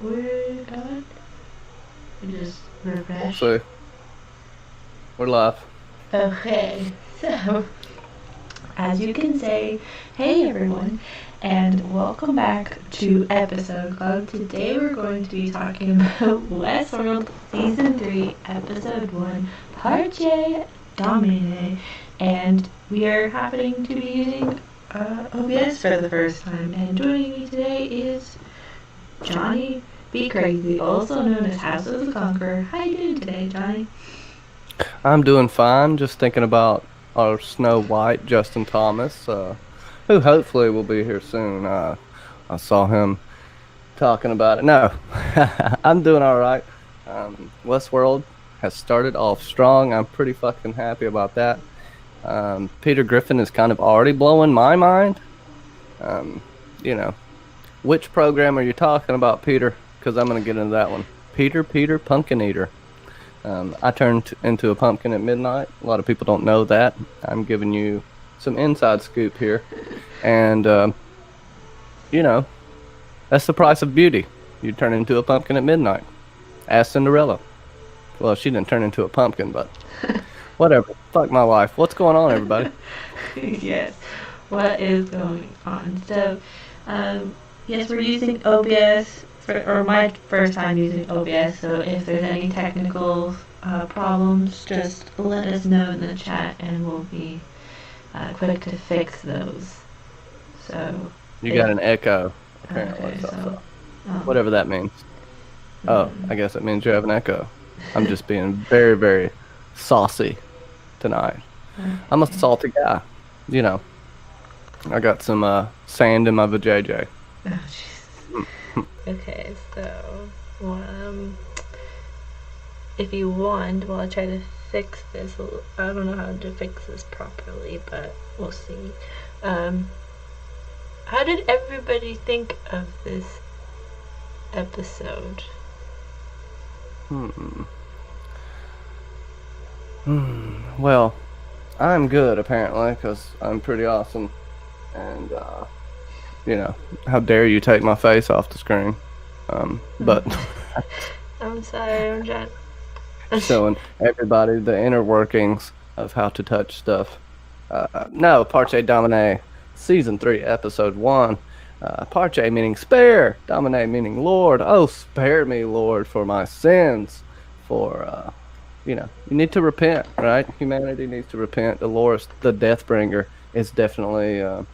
We're going. We just refresh. So, we're live. Okay, so as you can say, hey everyone, and welcome back to Episode Club. Today we're going to be talking about Westworld Season 3, Episode 1, Parce Domine, and we are happening to be using OBS for the first time. And joining me today is Johnny Be Crazy, also known as House of the Conqueror. How you doing today, Johnny? I'm doing fine. Just thinking about our Snow White, Justin Thomas, who hopefully will be here soon. I saw him talking about it. No, I'm doing all right. Westworld has started off strong. I'm pretty fucking happy about that. Peter Griffin is kind of already blowing my mind. Which program are you talking about, Peter? Because I'm going to get into that one. Peter, Pumpkin Eater. I turned into a pumpkin at midnight. A lot of people don't know that. I'm giving you some inside scoop here. And, that's the price of beauty. You turn into a pumpkin at midnight. Ask Cinderella. Well, she didn't turn into a pumpkin, but whatever. Fuck my life. What's going on, everybody? Yes, what is going on? So, yes, we're using OBS, or my first time using OBS, so if there's any technical problems, just let us know in the chat and we'll be quick to fix those. So You got an echo, apparently. Okay, so, whatever that means. Oh, I guess it means you have an echo. I'm just being very, very saucy tonight. Okay. I'm a salty guy. I got some sand in my vajayjay. Oh, Jesus. Okay, so if you want, while I try to fix this, I don't know how to fix this properly, but we'll see. How did everybody think of this episode? Well, I'm good, apparently, because I'm pretty awesome. And, how dare you take my face off the screen. But I'm sorry, I'm trying. showing everybody the inner workings of how to touch stuff. No, Parce Domine, Season 3, Episode 1. Parce meaning spare, Domine meaning Lord. Oh, spare me, Lord, for my sins. For, you need to repent, right? Humanity needs to repent. Dolores, the Deathbringer, is definitely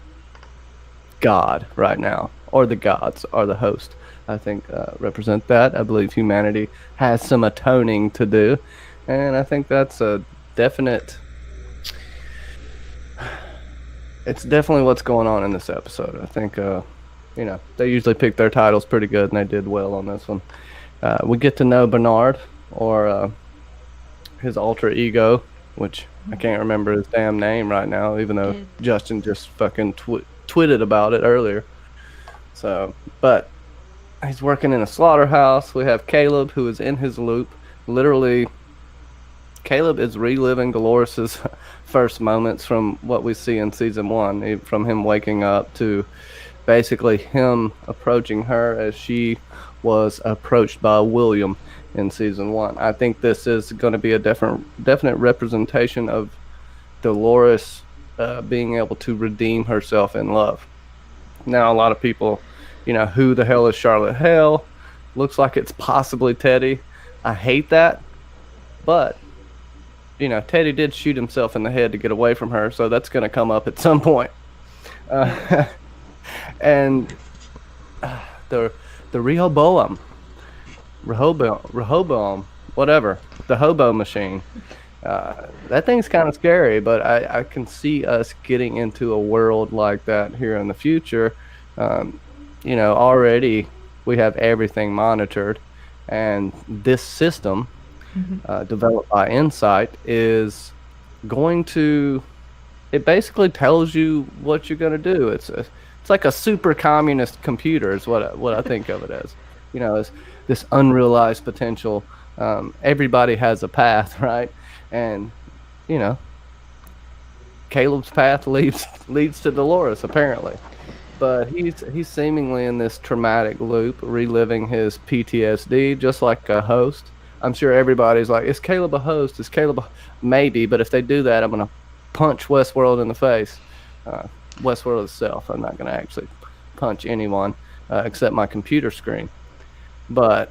God right now. Or the gods, or the host, I think, represent that. I believe humanity has some atoning to do. And I think that's a definite... It's definitely what's going on in this episode. I think, they usually pick their titles pretty good, and they did well on this one. We get to know Bernard, or his alter ego, which I can't remember his damn name right now, even though Justin just fucking tweeted about it earlier. So, but he's working in a slaughterhouse. We have Caleb, who is in his loop. Literally, Caleb is reliving Dolores' first moments from what we see in Season 1, from him waking up to basically him approaching her as she was approached by William in Season 1. I think this is going to be a definite representation of Dolores being able to redeem herself in love. Now, a lot of people, who the hell is Charlotte Hale? Looks like it's possibly Teddy. I hate that, but Teddy did shoot himself in the head to get away from her, so that's going to come up at some point. And the Rehoboam, whatever, the hobo machine. That thing's kind of scary, but I can see us getting into a world like that here in the future. Already we have everything monitored, and this system, developed by Insight, is going to... It basically tells you what you're going to do. It's like a super communist computer is what I think of it as. As this unrealized potential. Everybody has a path, right? And Caleb's path leads to Dolores, apparently. but he's seemingly in this traumatic loop, reliving his PTSD, just like a host. I'm sure everybody's like, "Is Caleb a host? Is Caleb maybe?" But if they do that, I'm gonna punch Westworld in the face. Westworld itself. I'm not gonna actually punch anyone except my computer screen. But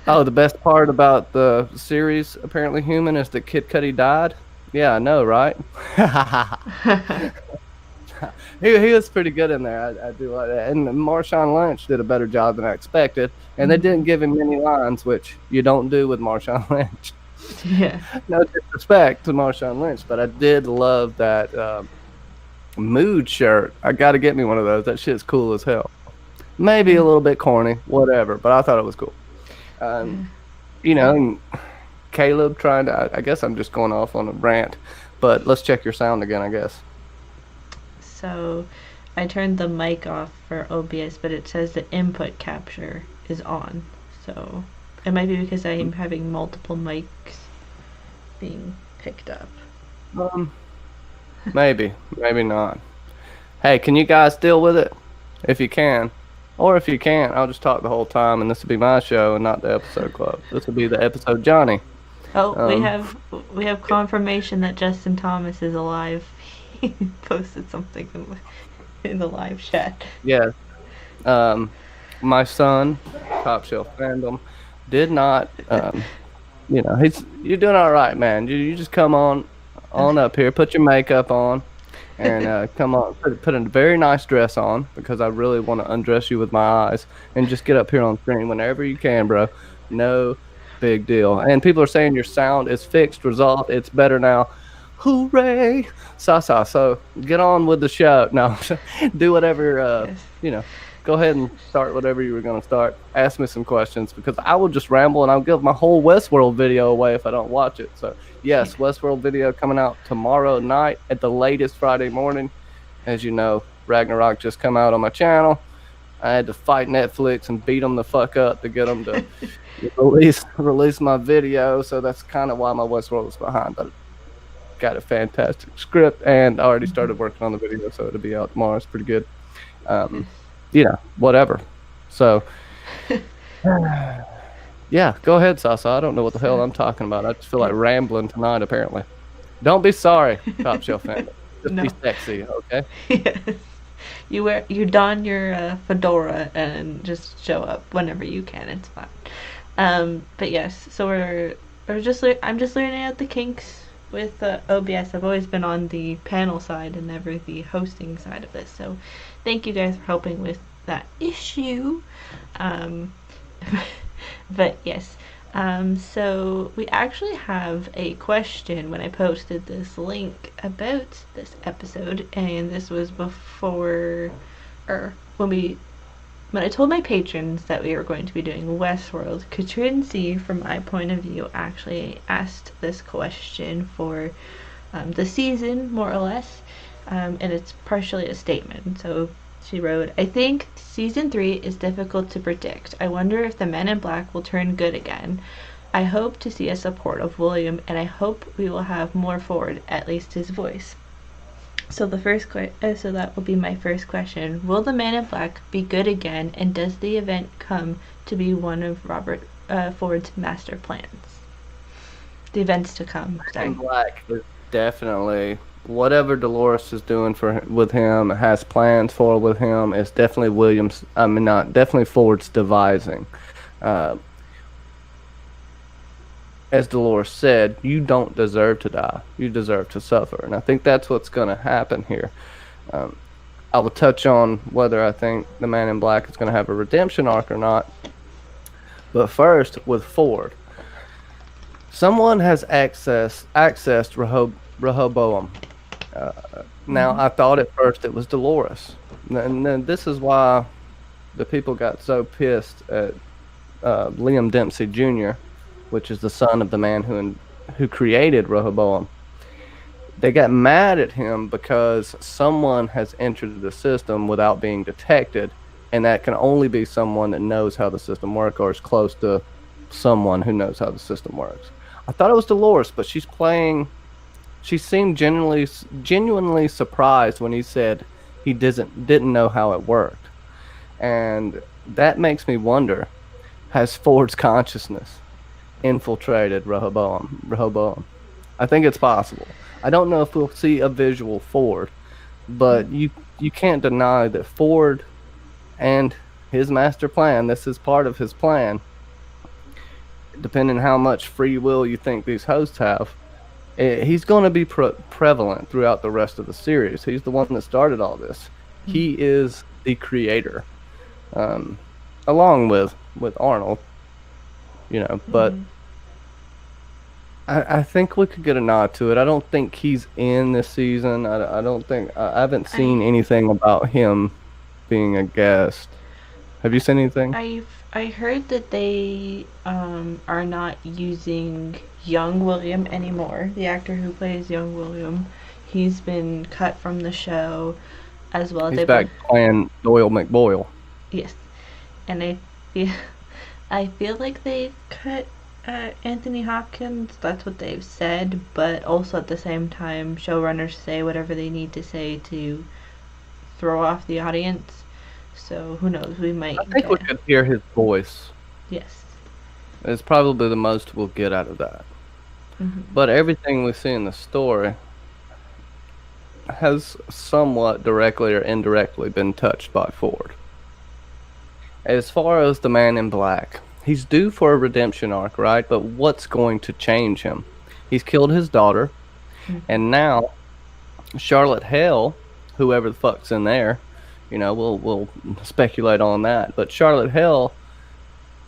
the best part about the series, apparently human, is that Kid Cudi died. Yeah, I know, right? he was pretty good in there. I do like that. And Marshawn Lynch did a better job than I expected. And they didn't give him many lines, which you don't do with Marshawn Lynch. Yeah. No disrespect to Marshawn Lynch, but I did love that mood shirt. I got to get me one of those. That shit's cool as hell. Maybe a little bit corny, whatever, but I thought it was cool. You know, and Caleb trying to, I guess I'm just going off on a rant, but let's check your sound again, I guess. So I turned the mic off for OBS, but it says the input capture is on. So it might be because I'm having multiple mics being picked up. Maybe not. Hey, can you guys deal with it? If you can. Or if you can't, I'll just talk the whole time, and this will be my show and not the episode club. This will be the episode Johnny. Oh, we have confirmation that Justin Thomas is alive. He posted something in the live chat. Yes. My son, TopShelf Fandom, did not. You know, you're doing all right, man. You just come on up here, put your makeup on, and come on, put a very nice dress on, because I really want to undress you with my eyes, and just get up here on screen whenever you can, bro. No big deal. And people are saying your sound is fixed, resolved, it's better now. Hooray! Sa. So get on with the show. No, do whatever, you know, go ahead and start whatever you were going to start. Ask me some questions, because I will just ramble and I'll give my whole Westworld video away if I don't watch it. So yes, Westworld video coming out tomorrow night at the latest Friday morning. As you know, Ragnarok just come out on my channel. I had to fight Netflix and beat them the fuck up to get them to release my video. So that's kind of why my Westworld is behind. But got a fantastic script and I already started working on the video, so it'll be out tomorrow. It's pretty good. You know, whatever. So yeah, go ahead, Sasa. I don't know what the hell I'm talking about. I just feel like rambling tonight, apparently. Don't be sorry, TopShelf fan. Just be sexy, okay? Yes. You don your fedora and just show up whenever you can. It's fine. But yes, so I'm just learning out the kinks with OBS. I've always been on the panel side and never the hosting side of this. So thank you guys for helping with that issue. But yes, so we actually have a question when I posted this link about this episode, and this was before, or when I told my patrons that we were going to be doing Westworld. Katrin C, from my point of view, actually asked this question for the season, more or less, and it's partially a statement. So she wrote, "I think season 3 is difficult to predict. I wonder if the Men in Black will turn good again. I hope to see a support of William, and I hope we will have more Ford, at least his voice." So so that will be my first question. Will the Man in Black be good again, and does the event come to be one of Robert Ford's master plans? The events to come. Man in Black is definitely whatever Dolores is doing with him, has plans for with him. It's definitely definitely Ford's devising. As Dolores said, you don't deserve to die. You deserve to suffer. And I think that's what's going to happen here. I will touch on whether I think the Man in Black is going to have a redemption arc or not. But first, with Ford. Someone has accessed Rehoboam. Now, I thought at first it was Dolores. And then this is why the people got so pissed at Liam Dempsey Jr., which is the son of the man who created Rehoboam. They got mad at him because someone has entered the system without being detected, and that can only be someone that knows how the system works or is close to someone who knows how the system works. I thought it was Dolores, but she seemed genuinely surprised when he said, he didn't know how it worked. And that makes me wonder, has Ford's consciousness infiltrated Rehoboam? I think it's possible. I don't know if we'll see a visual Ford, but you can't deny that Ford and his master plan, this is part of his plan, depending how much free will you think these hosts have, he's going to be prevalent throughout the rest of the series. He's the one that started all this. He is the creator, along with Arnold, but I think we could get a nod to it. I don't think he's in this season. I don't think I haven't seen anything about him being a guest. Have you seen anything? I heard that they are not using young William anymore. The actor who plays young William, he's been cut from the show, as well as he's back playing Doyle McBoyle. Yes, and I feel like they cut Anthony Hopkins. That's what they've said, but also at the same time, showrunners say whatever they need to say to throw off the audience. So who knows? We might. I think we could hear his voice. Yes. It's probably the most we'll get out of that. But everything we see in the story has somewhat directly or indirectly been touched by Ford. As far as the Man in Black, he's due for a redemption arc, right? But what's going to change him? He's killed his daughter, and now Charlotte Hale, whoever the fuck's in there, we'll speculate on that. But Charlotte Hale,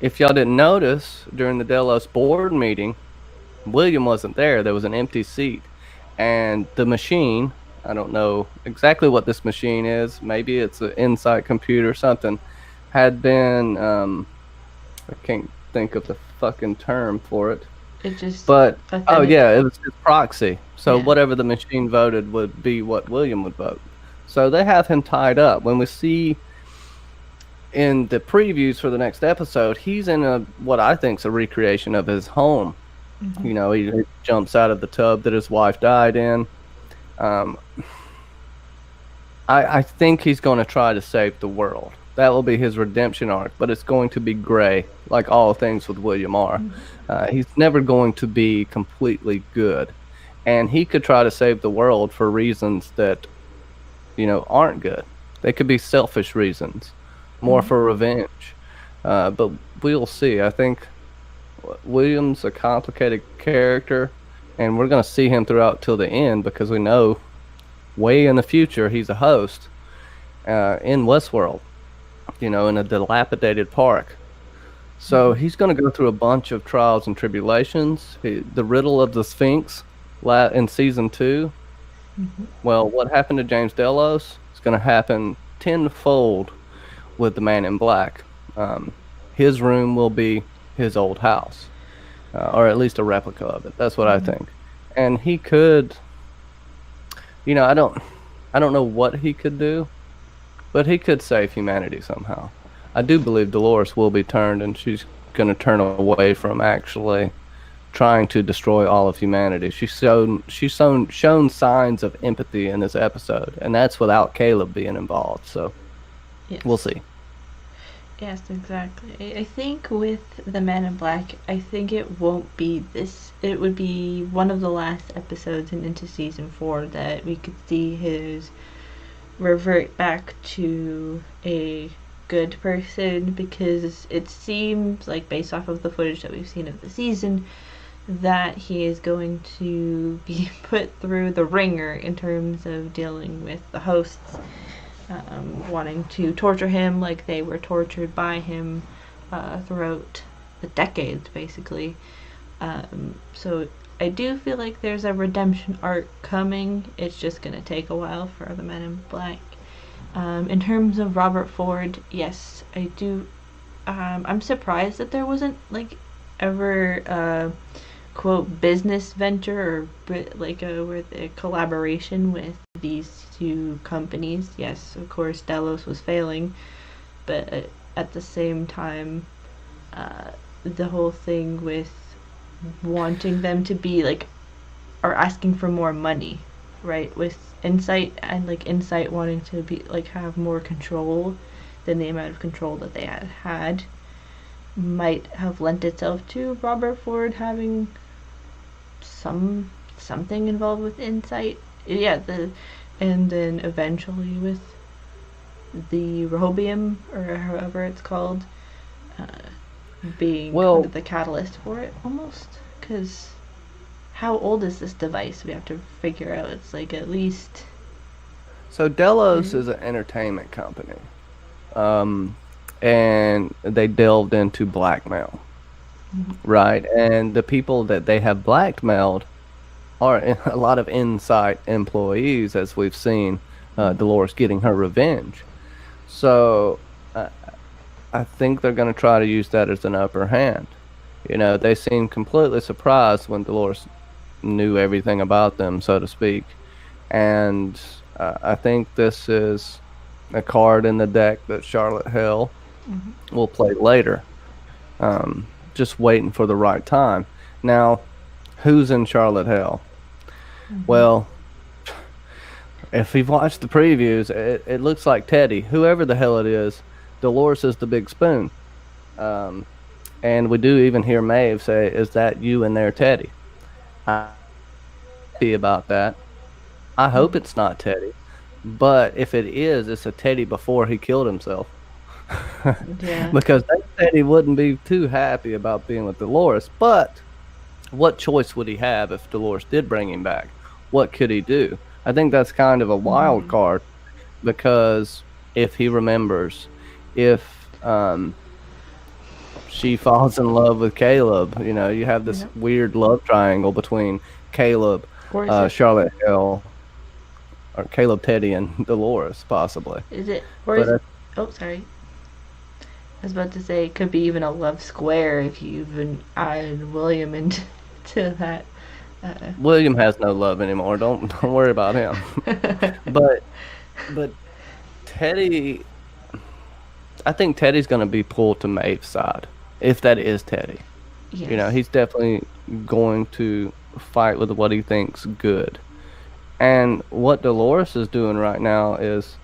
if y'all didn't notice, during the Delos board meeting, William wasn't there. There was an empty seat. And the machine, I don't know exactly what this machine is. Maybe it's an Insight computer or something. Had been, I can't think of the fucking term for it. It just... But, it was his proxy. So whatever the machine voted would be what William would vote. So they have him tied up. When we see in the previews for the next episode, he's in what I think is a recreation of his home. He jumps out of the tub that his wife died in. I think he's going to try to save the world. That will be his redemption arc, but it's going to be gray, like all things with William are. He's never going to be completely good. And he could try to save the world for reasons that, aren't good. They could be selfish reasons, more for revenge. But we'll see. I think William's a complicated character, and we're going to see him throughout till the end, because we know way in the future he's a host in Westworld, in a dilapidated park. So he's going to go through a bunch of trials and tribulations. The riddle of the Sphinx in season 2. Well, what happened to James Delos is going to happen tenfold with the Man in Black. His room will be his old house, or at least a replica of it. That's what I think. And he could, I don't know what he could do, but he could save humanity somehow. I do believe Dolores will be turned, and she's going to turn away from actually trying to destroy all of humanity. She's shown signs of empathy in this episode, and that's without Caleb being involved. So we'll see. Yes, exactly. I think with the Man in Black, I think it won't be this. It would be one of the last episodes and into season 4 that we could see his revert back to a good person, because it seems like, based off of the footage that we've seen of the season, that he is going to be put through the ringer in terms of dealing with the hosts, wanting to torture him like they were tortured by him throughout the decades, basically. So I do feel like there's a redemption arc coming. It's just going to take a while for the Men in Black. In terms of Robert Ford, yes, I do. I'm surprised that there wasn't ever quote business venture or with a collaboration with these two companies. Yes, of course Delos was failing, but at the same time, the whole thing with wanting them to be or asking for more money right, with Insight and like Insight wanting to be like have more control than the amount of control that they had might have lent itself to Robert Ford having something involved with Insight. Yeah, and then eventually with the Robium or however it's called, uh, being kind of the catalyst for it almost. Because how old is this device? We have to figure out. It's like at least. So Delos is an entertainment company, and they delved into blackmail, right? And the people that they have blackmailed are a lot of Insight employees, as we've seen Dolores getting her revenge. So I think they're going to try to use that as an upper hand. You know, they seemed completely surprised when Dolores knew everything about them, so to speak. And I think this is a card in the deck that Charlotte Hale will play later. Just waiting for the right time. Now, who's in Charlotte Hale? Well, if you've watched the previews, it looks like Teddy. Whoever the hell it is, Dolores is the big spoon. And we do even hear Maeve say, "Is that you in there, Teddy?" I'm happy about that. I hope it's not Teddy. But if it is, it's a Teddy before he killed himself. Yeah. Because that Teddy wouldn't be too happy about being with Dolores. But what choice would he have if Dolores did bring him back? What could he do? I think that's kind of a wild card, because if he remembers, if she falls in love with Caleb, you know, you have this weird love triangle between Caleb, Charlotte Hale, or Caleb, Teddy, and Dolores, possibly. Is it? Or is it? Oh, sorry. I was about to say it could be even a love square if you even add William into that. William has no love anymore. Don't worry about him. but Teddy, I think Teddy's going to be pulled to Maeve's side, if that is Teddy. Yes. You know, he's definitely going to fight with what he thinks good. And what Dolores is doing right now is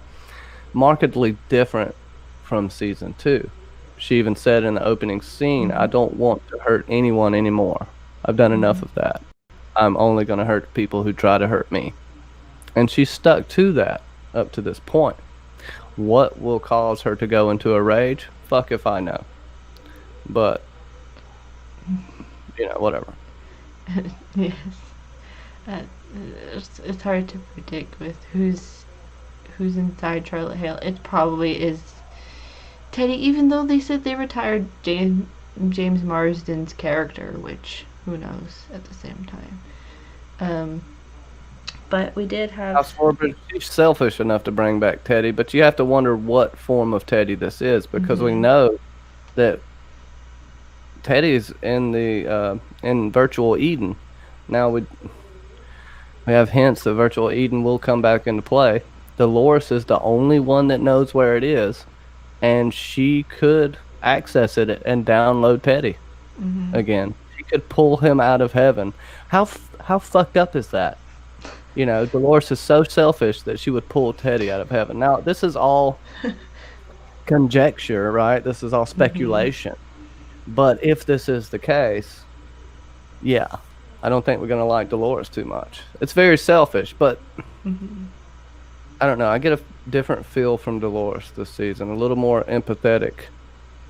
markedly different from season 2. She even said in the opening scene, "I don't want to hurt anyone anymore. I've done enough of that. I'm only going to hurt people who try to hurt me." And she's stuck to that up to this point. What will cause her to go into a rage? Fuck if I know. But, you know, whatever. Yes. It's hard to predict with who's inside Charlotte Hale. It probably is Teddy, even though they said they retired James Marsden's character, which who knows at the same time. But we did have she's selfish enough to bring back Teddy, but you have to wonder what form of Teddy this is, because we know that Teddy's in the in Virtual Eden. Now we have hints that Virtual Eden will come back into play. Dolores is the only one that knows where it is, and she could access it and download Teddy again. She could pull him out of heaven. How fucked up is that? You know, Dolores is so selfish that she would pull Teddy out of heaven. Now, this is all conjecture, right? This is all speculation. But if this is the case, yeah, I don't think we're going to like Dolores too much. It's very selfish, but I don't know. I get a different feel from Dolores this season, a little more empathetic.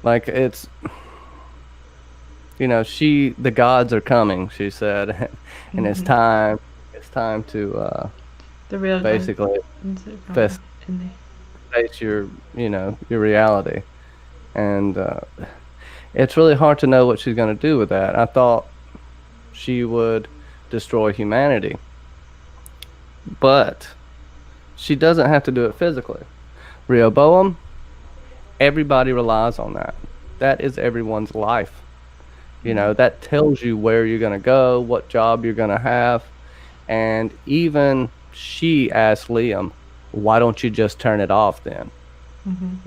Like, it's, you know, the gods are coming, she said, and it's time to the real basically face your, you know, your reality. And it's really hard to know what she's going to do with that. I thought she would destroy humanity, but she doesn't have to do it physically. Rehoboam, everybody relies on that. That is everyone's life. You know, that tells you where you're going to go, what job you're going to have. And even she asked Liam, "Why don't you just turn it off then?"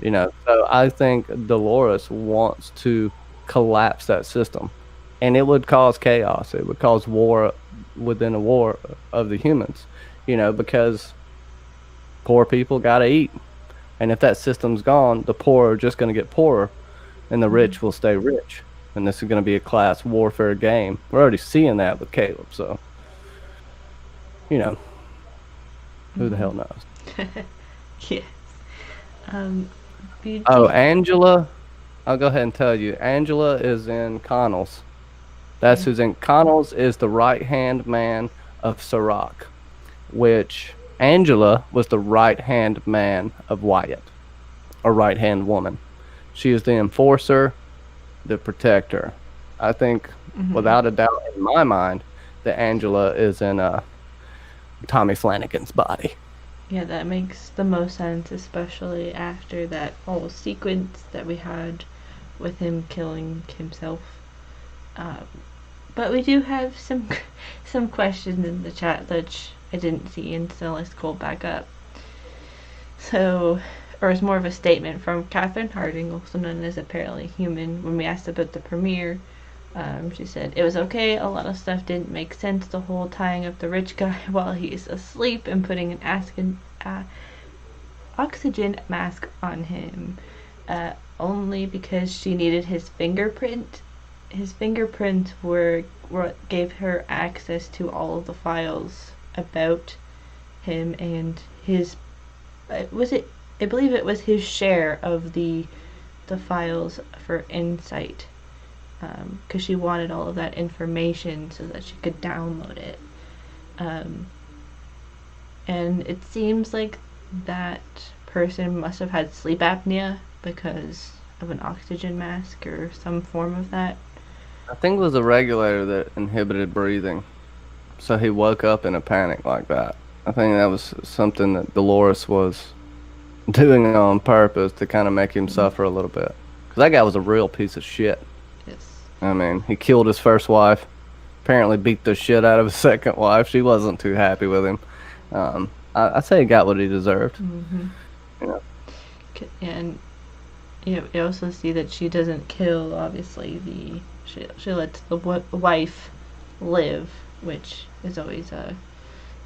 You know, so I think Dolores wants to collapse that system, and it would cause chaos. It would cause war within a war of the humans. because poor people gotta eat. And if that system's gone, the poor are just going to get poorer, and the rich will stay rich. And this is going to be a class warfare game. We're already seeing that with Caleb, so, who the hell knows? Yes. Angela, I'll go ahead and tell you. Angela is in Connell's. That's who's in Connell's is the right-hand man of Serac, which Angela was the right-hand man of Wyatt, a right-hand woman. She is the enforcer, the protector. I think, without a doubt in my mind, that Angela is in Tommy Flanagan's body. Yeah, that makes the most sense, especially after that whole sequence that we had with him killing himself. But we do have some questions in the chat that I didn't see until I scrolled back up. So, or it's more of a statement from Catherine Harding, also known as Apparently Human, when we asked about the premiere. She said, "It was okay, a lot of stuff didn't make sense, the whole tying up the rich guy while he's asleep and putting an oxygen mask on him, only because she needed his fingerprint. His fingerprints were what gave her access to all of the files about him and his, I believe it was his share of the files for Insight, because she wanted all of that information so that she could download it. And it seems like that person must have had sleep apnea because of an oxygen mask or some form of that. I think it was a regulator that inhibited breathing, so he woke up in a panic like that. I think that was something that Dolores was doing on purpose to kind of make him suffer a little bit. Because that guy was a real piece of shit. Yes. I mean, he killed his first wife, apparently beat the shit out of his second wife. She wasn't too happy with him. I'd say he got what he deserved. And you also see that she doesn't kill, obviously, she lets the wife live, which is always a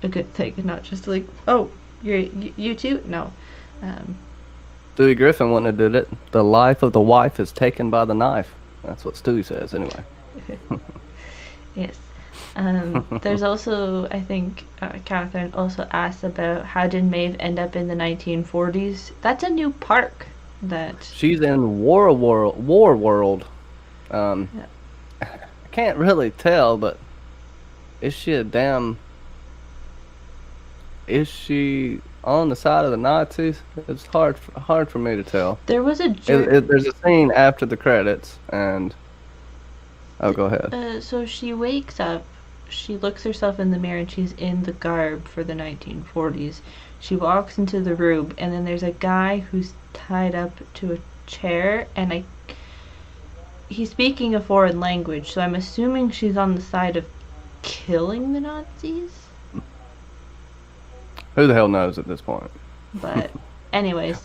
good thing, not just like, oh, you too? No. Stewie Griffin wouldn't have did it. The life of the wife is taken by the knife. That's what Stewie says, anyway. Yes. There's also, I think, Catherine also asked about how did Maeve end up in the 1940s. That's a new park that... She's in Warworld. Yeah. I can't really tell, but is she on the side of the Nazis? It's hard for me to tell. There was there's a scene after the credits, and go ahead. So she wakes up, she looks herself in the mirror, and she's in the garb for the 1940s. She walks into the room, and then there's a guy who's tied up to a chair, and he's speaking a foreign language, so I'm assuming she's on the side of killing the Nazis. Who the hell knows at this point? But anyways,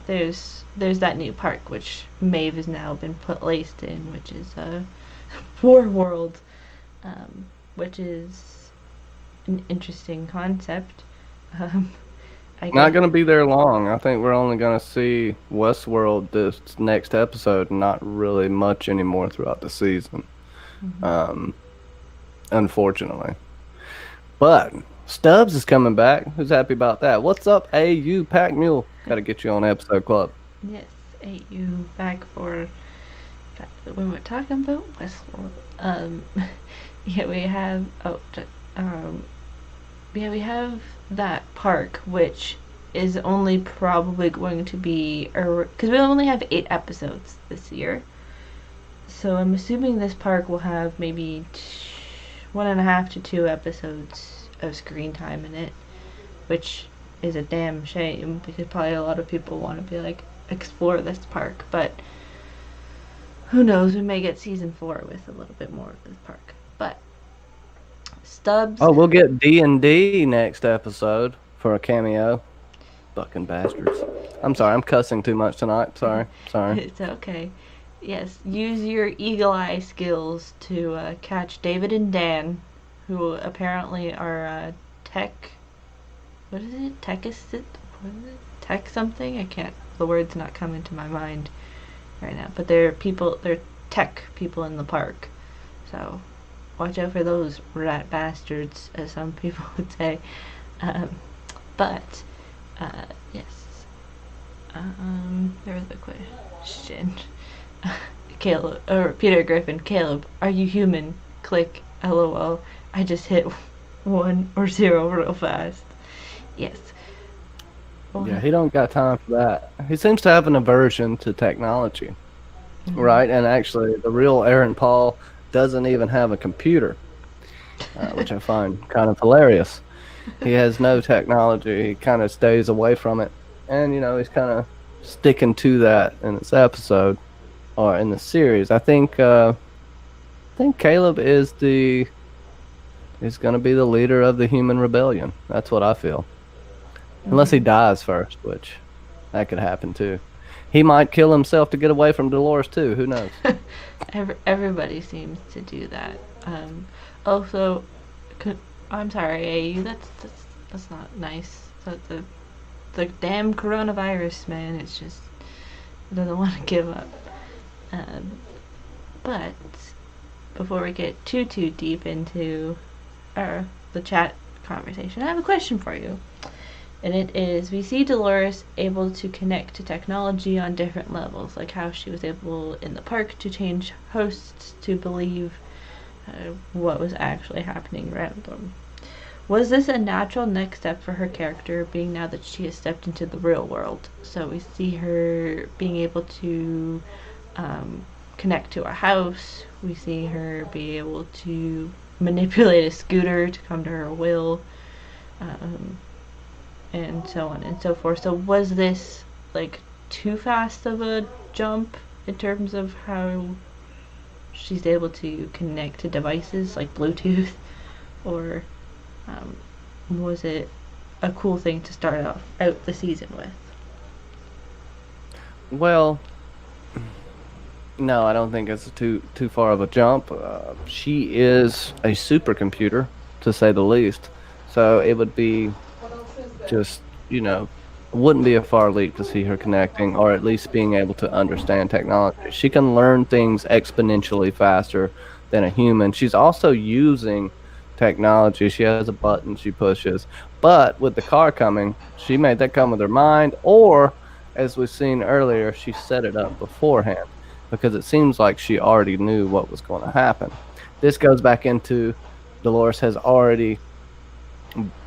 there's that new park which Maeve has now been placed in, which is Warworld, which is an interesting concept. Not going to be there long. I think we're only going to see Westworld this next episode, and not really much anymore throughout the season. Unfortunately. But Stubbs is coming back. Who's happy about that? What's up, AU Pack Mule? Got to get you on Episode Club. Yes, AU back for when we're talking about Westworld. We have that park, which is only probably going to be, because we only have 8 episodes this year, so I'm assuming this park will have maybe 1.5 to 2 episodes of screen time in it, which is a damn shame, because probably a lot of people want to be like, explore this park, but who knows, we may get season 4 with a little bit more of this park. But Stubbs, we'll get D&D next episode for a cameo. Fucking bastards. I'm sorry, I'm cussing too much tonight. Sorry. It's okay. Yes, use your eagle eye skills to catch David and Dan, who apparently are tech. What is it? Tech assist? What is it? Tech something? I can't. The word's not coming to my mind right now. But they're people. They're tech people in the park. So watch out for those rat bastards, as some people would say. But yes. There was a question. Caleb or Peter Griffin. Caleb, are you human? Click. LOL. I just hit 1 or 0 real fast. Yes. Yeah, he don't got time for that. He seems to have an aversion to technology, right? And actually, the real Aaron Paul doesn't even have a computer, which I find kind of hilarious. He has no technology. He kind of stays away from it, and he's kind of sticking to that in this episode or in the series. I think Caleb is going to be the leader of the human rebellion. That's what I feel. Unless he dies first, which that could happen too. He might kill himself to get away from Dolores too. Who knows? Everybody seems to do that. Also, I'm sorry, AU. That's not nice. The damn coronavirus, man. It's just doesn't want to give up. But before we get too deep into the chat conversation, I have a question for you. And it is, we see Dolores able to connect to technology on different levels, like how she was able in the park to change hosts to believe what was actually happening around them. Was this a natural next step for her character, being now that she has stepped into the real world? So we see her being able to connect to a house. We see her be able to manipulate a scooter to come to her will. And so on and so forth. So was this too fast of a jump in terms of how she's able to connect to devices like Bluetooth, or was it a cool thing to start out the season with? Well, no, I don't think it's too far of a jump. She is a supercomputer, to say the least. So it would be just, wouldn't be a far leap to see her connecting, or at least being able to understand technology. She can learn things exponentially faster than a human. She's also using technology. She has a button she pushes. But with the car coming, she made that come with her mind, or, as we've seen earlier, she set it up beforehand, because it seems like she already knew what was going to happen. This goes back into Dolores has already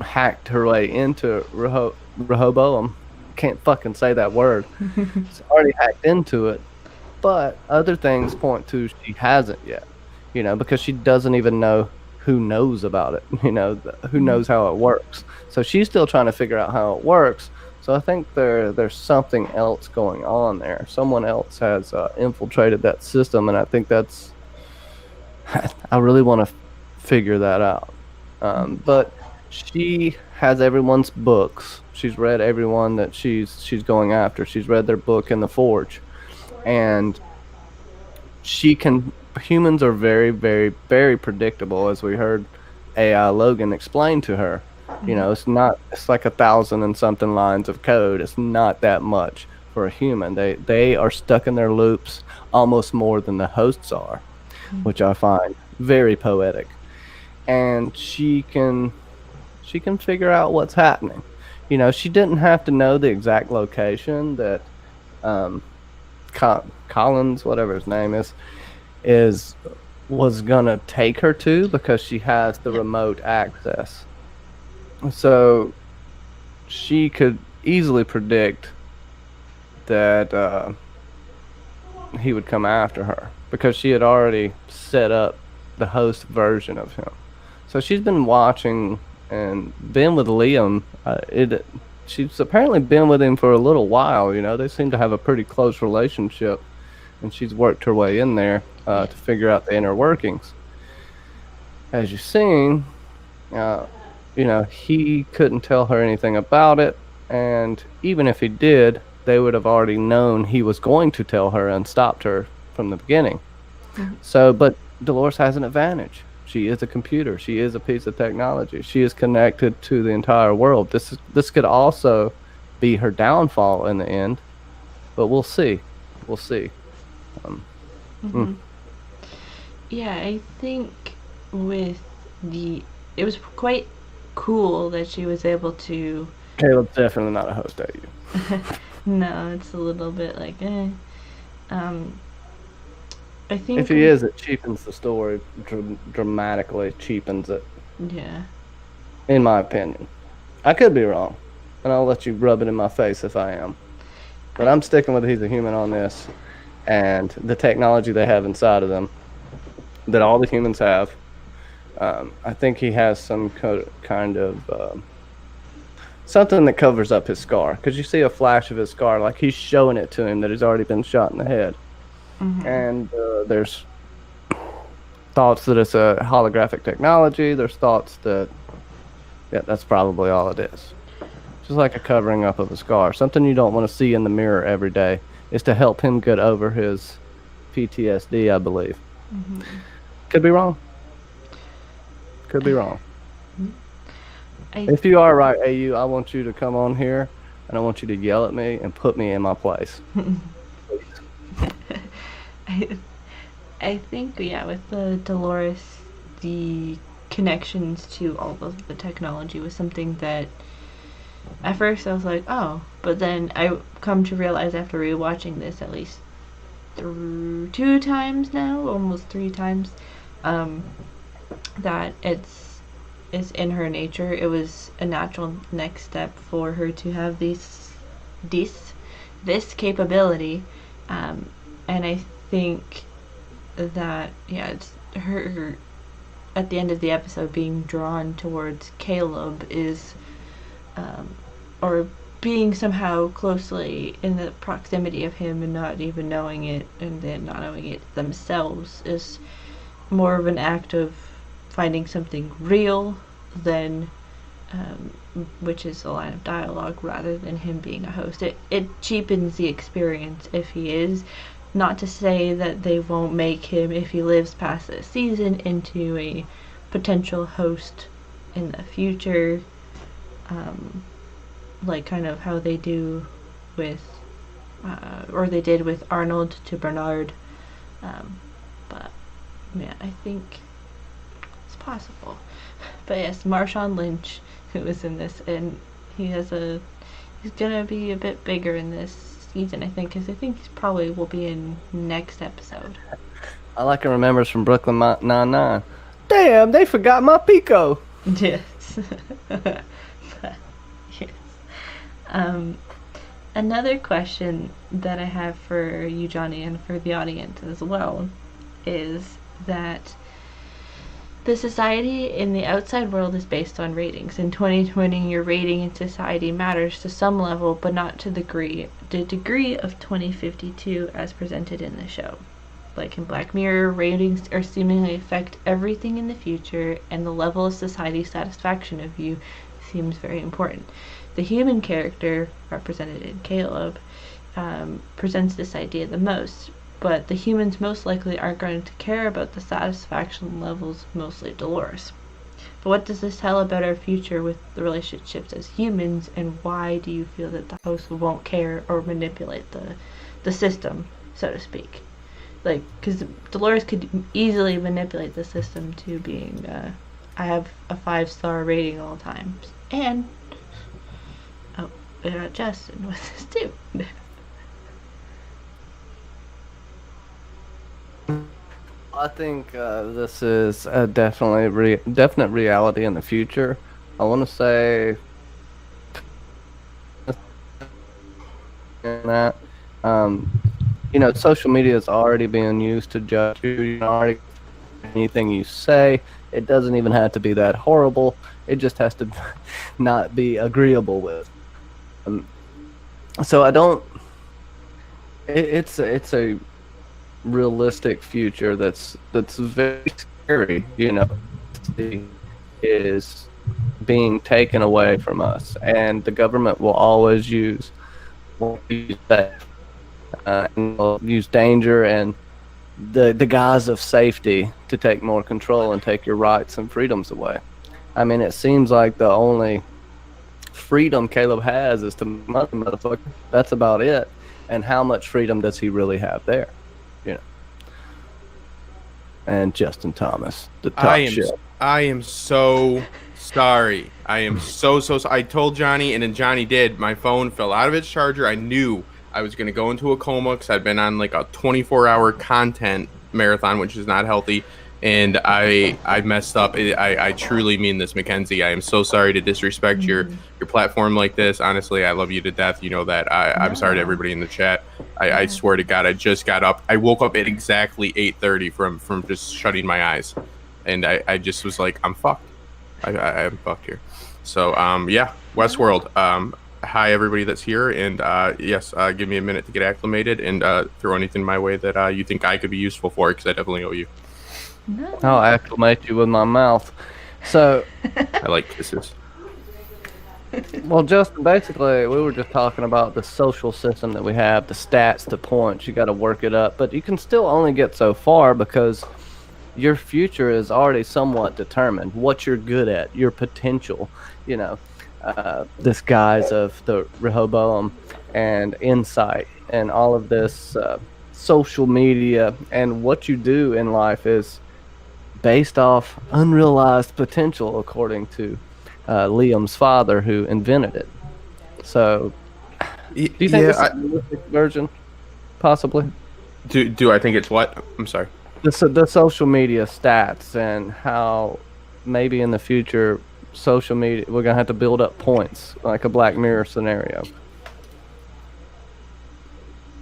hacked her way into Rehoboam. Can't fucking say that word. She's already hacked into it, but other things point to she hasn't yet, because she doesn't even know who knows about it, who knows how it works. So she's still trying to figure out how it works. So I think there's something else going on there. Someone else has infiltrated that system, and I think I really want to figure that out. But she has everyone's books. She's read everyone that she's going after. She's read their book in the Forge. And humans are very, very, very predictable, as we heard AI Logan explain to her. It's like 1,000 and something lines of code. It's not that much for a human. They are stuck in their loops almost more than the hosts are, which I find very poetic. And she can figure out what's happening. She didn't have to know the exact location that Collins, whatever his name was gonna take her to, because she has the remote access. So she could easily predict that he would come after her, because she had already set up the host version of him. So she's been watching and been with Liam. She's apparently been with him for a little while. They seem to have a pretty close relationship, and she's worked her way in there to figure out the inner workings. As you've seen, he couldn't tell her anything about it, and even if he did, they would have already known he was going to tell her and stopped her from the beginning. So, but Dolores has an advantage. She is a computer. She is a piece of technology. She is connected to the entire world. This could also be her downfall in the end, but we'll see. We'll see. Yeah, I think with it was quite cool that she was able to. Caleb's definitely not a host at you. No, it's a little bit like, I think if he is, it cheapens the story dramatically. Cheapens it. Yeah. In my opinion, I could be wrong, and I'll let you rub it in my face if I am. But I'm sticking with he's a human on this, and the technology they have inside of them, that all the humans have. I think he has some kind of something that covers up his scar, because you see a flash of his scar, like he's showing it to him that he's already been shot in the head. And there's thoughts that it's a holographic technology. There's thoughts that, yeah, that's probably all it is. Just like a covering up of a scar. Something you don't want to see in the mirror every day is to help him get over his PTSD, I believe. Could be wrong. Could be wrong. If you are right, AU, I want you to come on here, and I want you to yell at me and put me in my place. I think, yeah, with the Dolores, the connections to all of the technology was something that at first I was like, oh, but then I come to realize after rewatching this at least 2 times now, almost 3 times, that it's in her nature. It was a natural next step for her to have this capability, and I think that, yeah, it's her at the end of the episode being drawn towards Caleb is, or being somehow closely in the proximity of him and not even knowing it, and then not knowing it themselves, is more of an act of finding something real than, which is a line of dialogue, rather than him being a host. It cheapens the experience if he is. Not to say that they won't make him, if he lives past this season, into a potential host in the future, like kind of how they do with, or they did with Arnold to Bernard, but yeah, I think it's possible. But yes, Marshawn Lynch, who is in this, and he's gonna be a bit bigger in this season, I think, because I think he probably will be in next episode. All I can remember is from Brooklyn Nine-Nine. Damn, they forgot my Pico. Yes. Yes. Another question that I have for you, Johnny, and for the audience as well, is that the society in the outside world is based on ratings. In 2020, your rating in society matters to some level, but not to the degree of 2052 as presented in the show. Like in Black Mirror, ratings are seemingly affect everything in the future, and the level of society satisfaction of you seems very important. The human character, represented in Caleb, presents this idea the most, but the humans most likely aren't going to care about the satisfaction levels, mostly Dolores. But what does this tell about our future with the relationships as humans, and why do you feel that the host won't care or manipulate the system, so to speak? Like, because Dolores could easily manipulate the system to being, I have a 5-star rating all times. And, oh, we got Justin with this too. I think this is a definite reality in the future. I want to say that social media is already being used to judge you. Already, anything you say, it doesn't even have to be that horrible. It just has to not be agreeable with. So I don't. It's a realistic future that's very scary, is being taken away from us, and the government will always use what we say, and they'll use danger and the guise of safety to take more control and take your rights and freedoms away. I mean, it seems like the only freedom Caleb has is to money, motherfucker. That's about it. And how much freedom does he really have there? You know. And Justin Thomas, the top shelf. I am so sorry. I am so sorry. I told Johnny, and then Johnny did. My phone fell out of its charger. I knew I was going to go into a coma because I'd been on like a 24-hour content marathon, which is not healthy. And I messed up. I truly mean this, Mackenzie. I am so sorry to disrespect your platform like this. Honestly, I love you to death. You know that. I'm sorry to everybody in the chat. I swear to God, I just got up. I woke up at exactly 8:30 from just shutting my eyes. And I just was like, I'm fucked. I'm fucked here. So, yeah, Westworld. Hi, everybody that's here. And yes, give me a minute to get acclimated and throw anything my way that you think I could be useful for, because I definitely owe you. No. I'll acclimate you with my mouth. So, I like kisses. well, Justin, basically, we were just talking about the social system that we have, the stats, the points. You got to work it up, but you can still only get so far because your future is already somewhat determined. What you're good at, your potential, you know, this guise of the Rehoboam and insight and all of this social media, and what you do in life is based off unrealized potential, according to Liam's father, who invented it. So, do you think this is a realistic version, possibly? Do I think it's what? I'm sorry. The social media stats and how maybe in the future social media, we're gonna have to build up points like a Black Mirror scenario.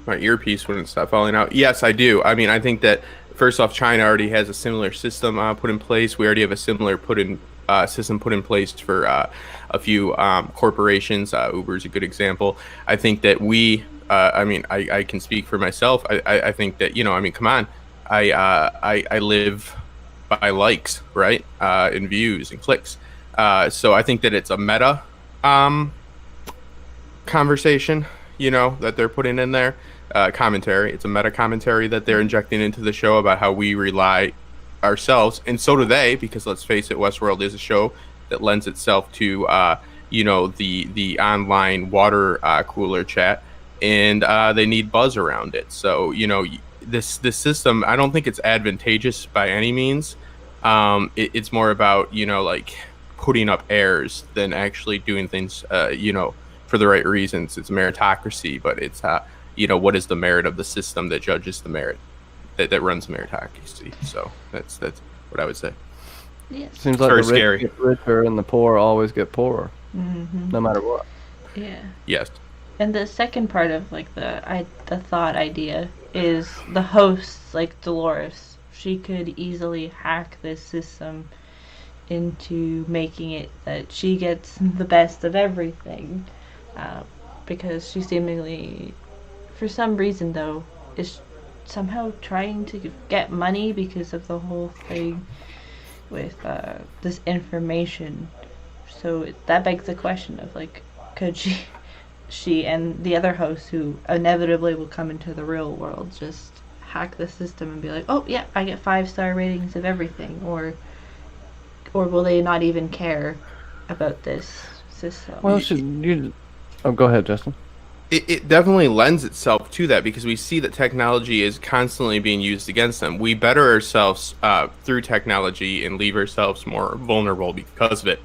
My earpiece wouldn't stop falling out. Yes, I do. I mean, I think that first off, China already has a similar system put in place. We already have a similar system put in place for a few corporations. Uber is a good example. I think that we, I mean, I can speak for myself. I think that, you know, I mean, come on. I live by likes, right? And views and clicks. So I think that it's a meta conversation, you know, that they're putting in there. Commentary. It's a meta commentary that they're injecting into the show about how we rely ourselves, and so do they, because let's face it, Westworld is a show that lends itself to you know, the online water cooler chat, and they need buzz around it. So, you know, this system, I don't think it's advantageous by any means. It's more about, you know, like putting up airs than actually doing things you know, for the right reasons. It's a meritocracy, but it's you know, what is the merit of the system that judges the merit that runs meritocracy? So that's what I would say. Yes. Seems like Very the rich scary. get richer and the poor always get poorer, no matter what. Yeah. Yes. And the second part of like the thought idea is the hosts, like Dolores. She could easily hack this system into making it that she gets the best of everything, because she seemingly, for some reason though, is somehow trying to get money because of the whole thing with this information. So that begs the question of like, could she and the other hosts who inevitably will come into the real world just hack the system and be like, oh yeah, I get 5-star ratings of everything, or will they not even care about this system? Well, go ahead, Justin. It definitely lends itself to that, because we see that technology is constantly being used against them. We better ourselves through technology and leave ourselves more vulnerable because of it.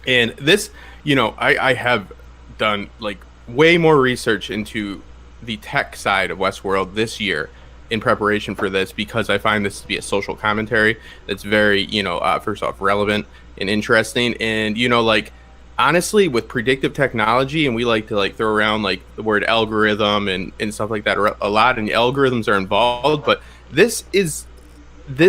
And this, you know, I have done like way more research into the tech side of Westworld this year in preparation for this, because I find this to be a social commentary that's very, you know, first off, relevant and interesting. And, you know, like, honestly, with predictive technology, and we like to like throw around like the word algorithm and stuff like that a lot, and algorithms are involved, but this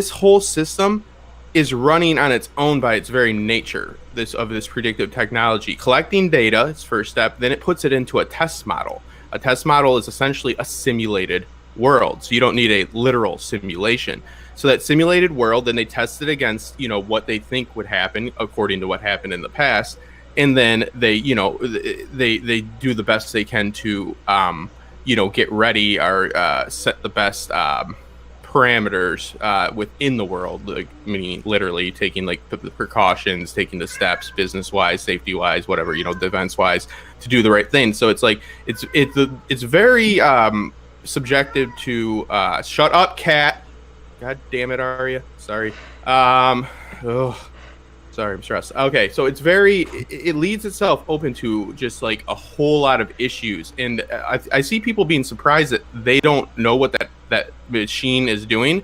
whole system is running on its own by its very nature. This predictive technology, collecting data, its first step, then it puts it into a test model. A test model is essentially a simulated world, so you don't need a literal simulation. So that simulated world, then they test it against, you know, what they think would happen according to what happened in the past. And then they, you know, they do the best they can to, you know, get ready or set the best parameters within the world, like meaning literally taking like the precautions, taking the steps, business wise, safety wise, whatever, defense wise, to do the right thing. So it's like it's very subjective to shut up, cat. God damn it, Arya. Sorry. Sorry, I'm stressed. Okay, so it leads itself open to just like a whole lot of issues. And I see people being surprised that they don't know what that machine is doing.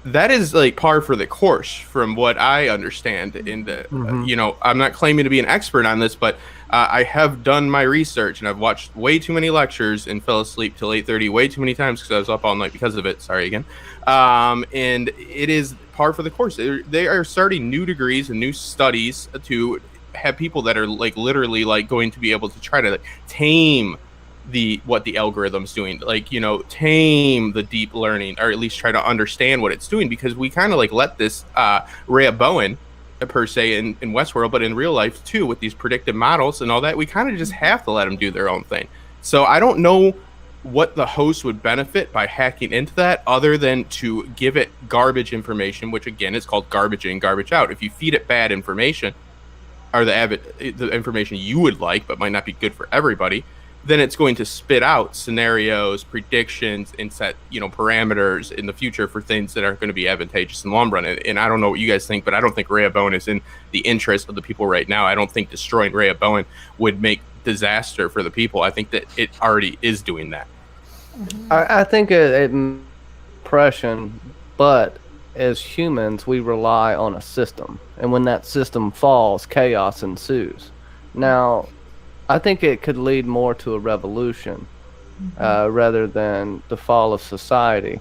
That is like par for the course from what I understand. And, I'm not claiming to be an expert on this, but I have done my research and I've watched way too many lectures and fell asleep till 8:30 way too many times because I was up all night because of it. Sorry again. And it is par for the course. They are starting new degrees and new studies to have people that are like literally like going to be able to try to like tame what the algorithm's doing, like tame the deep learning, or at least try to understand what it's doing, because we kind of like let this Bowen per se in Westworld, but in real life too, with these predictive models and all that, we kind of just have to let them do their own thing. So I don't know what the host would benefit by hacking into that, other than to give it garbage information, which again is called garbage in, garbage out. If you feed it bad information, or the information you would like but might not be good for everybody, then it's going to spit out scenarios, predictions, and set parameters in the future for things that aren't going to be advantageous in the long run. And I don't know what you guys think, but I don't think Bowen is in the interest of the people right now. I don't think destroying Bowen would make disaster for the people. I think that it already is doing that. I think it impression, but as humans, we rely on a system, and when that system falls, chaos ensues. Now, I think it could lead more to a revolution rather than the fall of society.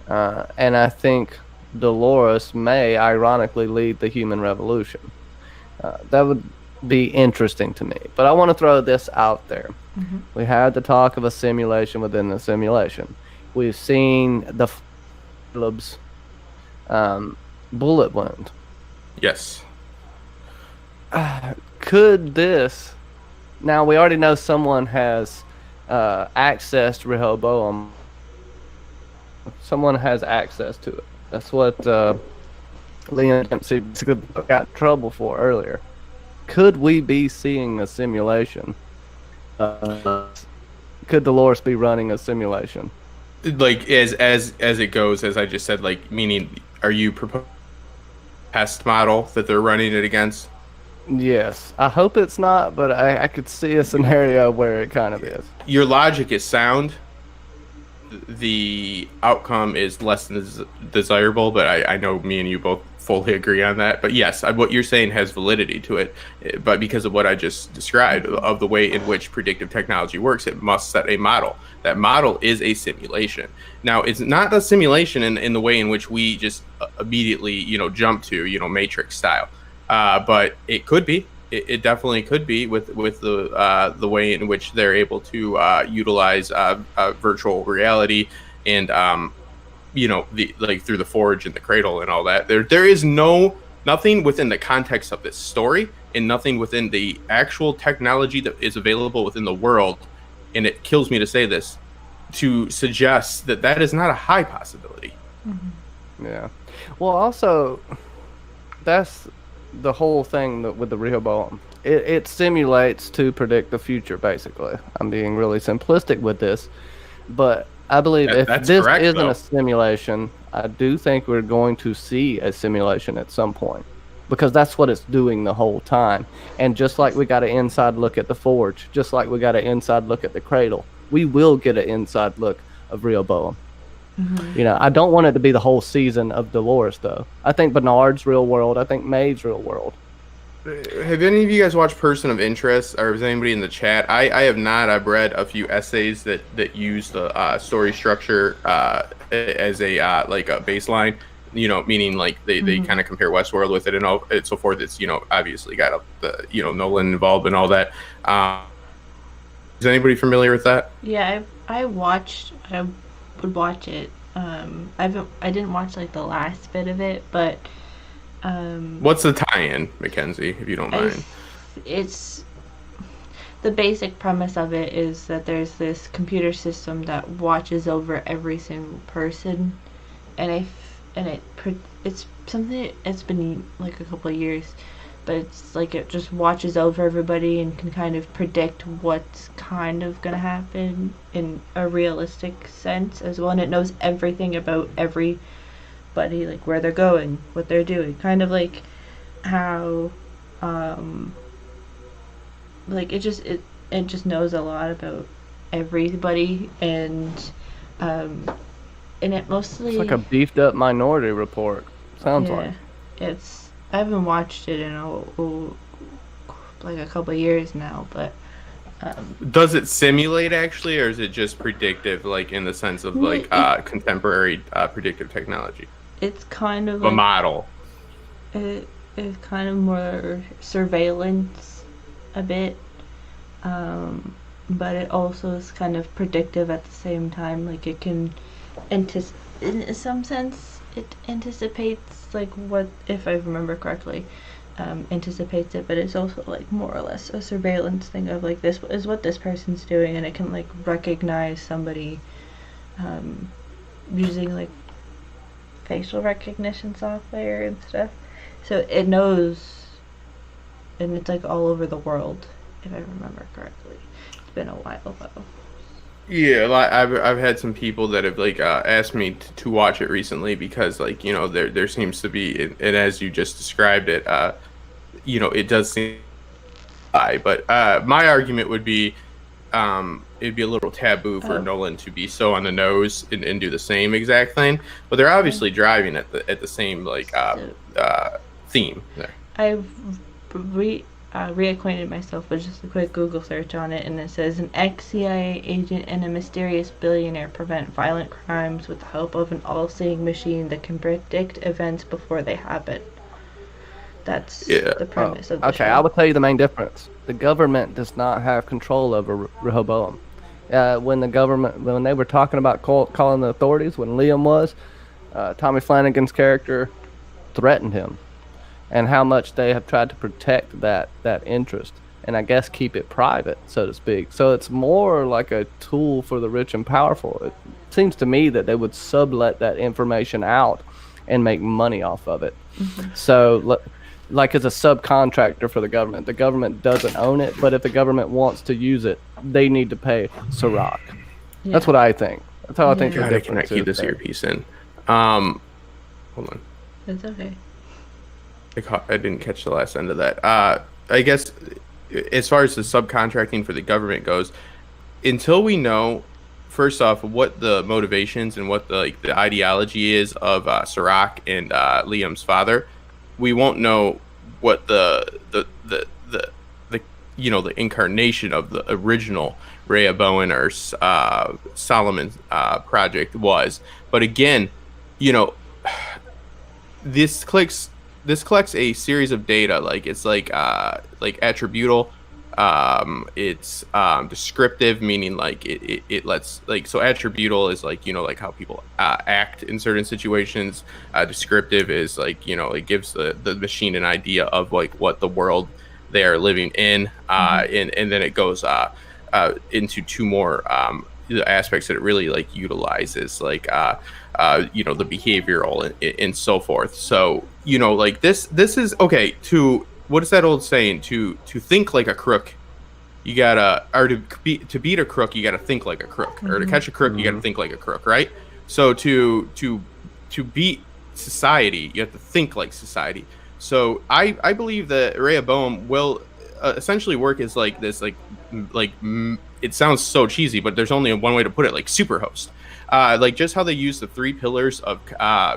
And I think Dolores may ironically lead the human revolution. That would be interesting to me. But I want to throw this out there. We had the talk of a simulation within the simulation. We've seen the Phillips bullet wound. Yes. Could this... Now, we already know someone has accessed Rehoboam. Someone has access to it. That's what Liam Dempsey got in trouble for earlier. Could we be seeing a simulation? Could Dolores be running a simulation? Like, as it goes, as I just said, like, meaning, are you proposing a test model that they're running it against? Yes. I hope it's not, but I could see a scenario where it kind of is. Your logic is sound. The outcome is less than desirable, but I know me and you both fully agree on that. But yes, what you're saying has validity to it. But because of what I just described, of the way in which predictive technology works, it must set a model. That model is a simulation. Now, it's not a simulation in the way in which we just immediately, jump to, Matrix style. But it could be. It definitely could be with the way in which they're able to utilize virtual reality and through the Forge and the Cradle and all that. There is nothing within the context of this story, and nothing within the actual technology that is available within the world. And it kills me to say this, to suggest that is not a high possibility. Mm-hmm. Yeah. Well, also, that's the whole thing with the Rehoboam. It simulates to predict the future, basically. I'm being really simplistic with this, but I believe if this correct, isn't a simulation, I do think we're going to see a simulation at some point, because that's what it's doing the whole time. And just like we got an inside look at the Forge, just like we got an inside look at the Cradle, we will get an inside look of Rehoboam. Mm-hmm. I don't want it to be the whole season of Dolores, though. I think Bernard's real world. I think Maeve's real world. Have any of you guys watched Person of Interest, or is anybody in the chat? I have not. I've read a few essays that use the story structure as a like a baseline. Meaning like they kind of compare Westworld with it and all and so forth. It's obviously got the Nolan involved and all that. Is anybody familiar with that? Yeah, I would watch it. I didn't watch like the last bit of it, but what's the tie-in, Mackenzie, if you don't mind? It's the basic premise of it is that there's this computer system that watches over every single person it's something. It's been like a couple of years, but it's like it just watches over everybody and can kind of predict what's kind of gonna happen in a realistic sense as well. And it knows everything about everybody, like where they're going, what they're doing, kind of like how, like it just knows a lot about everybody, and it mostly It's like a beefed up Minority Report. Sounds like. I haven't watched it in like a couple of years now, but does it simulate actually, or is it just predictive, like in the sense of like contemporary predictive technology? It's kind of a model. It's kind of more surveillance a bit, but it also is kind of predictive at the same time. Like it can in some sense it anticipates, like what, if I remember correctly, anticipates it, but it's also like more or less a surveillance thing of like, this is what this person's doing, and it can like recognize somebody using like facial recognition software and stuff. So it knows, and it's like all over the world, if I remember correctly. It's been a while though. Yeah, like I've had some people that have like asked me to watch it recently because, like, you know, there seems to be, and as you just described it, you know, it does seem high. But my argument would be, it'd be a little taboo for Nolan to be so on the nose and do the same exact thing. But they're obviously driving at the same like theme there. I've reacquainted myself with just a quick Google search on it, and it says an ex-CIA agent and a mysterious billionaire prevent violent crimes with the help of an all-seeing machine that can predict events before they happen. That's the premise of the show. I will tell you the main difference. The government does not have control over Rehoboam. When they were talking about calling the authorities, when Liam was, Tommy Flanagan's character threatened him, and how much they have tried to protect that interest, and I guess keep it private, so to speak. So it's more like a tool for the rich and powerful. It seems to me that they would sublet that information out and make money off of it. Mm-hmm. So like as a subcontractor for the government doesn't own it, but if the government wants to use it, they need to pay Sirach. Yeah. That's what I think. That's how I think the difference is. I keep this earpiece in. Hold on. It's okay. I didn't catch the last end of that. I guess as far as the subcontracting for the government goes, until we know, first off, what the motivations and what the ideology is of Sirach and Liam's father, we won't know what the you know, the incarnation of the original Rehoboam or Solomon project was. But again, you know, this collects a series of data, like it's like attributable, it's descriptive, meaning like it lets, like, so attributable is like, you know, like how people act in certain situations. Descriptive is like, you know, it gives the machine an idea of like what the world they are living in, and then it goes into two more aspects that it really like utilizes, like you know, the behavioral and so forth. So, you know, like this is okay. To what is that old saying? To think like a crook, you gotta, or to beat a crook, you gotta think like a crook, or to catch a crook, you gotta think like a crook, right? So to beat society, you have to think like society. So I believe that Rehoboam will essentially work as like this, like it sounds so cheesy, but there's only one way to put it, like superhost. Like just how they use the three pillars of,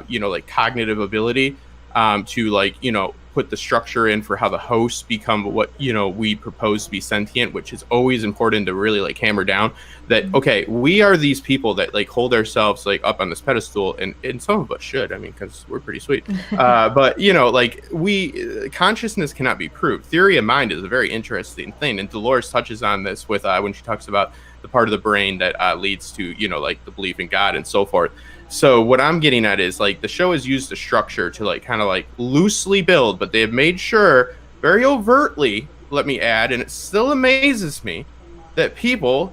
you know, like cognitive ability, to like, you know, put the structure in for how the hosts become what, you know, we propose to be sentient, which is always important to really like hammer down that, okay, we are these people that like hold ourselves like up on this pedestal, and some of us should, I mean, because we're pretty sweet. But, you know, like consciousness cannot be proved. Theory of mind is a very interesting thing. And Dolores touches on this with, when she talks about the part of the brain that leads to, you know, like the belief in God and so forth. So what I'm getting at is like the show has used a structure to like kind of like loosely build, but they have made sure very overtly, let me add, and it still amazes me that people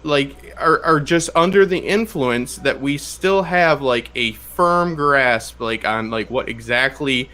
are just under the influence, that we still have like a firm grasp like on like what exactly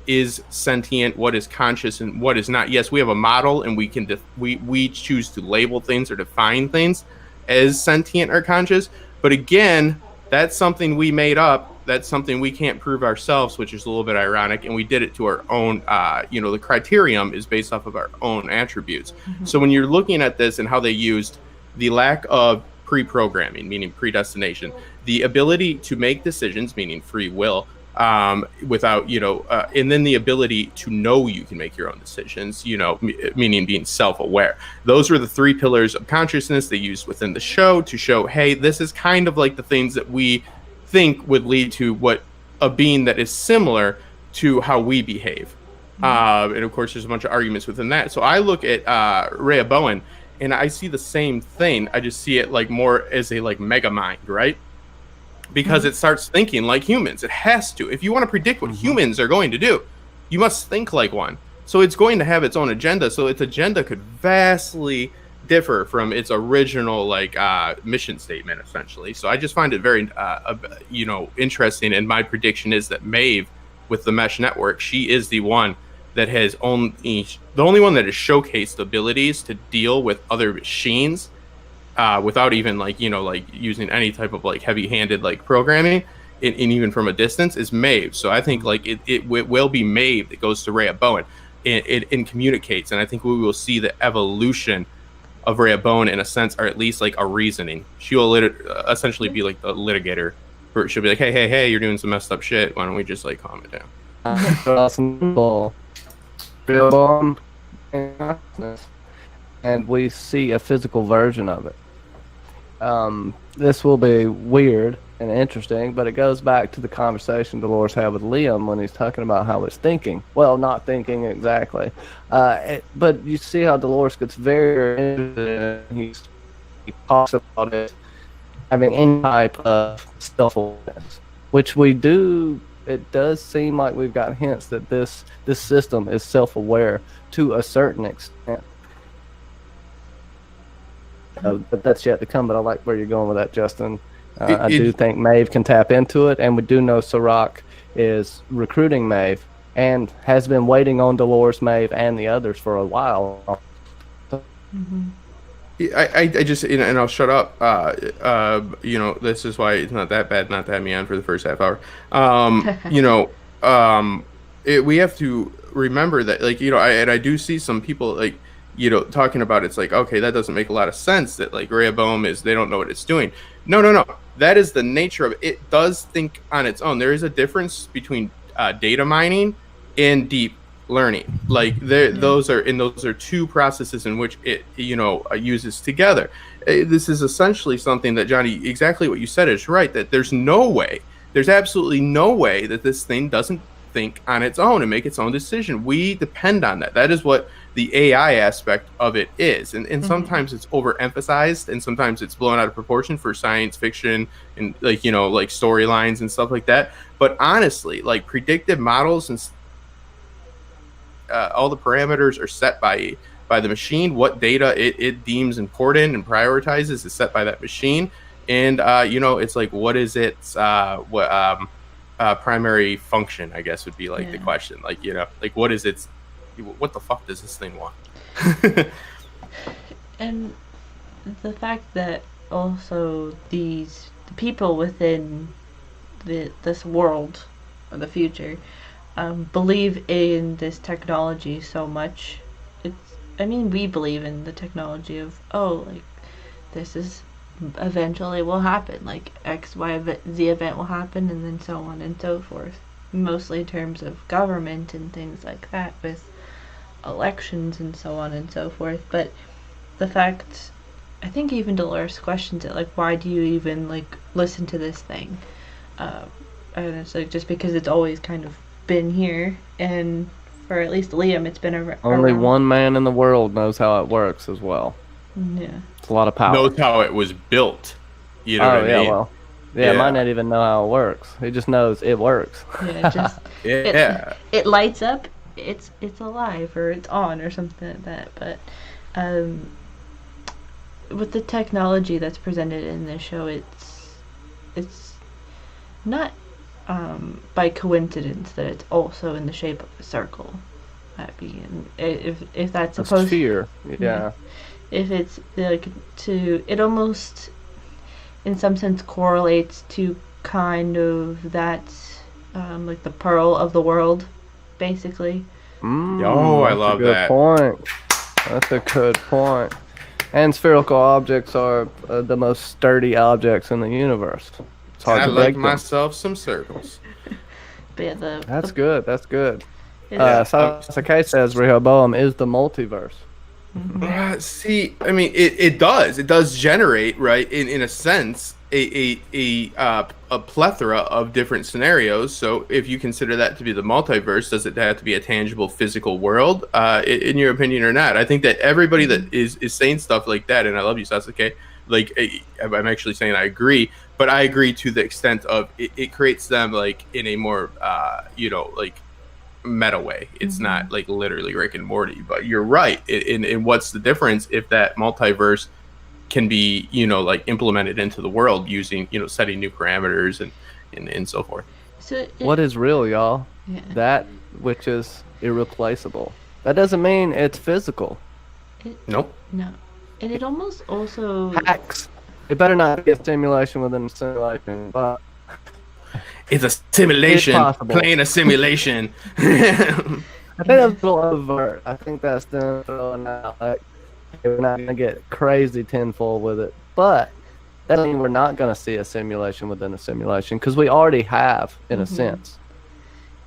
is sentient, what is conscious, and what is not. Yes, we have a model, and we can we choose to label things or define things as sentient or conscious. But again, that's something we made up. That's something we can't prove ourselves, which is a little bit ironic. And we did it to our own, the criterion is based off of our own attributes. Mm-hmm. So when you're looking at this and how they used the lack of pre-programming, meaning predestination, the ability to make decisions, meaning free will, without, and then the ability to know you can make your own decisions, meaning being self-aware. Those were the three pillars of consciousness they used within the show to show, hey, this is kind of like the things that we think would lead to what a being that is similar to how we behave. Mm-hmm. And of course, there's a bunch of arguments within that. So I look at Rehoboam, and I see the same thing. I just see it like more as a like mega mind, right? Because it starts thinking like humans. It has to. If you want to predict what humans are going to do, you must think like one. So it's going to have its own agenda. So its agenda could vastly differ from its original mission statement, essentially. So I just find it very interesting. And my prediction is that Maeve, with the mesh network, she is the one that has the only one that has showcased abilities to deal with other machines. Without even using any type of heavy-handed programming, and even from a distance, is Maeve. So I think it will be Maeve that goes to Rehoboam and communicates, and I think we will see the evolution of Rehoboam in a sense, or at least a reasoning. She will essentially be like the litigator, where she'll be like, hey, you're doing some messed up shit. Why don't we just calm it down? Rehoboam and we see a physical version of it. This will be weird and interesting, but it goes back to the conversation Dolores had with Liam when he's talking about how it's thinking. Well, not thinking exactly, but you see how Dolores gets very interested. He talks about it having any type of self-awareness, which we do. It does seem like we've got hints that this system is self-aware to a certain extent. But that's yet to come. But I like where you're going with that, Justin. I do think Maeve can tap into it, and we do know Serac is recruiting Maeve and has been waiting on Dolores, Maeve, and the others for a while. Mm-hmm. I just, and I'll shut up. This is why it's not that bad not to have me on for the first half hour. We have to remember that, I do see some people talking about it's okay, that doesn't make a lot of sense that Rehoboam they don't know what it's doing. No. That is the nature of it. It does think on its own. There is a difference between data mining and deep learning. Those are two processes in which it uses together. This is essentially something that, Johnny, exactly what you said is right, that there's absolutely no way that this thing doesn't think on its own and make its own decision. We depend on that. That is what the AI aspect of it is, and sometimes it's overemphasized, and sometimes it's blown out of proportion for science fiction and storylines and stuff like that. But honestly, predictive models and all the parameters are set by the machine. What data it deems important and prioritizes is set by that machine, and it's what is its primary function, I guess, would be the question. What is its, what the fuck does this thing want? And the fact that also the people within this world or the future believe in this technology so much. We believe in the technology of this is eventually will happen, X, Y, Z event will happen, and then so on and so forth. Mostly in terms of government and things like that, with elections and so on and so forth. But the fact, I think even Dolores questions it, why do you even listen to this thing? And it's just because it's always kind of been here, and for at least Liam, it's been only one man in the world knows how it works as well. Yeah, it's a lot of power. Knows how it was built. You know what I mean? Well, might not even know how it works. He just knows it works. It lights up. It's alive, or it's on, or something like that. But with the technology that's presented in this show, it's not by coincidence that it's also in the shape of a circle. If that's supposed a sphere, yeah. If it's like it almost in some sense correlates to kind of that like the pearl of the world, basically. I love that. That's a good point. And spherical objects are the most sturdy objects in the universe. It's hard to break them. Myself some circles. But yeah, that's good. Kaci says Rehoboam is the multiverse. See, I mean, it does generate, right, in a sense, a plethora of different scenarios. So if you consider that to be the multiverse, does it have to be a tangible physical world, in your opinion, or not? I think that everybody that is saying stuff like that, and I love you, Sasuke, like, I'm actually saying I agree, but I agree to the extent of it creates them, like, in a more, like, meta way. It's not like literally Rick and Morty, but you're right. In what's the difference if that multiverse can be, like, implemented into the world using, setting new parameters and so forth. So what is real, y'all? Yeah. That which is irreplaceable. That doesn't mean it's physical. Nope. No. And it almost also hacks. It better not be a simulation within a simulation, but it's a simulation playing a simulation. I think that's a little overt. I think that's them throwing out, like, we're not going to get crazy tenfold with it. But that doesn't mean we're not going to see a simulation within a simulation, because we already have, in a sense.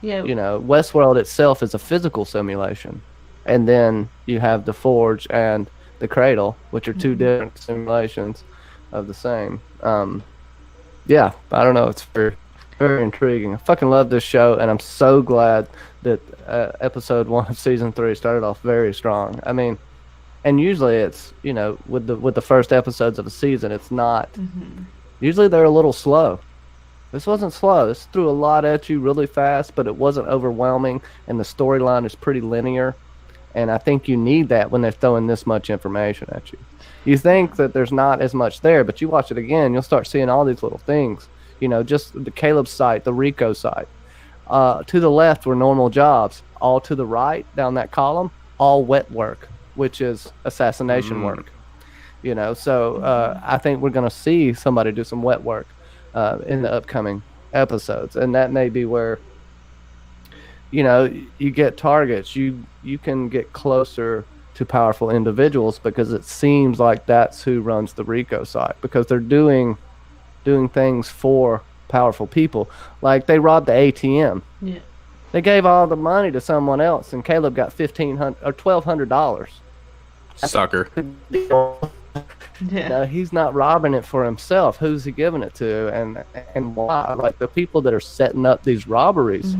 Yeah. Westworld itself is a physical simulation. And then you have the Forge and the Cradle, which are two different simulations of the same. Yeah, I don't know. It's very, very intriguing. I fucking love this show, and I'm so glad that episode 1 of season 3 started off very strong. I mean, and usually it's, with the first episodes of a season, it's not. Usually they're a little slow. This wasn't slow. This threw a lot at you really fast, but it wasn't overwhelming, and the storyline is pretty linear. And I think you need that when they're throwing this much information at you. You think that there's not as much there, but you watch it again, you'll start seeing all these little things. Just the Caleb site, the Rico site. To the left were normal jobs. All to the right, down that column, all wet work, which is assassination work. So I think we're going to see somebody do some wet work in the upcoming episodes. And that may be where, you get targets. You can get closer to powerful individuals, because it seems like that's who runs the Rico site, because they're doing things for powerful people. Like, they robbed the ATM. Yeah. They gave all the money to someone else, and Caleb got $1,500 or $1,200. Sucker. Yeah. He's not robbing it for himself. Who's he giving it to, and why? Like, the people that are setting up these robberies.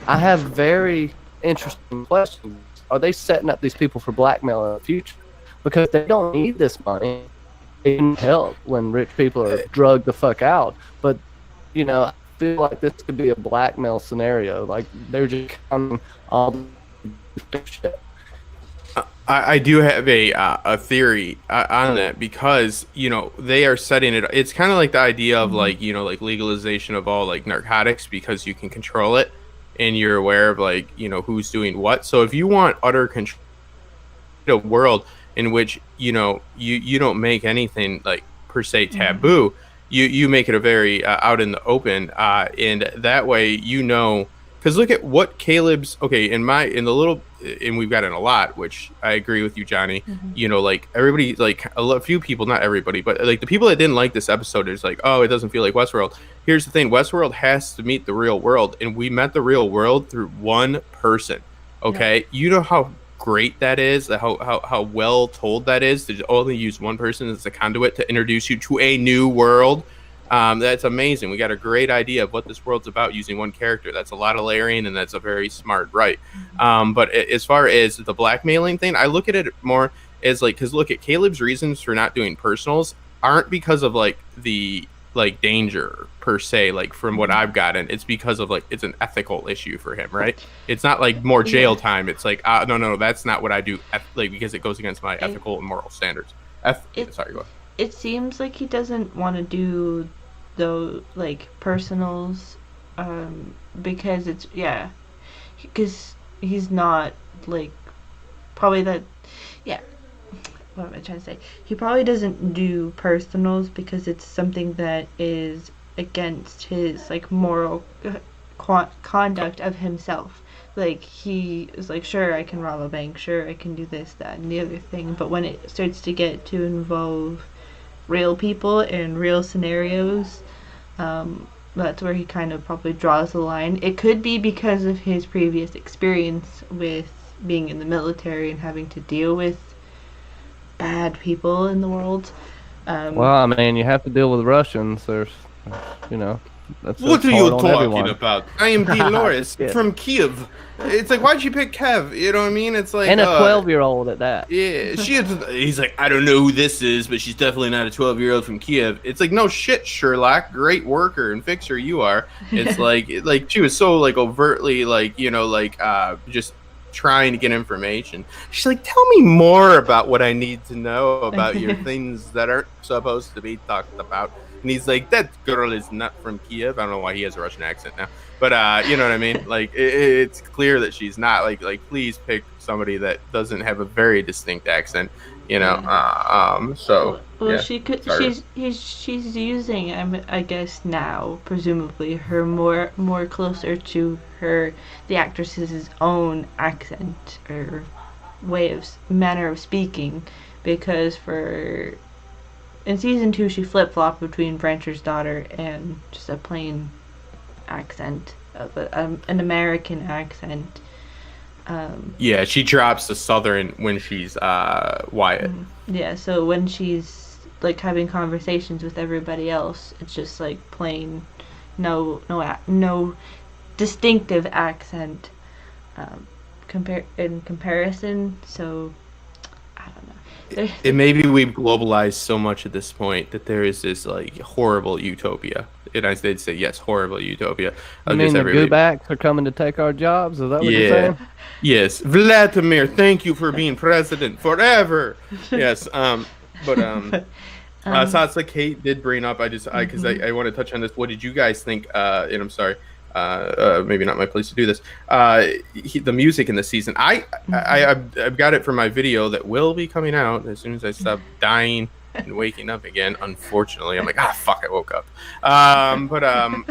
I have very interesting questions. Are they setting up these people for blackmail in the future? Because they don't need this money. It can help when rich people are drugged the fuck out. But, I feel like this could be a blackmail scenario. Like, they're just counting all the shit. I do have a theory on that, because they are setting it. It's kind of like the idea of like legalization of all like narcotics, because you can control it and you're aware of like who's doing what. So if you want utter control, a world in which you don't make anything like per se taboo, you make it a very out in the open, and that way because look at what Caleb's in the little. And we've got in a lot, which I agree with you, Johnny. Like, everybody, like a few people, not everybody, but like the people that didn't like this episode is like, oh, it doesn't feel like Westworld. Here's the thing: Westworld has to meet the real world, and we met the real world through one person. Okay, yeah. You know how great that is, how well told that is to only use one person as a conduit to introduce you to a new world. That's amazing. We got a great idea of what this world's about using one character. That's a lot of layering, and that's a very smart right. But as far as the blackmailing thing, I look at it more as like, because look at Caleb's reasons for not doing personals aren't because of like the like danger per se, like from what I've gotten. It's because of like it's an ethical issue for him, right? It's not like more jail time. It's like no, that's not what I do, like, because it goes against my ethical and moral standards. Sorry, go ahead. It seems like he doesn't want to do the like personals, because because he's not like probably that. Yeah, what am I trying to say? He probably doesn't do personals because it's something that is against his like moral conduct of himself. Like he is like, sure, I can rob a bank, sure, I can do this, that, and the other thing, but when it starts to get to involve real people and real scenarios, that's where he kind of probably draws the line. It could be because of his previous experience with being in the military and having to deal with bad people in the world. Well, I mean, you have to deal with Russians. There's, you know, what are you talking about? about? I am Dolores from Kiev. It's like, why'd you pick Kev? You know what I mean? It's like, and a 12-year-old at that. Yeah, he's like, I don't know who this is, but she's definitely not a 12-year-old from Kiev. It's like, no shit, Sherlock, great worker and fixer you are. It's like she was so like overtly like, you know, like just trying to get information. She's like, tell me more about what I need to know about your things that aren't supposed to be talked about. And he's like, that girl is not from Kiev. I don't know why he has a Russian accent now, but you know what I mean? Like, it's clear that she's not. Like, please pick somebody that doesn't have a very distinct accent. You know, so. Well, yeah. she could. She's using, I guess now, presumably, her more closer to the actress's own accent or manner of speaking, because in season 2 she flip-flopped between Brancher's daughter and just a plain accent of an American accent. Yeah, she drops the southern when she's Wyatt. Yeah, so when she's like having conversations with everybody else, it's just like plain no distinctive accent in comparison. So I don't know. Maybe we've globalized so much at this point that there is this like horrible utopia. And I did say yes, horrible utopia. I mean, the goobacks are coming to take our jobs. Is that what you're saying? Yes, Vladimir, thank you for being president forever. Yes, Satsa Kate did bring up. Because I want to touch on this. What did you guys think? And I'm sorry. Maybe not my place to do this. The music in the season. I've got it for my video that will be coming out as soon as I stop dying and waking up again. Unfortunately, I'm like, fuck, I woke up.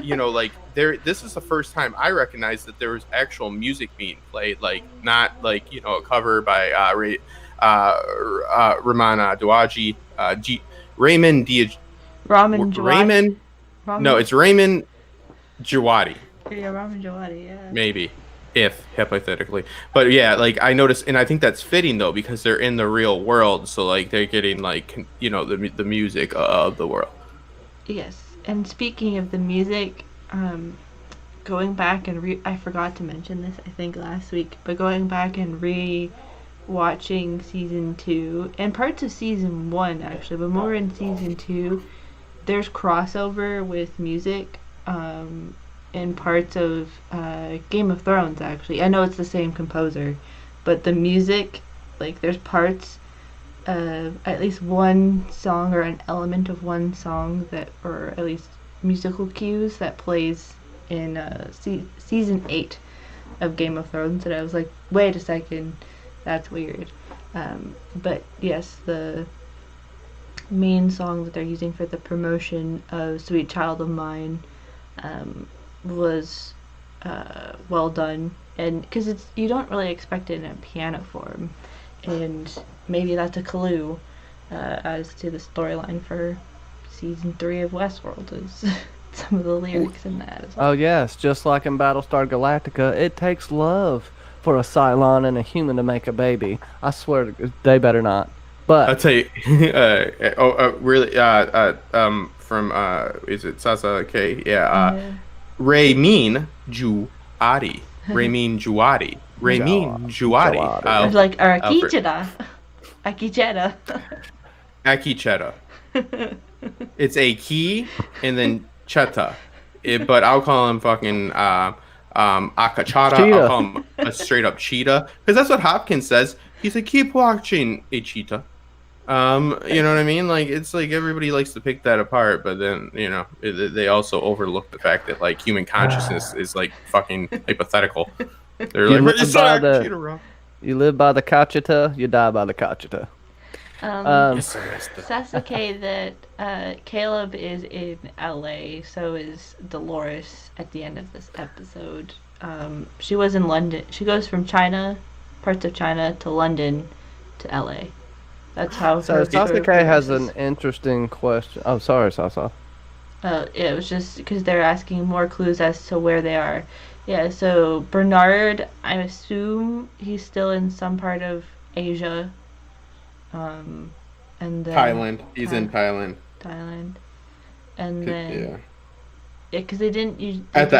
You know, like this is the first time I recognized that there was actual music being played, like not like, you know, a cover by Raman Dwaji, Raymond Diaj. Raymond. No, it's Raymond Jawadi. Yeah, Ramin Djawadi, yeah. Maybe, if hypothetically, but yeah, like I noticed, and I think that's fitting though because they're in the real world, so like they're getting like, you know, the music of the world. Yes, and speaking of the music, going back and I forgot to mention this, I think last week, but going back and watching season 2 and parts of season 1 actually, but more in season 2, there's crossover with music. In parts of Game of Thrones, actually. I know it's the same composer, but the music, like, there's parts of at least one song or an element of one song that, or at least musical cues that plays in season 8 of Game of Thrones, and I was like, wait a second, that's weird. But yes, the main song that they're using for the promotion of Sweet Child of Mine was well done, and because you don't really expect it in a piano form, and maybe that's a clue as to the storyline for season 3 of Westworld is some of the lyrics in that as well. Oh yes, just like in Battlestar Galactica, it takes love for a Cylon and a human to make a baby. I swear they better not. But I'll tell you, really, from is it Sasa K? Yeah. Ramin Djawadi. Ramin Djawadi. Ramin Djawadi. It's like Akicheta. Akicheta. It's a key and then cheta. But I'll call him fucking Akachata. Cheetah. I'll call him a straight up cheetah. Because that's what Hopkins says. He's like, keep watching a cheetah. You know what I mean? Like, it's like everybody likes to pick that apart, but then, they also overlook the fact that, like, human consciousness is, like, fucking hypothetical. They're You like, live it's by not the- computer wrong. You live by the Kachita, you die by the Kachita. Yes, sir. Sasuke that Caleb is in LA, so is Dolores at the end of this episode. She was in London. She goes from parts of China to London to LA. That's how. So her Sasuke story has progresses. an interesting question. Oh, sorry, Sasa. It was just because they're asking more clues as to where they are. Yeah, so Bernard, I assume he's still in some part of Asia. And then Thailand. He's in Thailand. Thailand. And then Yeah. because they didn't use At the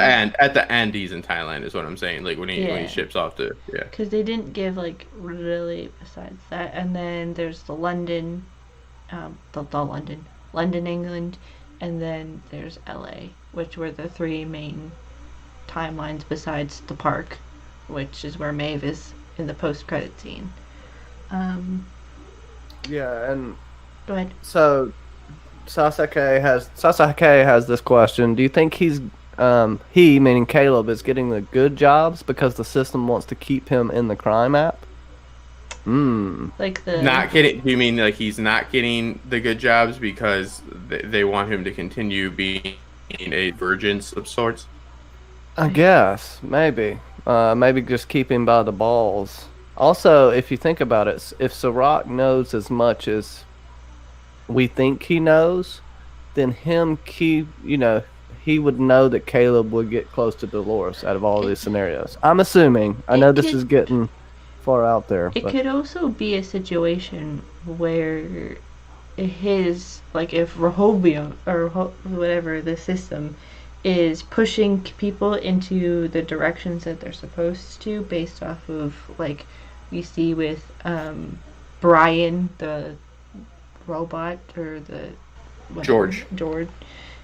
end, he's in Thailand, is what I'm saying. Like, when he ships off to, yeah. because they didn't give like really besides that. And then there's the London, London, England, and then there's LA, which were the three main timelines besides the park, which is where Maeve is in the post-credit scene. Yeah, and Go ahead. so Sasuke has this question. Do you think he, meaning Caleb, is getting the good jobs because the system wants to keep him in the crime app? Like the Not getting. Do you mean like he's not getting the good jobs because they want him to continue being a virgin of sorts? I guess maybe just keep him by the balls. Also, if you think about it, if Sirach knows as much as we think he knows, then he would know that Caleb would get close to Dolores out of all these scenarios. I'm assuming. I know this is getting far out there. It could also be a situation where if Rehoboam or whatever the system is pushing people into the directions that they're supposed to based off of like we see with Brian the robot or the George.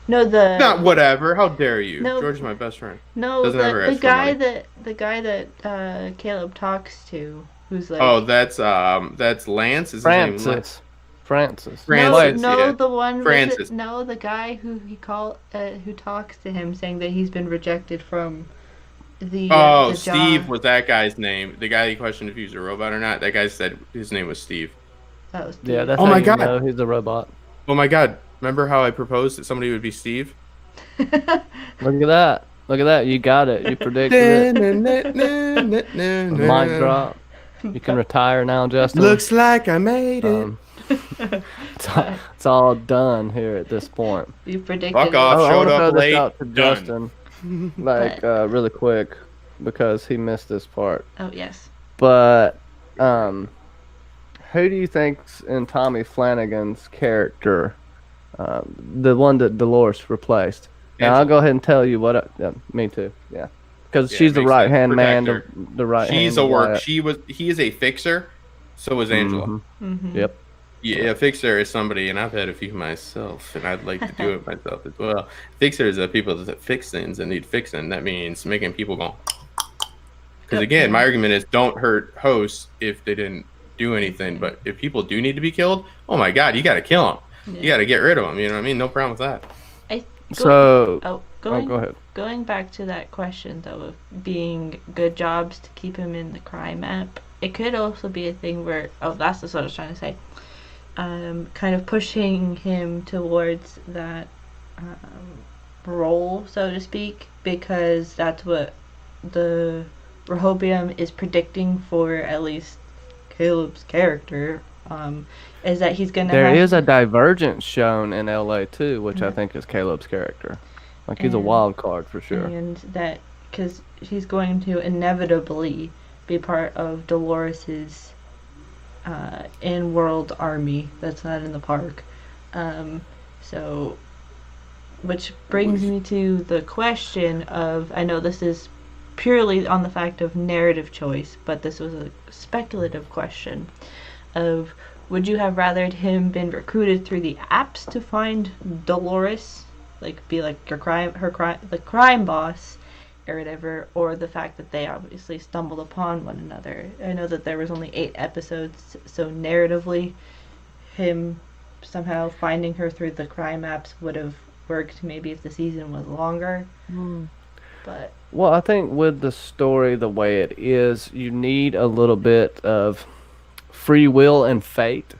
No, Not whatever. How dare you? No. George is my best friend. No, Doesn't ever the ask for guy money. the guy that Caleb talks to, who's like Oh, that's Lance. Is his name Lance? Francis. Francis, no, yeah. the one Francis. the guy who who talks to him saying that he's been rejected from the Steve job. was that guy's name. The guy he questioned if he was a robot or not. That guy said his name was Steve. That was Yeah, that's Oh how my you God. know he's a robot. Oh my God! Remember how I proposed that somebody would be Steve? Look at that. Look at that. You got it. You predicted it. Mic drop. You can retire now, Justin. Looks like I made it. It's all done here at this point. You predicted Fuck it. off. I Showed want to up throw this late, out to done. Justin, really quick, because he missed this part. Oh yes. But who do you think's in Tommy Flanagan's character, the one that Dolores replaced? Now I'll go ahead and tell you what. Me too. Yeah, because Yeah, she's the makes right sense. hand man. Protect The right hand. She's a work. He is a fixer. So is Angela. Mm-hmm. Yep. Yeah, a fixer is somebody, and I've had a few myself, and I'd like to do it myself as well. Fixers are people that fix things and need fixing. That means making people go. Because again, my argument is don't hurt hosts if they didn't do anything. But if people do need to be killed, oh my God, you got to kill them. Yeah. You got to get rid of them. You know what I mean? No problem with that. Go ahead. Going back to that question though of being good jobs to keep him in the crime app, it could also be a thing where that's what I was trying to say. Kind of pushing him towards that role, so to speak, because that's what the Rehoboam is predicting for at least Caleb's character. Is that he's gonna There is a divergence shown in LA too, which I Yeah. think is Caleb's character. Like he's a And- wild card for sure. and that because he's going to inevitably be part of Dolores's in-world army that's not in the park. So, which brings me to the question of, I know this is purely on the fact of narrative choice, but this was a speculative question of, would you have rathered him been recruited through the apps to find Dolores, like be like the crime boss or whatever, or the fact that they obviously stumbled upon one another? I know that there was only 8 episodes, so narratively, him somehow finding her through the crime apps would have worked maybe if the season was longer. But Well, I think with the story the way it is, you need a little bit of free will and fate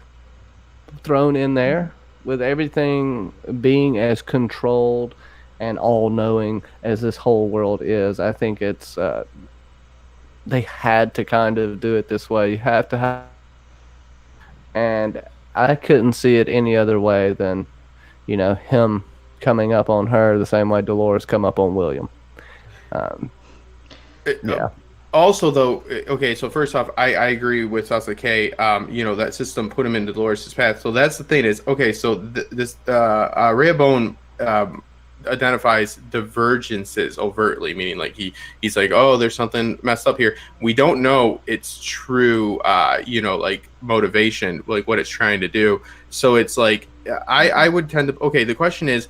thrown in there, with everything being as controlled and all-knowing as this whole world is. I think it's they had to kind of do it this way. You have to have, and I couldn't see it any other way than, him coming up on her the same way Dolores come up on William. Yeah. Also, though, okay, so first off, I agree with Sasuke. That system put him into Dolores' path. So that's the thing is, okay, so this Rehoboam identifies divergences overtly, meaning like he's like, oh, there's something messed up here. We don't know its true, like motivation, like what it's trying to do. So it's like, I would tend to, okay, the question is,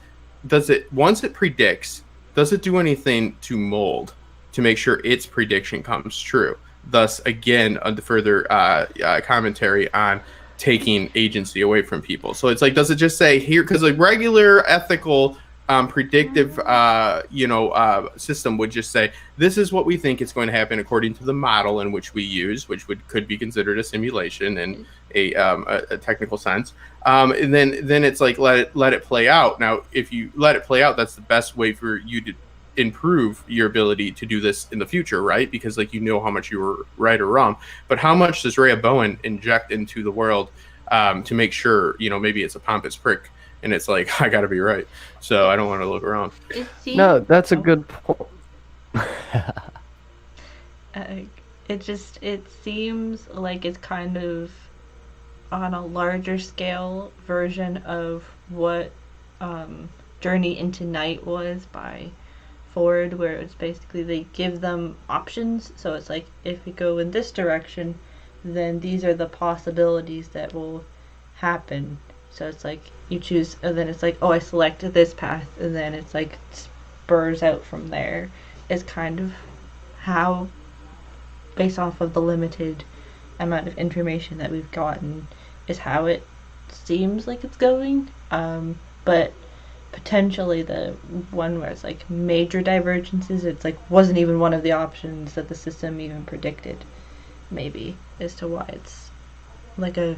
once it predicts, does it do anything to mold to make sure its prediction comes true? Thus, again, the further commentary on taking agency away from people. So it's like, does it just say here? Because like regular ethical predictive, system would just say, this is what we think is going to happen according to the model in which we use, which could be considered a simulation in a technical sense. And then it's like, let it play out. Now, if you let it play out, that's the best way for you to improve your ability to do this in the future, right? Because like, how much you were right or wrong, but how much does Rehoboam inject into the world to make sure, maybe it's a pompous prick and it's like, I gotta be right, so I don't want to look around. No, that's a good point. It seems like it's kind of on a larger scale version of what Journey into Night was by Ford, where it's basically they give them options. So it's like, if we go in this direction, then these are the possibilities that will happen. So it's like you choose, and then it's like, oh, I selected this path, and then it's like spurs out from there. Is kind of how, based off of the limited amount of information that we've gotten, is how it seems like it's going. But potentially the one where it's like major divergences, it's like wasn't even one of the options that the system even predicted, maybe, as to why it's like a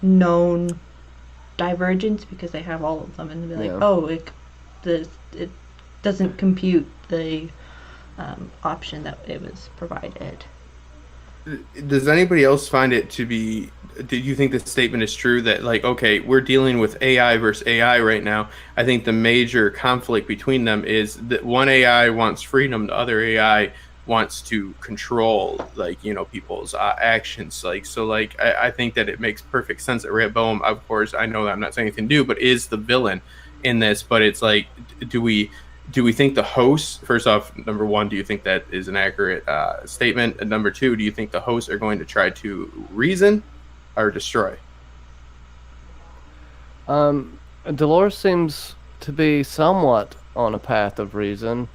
known divergence, because they have all of them, and be like, it doesn't compute the option that it was provided. Does anybody else find it to be, do you think this statement is true that like, okay, we're dealing with AI versus AI right now? I think the major conflict between them is that one AI wants freedom, the other AI wants to control, like, people's actions. Like, so like, I think that it makes perfect sense that Rehoboam, of course, I know that I'm not saying anything new, but is the villain in this. But it's like, do we think the hosts, first off, number one, do you think that is an accurate statement? And number two, do you think the hosts are going to try to reason or destroy? Dolores seems to be somewhat on a path of reason.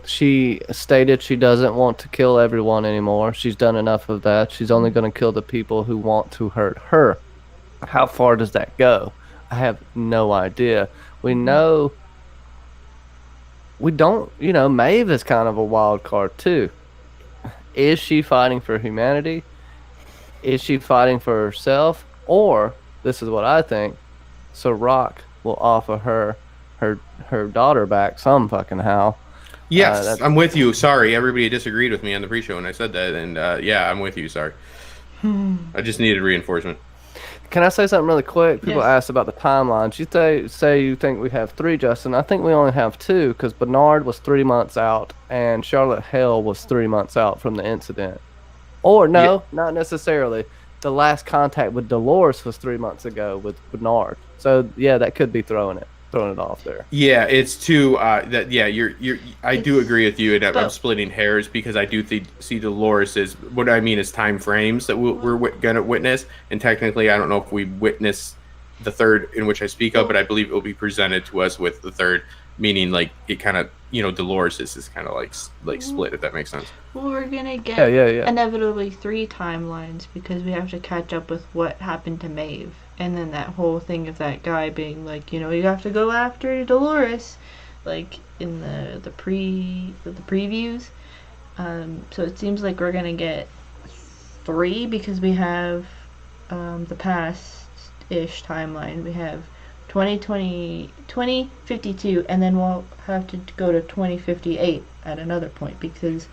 She stated she doesn't want to kill everyone anymore. She's done enough of that. She's only going to kill the people who want to hurt her. How far does that go? I have no idea. We know, we don't, Maeve is kind of a wild card too. Is she fighting for humanity? Is she fighting for herself? Or, this is what I think, so Rock will offer her daughter back some fucking how. Yes, I'm with you. Sorry, everybody disagreed with me on the pre-show when I said that, and yeah, I'm with you. Sorry. I just needed reinforcement. Can I say something really quick? People asked about the timelines. You say you think we have 3, Justin. I think we only have 2, because Bernard was 3 months out, and Charlotte Hale was 3 months out from the incident. Or, no, not necessarily. The last contact with Dolores was 3 months ago with Bernard. So, yeah, that could be throwing it off there. Yeah, it's too I do agree with you, and I'm splitting hairs, because I do see Dolores as, what I mean is time frames that we're going to witness, and technically I don't know if we witness the third in which I speak of, but I believe it will be presented to us with the third, meaning like it kind of Dolores is kind of like split, if that makes sense. Well, we're gonna get Yeah. inevitably 3 timelines because we have to catch up with what happened to Maeve, and then that whole thing of that guy being like, you have to go after Dolores, like in the previews. So it seems like we're gonna get 3 because we have the past-ish timeline. We have 2052, and then we'll have to go to 2058 at another point because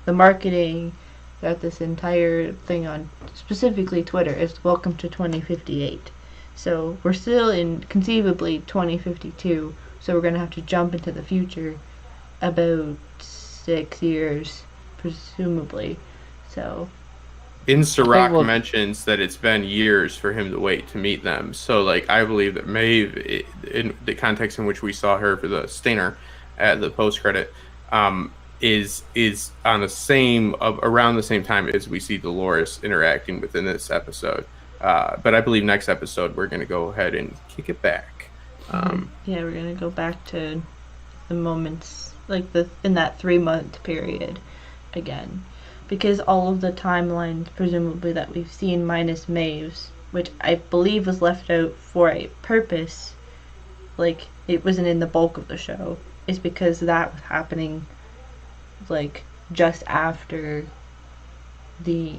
the marketing that this entire thing on specifically Twitter is welcome to 2058. So we're still in conceivably 2052, so we're going to have to jump into the future about 6 years, presumably. So Sirach mentions that it's been years for him to wait to meet them. So, I believe that Maeve, in the context in which we saw her for the stinger at the post-credit, is on around the same time as we see Dolores interacting within this episode. But I believe next episode we're going to go ahead and kick it back. We're going to go back to the moments, in that 3-month period again. Because all of the timelines, presumably, that we've seen minus Maeve's, which I believe was left out for a purpose, it wasn't in the bulk of the show, is because that was happening, just after the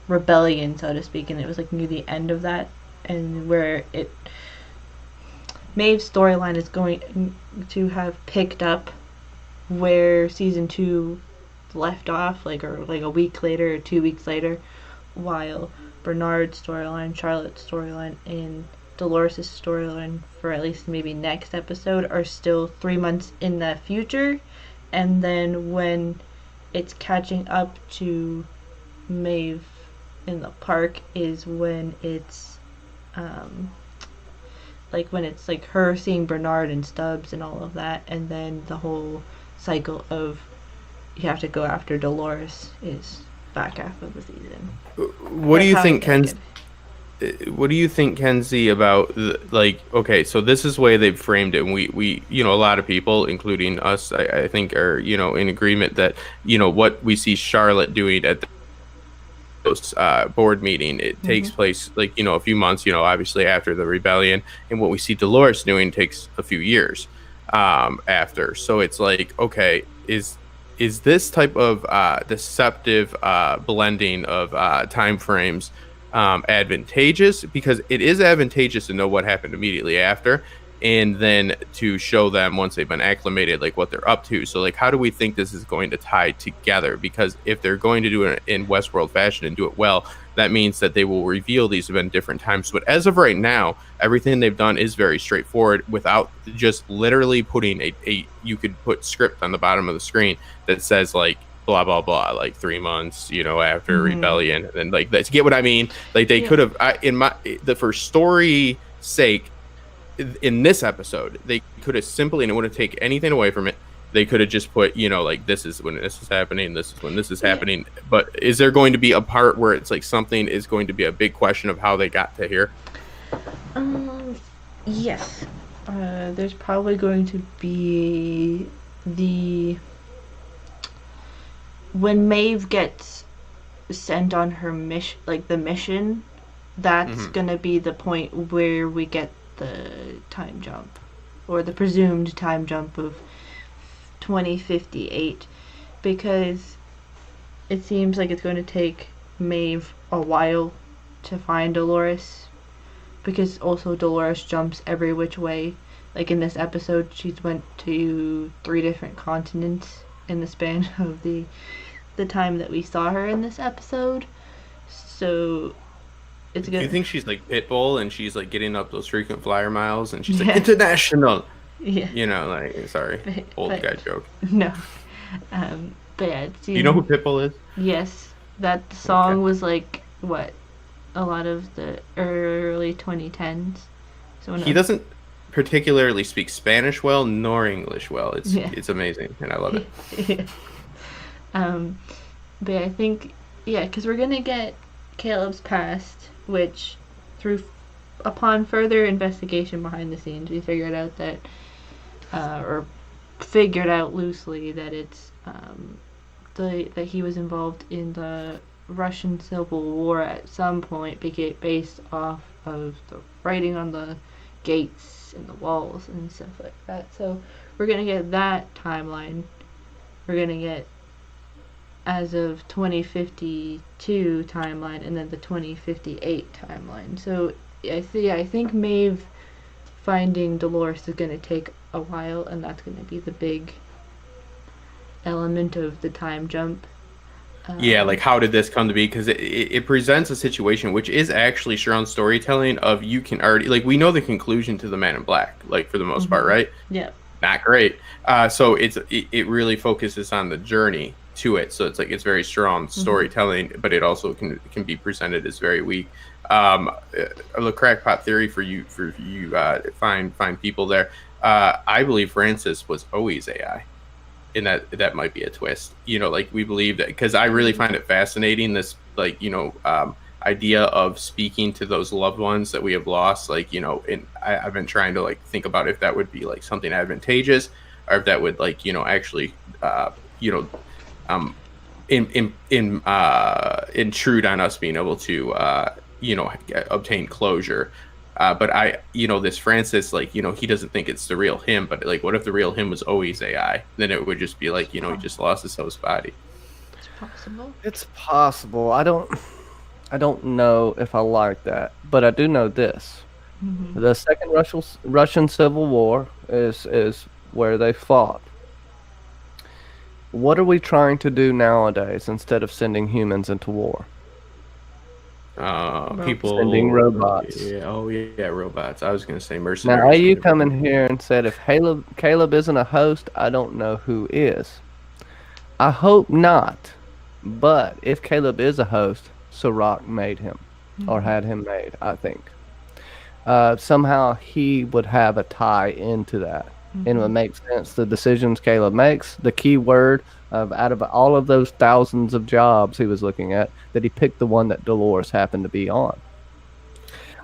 rebellion, so to speak, and it was, near the end of that, and where Maeve's storyline is going to have picked up where season 2 left off, a week later or 2 weeks later, while Bernard's storyline, Charlotte's storyline, and Dolores' storyline for at least maybe next episode are still 3 months in the future, and then when it's catching up to Maeve in the park is when it's when it's her seeing Bernard and Stubbs and all of that, and then the whole cycle of you have to go after Dolores is back half of the season. What do you think, Kenzie, about okay, so this is the way they've framed it, and we a lot of people, including us, I think, are in agreement that what we see Charlotte doing at the board meeting, it takes place a few months, obviously after the rebellion, and what we see Dolores doing takes a few years after. So it's okay, is this type of deceptive blending of time frames advantageous? Because it is advantageous to know what happened immediately after, and then to show them once they've been acclimated what they're up to. So how do we think this is going to tie together? Because if they're going to do it in Westworld fashion and do it well, that means that they will reveal these events different times. But as of right now, everything they've done is very straightforward without just literally putting you could put script on the bottom of the screen that says blah blah blah 3 months after rebellion, and then to get what I mean, they could have for story sake in this episode, they could have simply, and it wouldn't take anything away from it, they could have just put this is when this is happening, this is when this is happening. But is there going to be a part where it's something is going to be a big question of how they got to here? Yes, there's probably going to be when Maeve gets sent on her mission, the mission, that's gonna be the point where we get the time jump, or the presumed time jump of 2058, because it seems like it's going to take Maeve a while to find Dolores, because also Dolores jumps every which way. In this episode, she's went to 3 different continents in the span of the time that we saw her in this episode. So it's good. Do you think she's Pitbull and she's getting up those frequent flyer miles and she's international? Yeah. Sorry, old guy joke. No. But yeah, do you know who Pitbull is? Yes. That song was what? A lot of the early 2010s. So he doesn't particularly speak Spanish well nor English well. It's amazing and I love it. But I think, because we're gonna get Caleb's past, which upon further investigation behind the scenes, we figured out that, or figured out loosely that it's that he was involved in the Russian Civil War at some point, based off of the writing on the gates and the walls and stuff like that. So we're gonna get that timeline. We're gonna get as of 2052 timeline, and then the 2058 timeline. So I think Maeve finding Dolores is gonna take a while, and that's gonna be the big element of the time jump. Yeah, like how did this come to be? Because it presents a situation which is actually Sharon's storytelling of you can already, like, we know the conclusion to the Man in Black, like, for the most part, right? Yeah. Not great. So it really focuses on the journey to it. So it's like it's very strong storytelling, but it also can be presented as very weak. A little crackpot theory for you fine people there. I believe Francis was always AI. And that might be a twist, like we believe that, because I really find it fascinating, this, like, idea of speaking to those loved ones that we have lost, like, and I've been trying to, like, think about if that would be, like, something advantageous, or if that would, like, actually intrude on us being able to obtain closure. But this Francis, like, he doesn't think it's the real him, but, like, what if the real him was always AI? Then it would just be like, he just lost his host body. It's possible. It's possible. I don't know if I like that, but I do know this. Mm-hmm. The Second Russian Civil War is where they fought. What are we trying to do nowadays instead of sending humans into war? People sending robots. Yeah, robots. I was going to say mercenaries. Now, you come in here and said if Caleb isn't a host, I don't know who is. I hope not. But if Caleb is a host, Sirach made him, or had him made, I think. Somehow he would have a tie into that. And it would make sense. The decisions Caleb makes, the key word out of all of those thousands of jobs he was looking at, that he picked the one that Dolores happened to be on.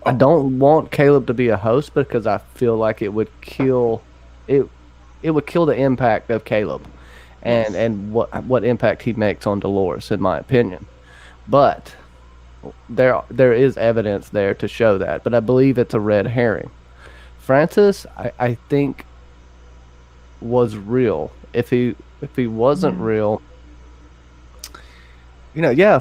I don't want Caleb to be a host because I feel like it would kill it. It would kill the impact of Caleb, and what impact he makes on Dolores, in my opinion. But there is evidence there to show that. But I believe it's a red herring. Francis, I think, was real. If he wasn't real,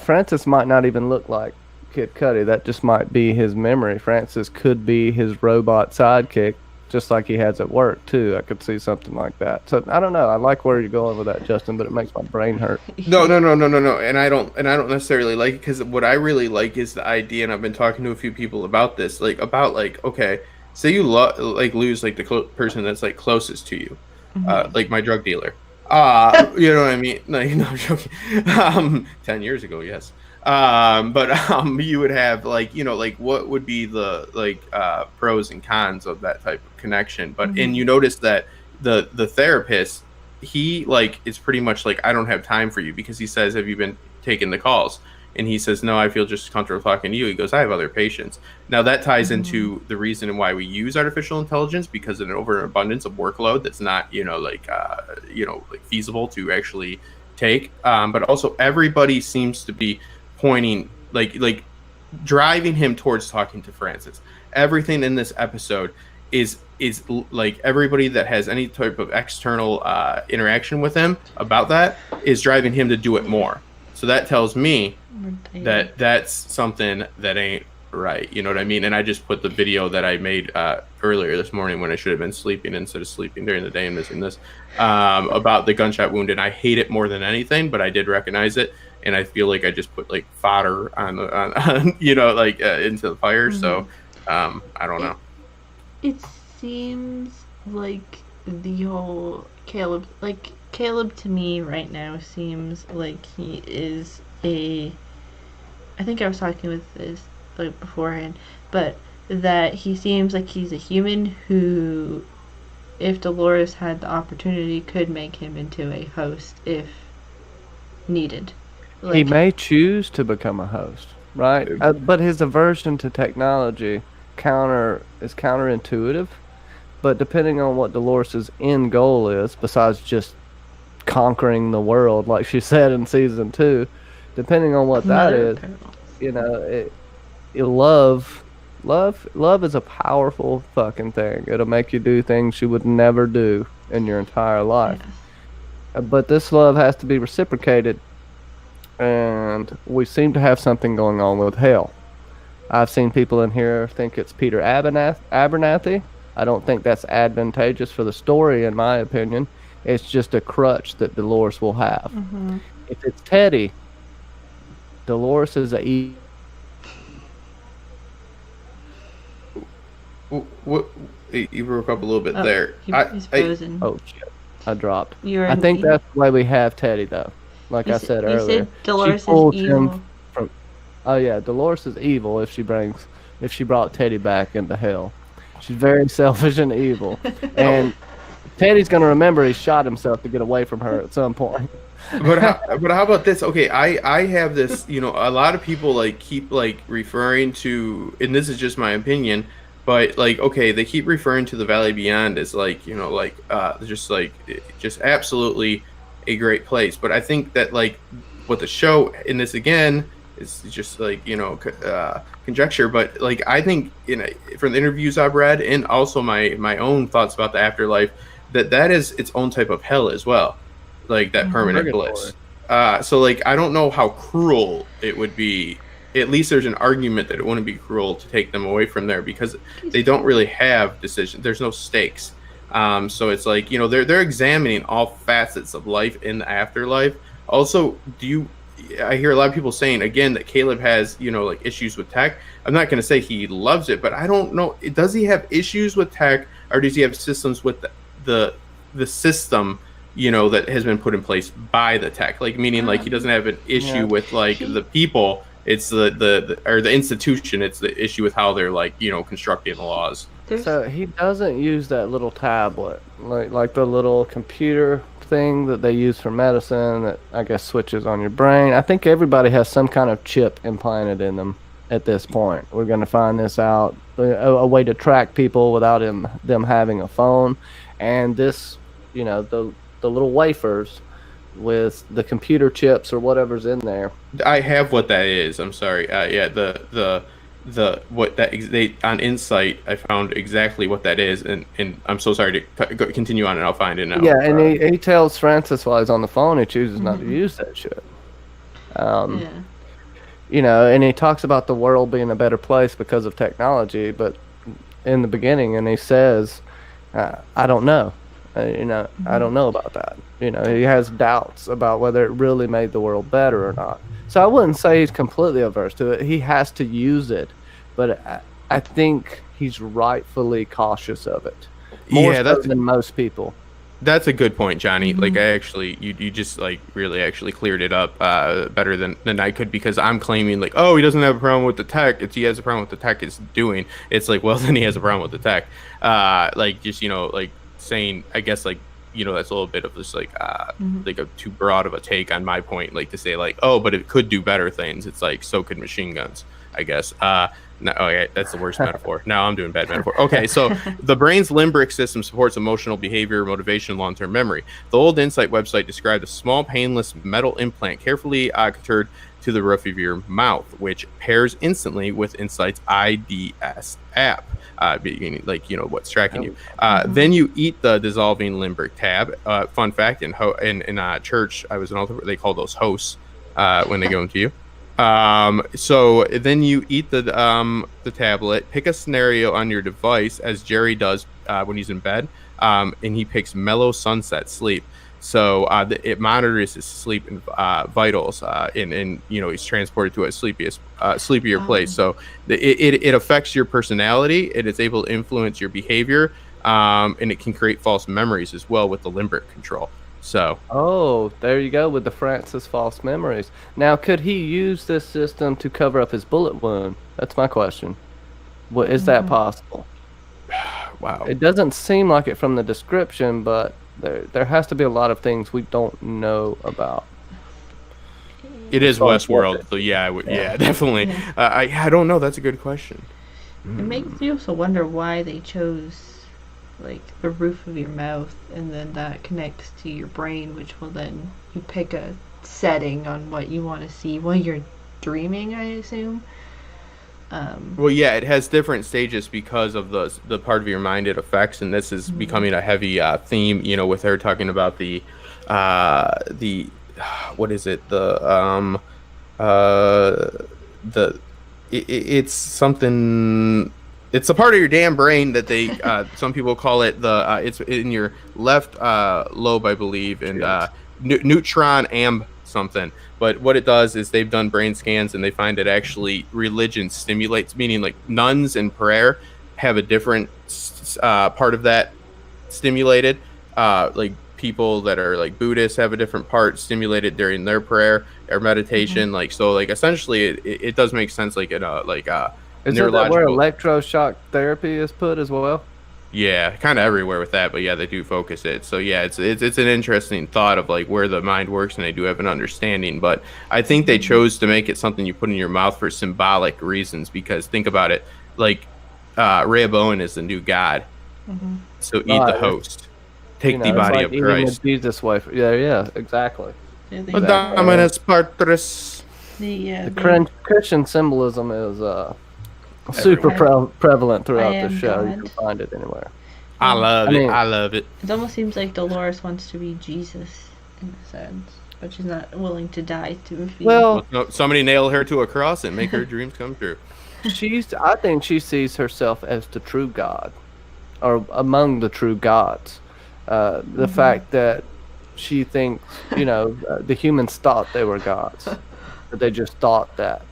Francis might not even look like Kid Cudi. That just might be his memory. Francis could be his robot sidekick, just like he has at work too. I could see something like that. So I don't know. I like where you're going with that, Justin, but it makes my brain hurt. No. And I don't necessarily like it, because what I really like is the idea, and I've been talking to a few people about this, okay, say you lose like the person that's like closest to you. Like my drug dealer. You know what I mean? Like, no, I'm joking. 10 years ago, yes. But you would have what would be the pros and cons of that type of connection. But and you notice that the therapist, he is pretty much like, I don't have time for you, because he says, have you been taking the calls? And he says, no, I feel just comfortable talking to you. He goes, I have other patients. Now that ties into the reason why we use artificial intelligence, because of an overabundance of workload that's not, feasible to actually take. But also everybody seems to be pointing, driving him towards talking to Francis. Everything in this episode is like everybody that has any type of external interaction with him about that is driving him to do it more. So that tells me that that's something that ain't right. You know what I mean? And I just put the video that I made earlier this morning when I should have been sleeping instead of sleeping during the day and missing this, about the gunshot wound. And I hate it more than anything, but I did recognize it. And I feel like I just put fodder on into the fire. So I don't know. It seems like the whole Caleb to me right now seems like he is I think I was talking with this beforehand, but that he seems like he's a human who, if Dolores had the opportunity, could make him into a host if needed. He may choose to become a host, right? But his aversion to technology is counterintuitive. but depending on what Dolores' end goal is, besides just conquering the world, like she said in season 2, depending on what that is, you know, love is a powerful fucking thing. It'll make you do things you would never do in your entire life. Yes. But this love has to be reciprocated, and we seem to have something going on with hell. I've seen people in here think it's Peter Abernathy. I don't think that's advantageous for the story, in my opinion. It's just a crutch that Dolores will have. Mm-hmm. If it's Teddy, Dolores is What? You broke up a little bit there. He's frozen. Oh shit! I dropped. I think that's the way we have Teddy, though. Like I said earlier, you said Dolores is evil. Oh yeah, Dolores is evil if she brought Teddy back into hell. She's very selfish and evil, and Teddy's gonna remember he shot himself to get away from her at some point. but how about this? Okay, I have this. You know, a lot of people like keep like referring to, and this is just my opinion. But like, okay, they keep referring to the Valley Beyond as like, you know, like just absolutely a great place. But I think that like what the show in this again is just like, you know, conjecture. But like I think from the interviews I've read and also my own thoughts about the afterlife, that is its own type of hell as well, like that permanent bliss. So like I don't know how cruel it would be. At least there's an argument that it wouldn't be cruel to take them away from there because they don't really have decisions. There's no stakes. So it's like, you know, they're examining all facets of life in the afterlife. Also, I hear a lot of people saying again that Caleb has, you know, like issues with tech. I'm not going to say he loves it, but I don't know. Does he have issues with tech, or does he have systems with the system, you know, that has been put in place by the tech? Like meaning like he doesn't have an issue with like the people. It's the institution. It's the issue with how they're like, you know, constructing the laws. So he doesn't use that little tablet, like the little computer thing that they use for medicine that I guess switches on your brain. I think everybody has some kind of chip implanted in them at this point. We're going to find this out, a way to track people without them having a phone. And this, you know, the little wafers with the computer chips or whatever's in there. I have what that is. I'm sorry. Yeah, the what that they on Insight I found exactly what that is, and I'm so sorry to continue on, and I'll find it now. Yeah, and he tells Francis while he's on the phone he chooses not to use that shit. You know, and he talks about the world being a better place because of technology, but in the beginning, and he says, I don't know. You know, I don't know about that. You know, he has doubts about whether it really made the world better or not. So I wouldn't say he's completely averse to it. He has to use it, but I think he's rightfully cautious of it. More so than most people. That's a good point, Johnny. Like I actually, you just like really actually cleared it up better than I could, because I'm claiming like, oh, he doesn't have a problem with the tech. He has a problem with the tech it's doing. It's like, well, then he has a problem with the tech. Like just, you know, like saying, I guess like, you know, that's a little bit of just like like a too broad of a take on my point, like to say like, oh, but it could do better things. It's like, so could machine guns, I guess. No, okay, that's the worst metaphor. Now I'm doing bad metaphor. Okay, so the brain's limbic system supports emotional behavior, motivation, long-term memory. The old Insight website described a small, painless metal implant carefully contoured to the roof of your mouth, which pairs instantly with Insight's IDS app, meaning like, you know, what's tracking you. Then you eat the dissolving limbic tab. Fun fact: in church, I was an altar. They call those hosts when they go into you. So then you eat the tablet, pick a scenario on your device, as Jerry does when he's in bed, and he picks mellow sunset sleep. So it monitors his sleep and vitals, and you know, he's transported to a sleepier place. So it affects your personality. It is able to influence your behavior, and it can create false memories as well with the limbic control. So. Oh, there you go with the Francis false memories. Now, could he use this system to cover up his bullet wound? That's my question. Is that possible? Wow. It doesn't seem like it from the description, but there has to be a lot of things we don't know about. It is Westworld, so yeah, definitely. Yeah. I don't know. That's a good question. It makes me also wonder why they chose like the roof of your mouth, and then that connects to your brain, which will then you pick a setting on what you want to see while you're dreaming, I assume. Well, yeah, it has different stages because of the part of your mind it affects, and this is becoming a heavy theme. You know, with her talking about the what is it it's something. It's a part of your damn brain that they some people call it it's in your left lobe, I believe, and neutron amb something. But what it does is they've done brain scans and they find it actually religion stimulates, meaning like nuns and prayer have a different part of that stimulated. Like people that are like Buddhists have a different part stimulated during their prayer or meditation. Like, so like essentially it does make sense, like in a like is that where electroshock therapy is put as well? Yeah, kind of everywhere with that, but yeah, they do focus it. So yeah, it's an interesting thought of like where the mind works, and they do have an understanding. But I think they chose to make it something you put in your mouth for symbolic reasons, because think about it, like Rehoboam is the new god, so eat the host, take the body like of Christ. Jesus way. Yeah, exactly. Dominus Patris. The Christian symbolism is super prevalent throughout the show. You can find it anywhere. I love it. It almost seems like Dolores wants to be Jesus in a sense, but she's not willing to die to feed. Well, somebody nail her to a cross and make her dreams come true. I think she sees herself as the true God, or among the true gods. The fact that she thinks, the humans thought they were gods, but they just thought that.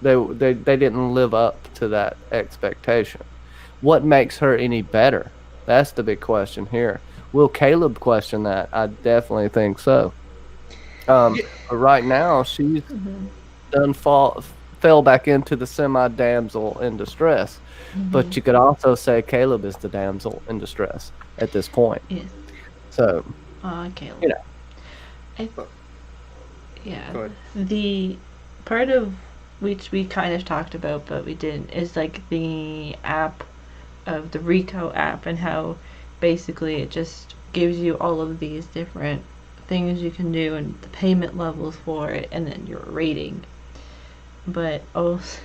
They didn't live up to that expectation. What makes her any better? That's the big question here. Will Caleb question that? I definitely think so. But right now, she's done fell back into the semi-damsel in distress. But you could also say Caleb is the damsel in distress at this point. Yes. So, Caleb. The part of which we kind of talked about, but we didn't, is like the app of the Rico app, and how basically it just gives you all of these different things you can do and the payment levels for it, and then your rating. But also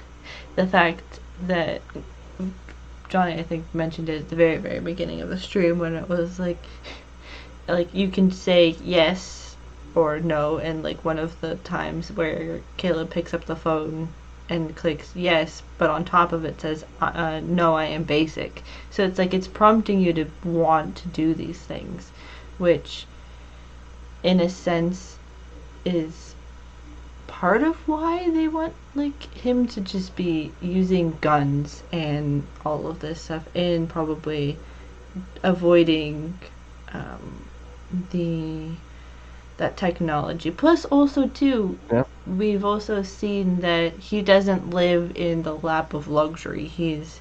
the fact that Johnny, I think, mentioned it at the very, very beginning of the stream, when it was like you can say yes or no, and like one of the times where Caleb picks up the phone and clicks yes, but on top of it says no, I am basic. So it's like it's prompting you to want to do these things, which in a sense is part of why they want like him to just be using guns and all of this stuff, and probably avoiding that technology. Plus also too, we've also seen that he doesn't live in the lap of luxury. He's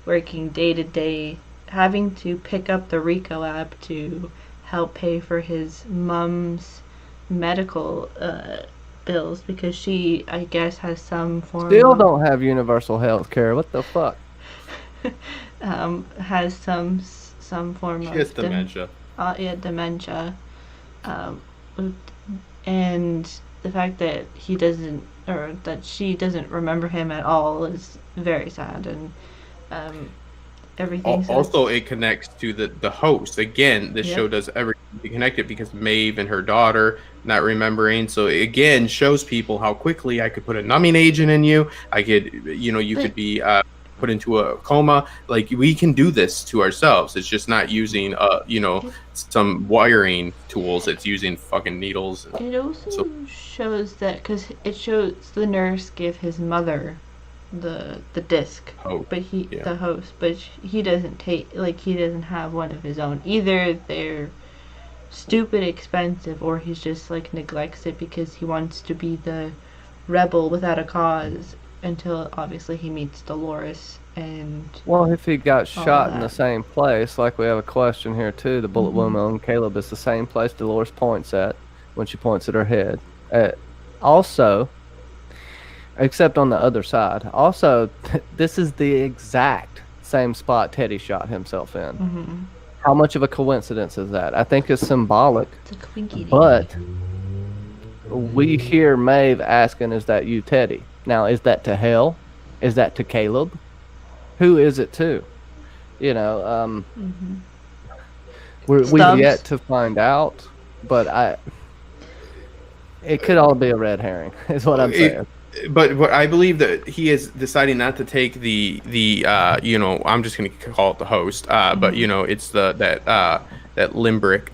working day to day, having to pick up the Rico app to help pay for his mom's medical bills, because she, I guess, has some form don't have universal health care. What the fuck? Has some form of dementia. Dementia. And the fact that he doesn't, or that she doesn't remember him at all, is very sad. And everything also it connects to the host. Again, this show does everything to connect it, because Maeve and her daughter not remembering, so it again shows people how quickly I could put a numbing agent in you. I could, could be put into a coma. Like, we can do this to ourselves. It's just not using some wiring tools. It's using fucking needles. It also shows that, because it shows the nurse give his mother the disc, the host, but he doesn't take, like, he doesn't have one of his own. Either they're stupid expensive, or he's just like neglects it because he wants to be the rebel without a cause, until obviously he meets Dolores. And if he got shot in the same place, like we have a question here too, the bullet wound on Caleb is the same place Dolores points at when she points at her head. Also, except on the other side. Also, this is the exact same spot Teddy shot himself in. How much of a coincidence is that? I think it's symbolic. It's a Twinkie. But we hear Maeve asking, "Is that you, Teddy?" Now, is that to Hell? Is that to Caleb? Who is it to? You know, we've yet to find out. But it could all be a red herring, is what I'm saying. But I believe that he is deciding not to take the I'm just going to call it the host, but it's that limerick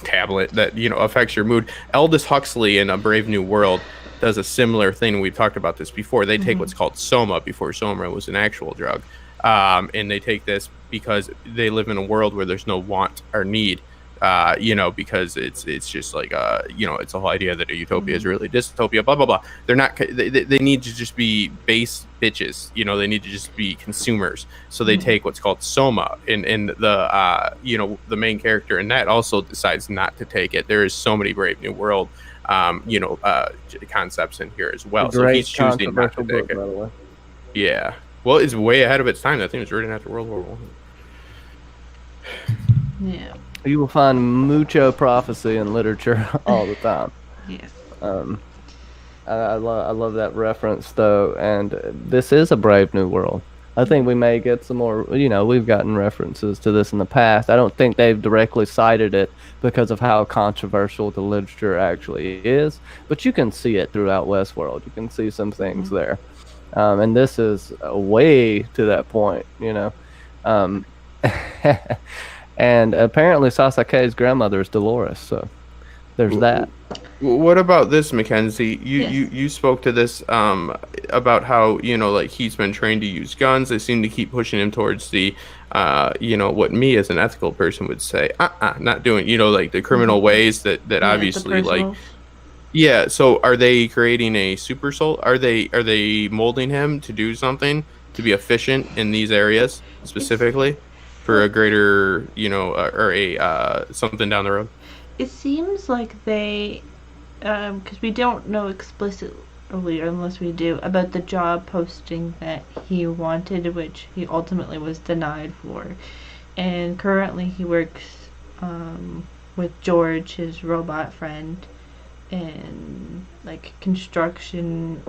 tablet that affects your mood. Aldous Huxley in A Brave New World does a similar thing. We've talked about this before. They take what's called Soma before Soma was an actual drug, and they take this because they live in a world where there's no want or need. Because it's just like it's the whole idea that a utopia is really dystopia, blah blah blah. They're not. They need to just be base bitches. They need to just be consumers. So they take what's called Soma, and the main character in that also decides not to take it. There is so many Brave New World concepts in here as well. So he's choosing not to take it. Yeah. Well, it's way ahead of its time. That thing was written after World War I. Yeah. You will find mucho prophecy in literature all the time. Yes. I love that reference, though, and this is a Brave New World. I think we may get some more, we've gotten references to this in the past. I don't think they've directly cited it because of how controversial the literature actually is, but you can see it throughout Westworld. You can see some things there. And this is way to that point, And apparently Sasake's grandmother is Dolores, so there's that. What about this, Mackenzie? You spoke to this about how he's been trained to use guns. They seem to keep pushing him towards the what me as an ethical person would say not doing the criminal ways that obviously so are they creating a super soul? Are they molding him to do something to be efficient in these areas specifically? For a greater, or something down the road? It seems like they, because we don't know explicitly, unless we do, about the job posting that he wanted, which he ultimately was denied for. And currently he works with George, his robot friend, in construction,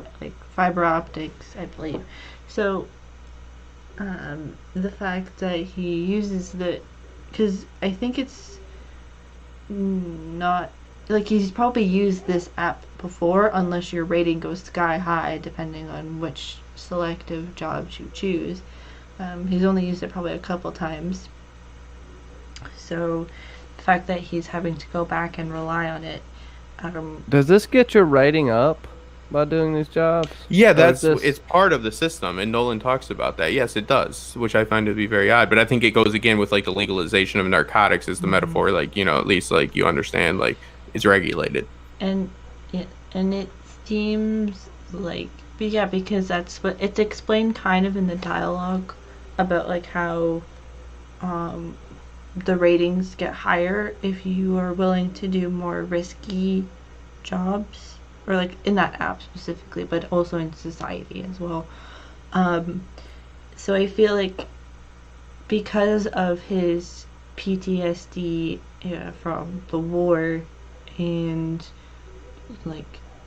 fiber optics, I believe. So the fact that he uses because I think it's not he's probably used this app before, unless your rating goes sky high depending on which selective jobs you choose. He's only used it probably a couple times, so the fact that he's having to go back and rely on it. Does this get your rating up by doing these jobs? Yeah, it's part of the system, and Nolan talks about that. Yes, it does, which I find to be very odd. But I think it goes again with the legalization of narcotics is the metaphor. At least you understand it's regulated. And it seems because that's what it's explained kind of in the dialogue about how the ratings get higher if you are willing to do more risky jobs. Or in that app specifically, but also in society as well. So I feel because of his PTSD from the war and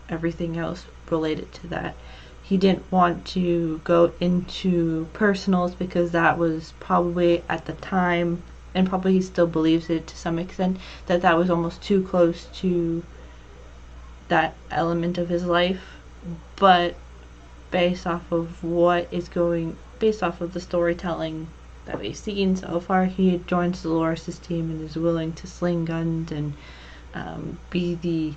everything else related to that, he didn't want to go into personals because that was probably at the time, and probably he still believes it to some extent, that was almost too close to that element of his life. But based off of the storytelling that we've seen so far, he joins Dolores' team and is willing to sling guns and be the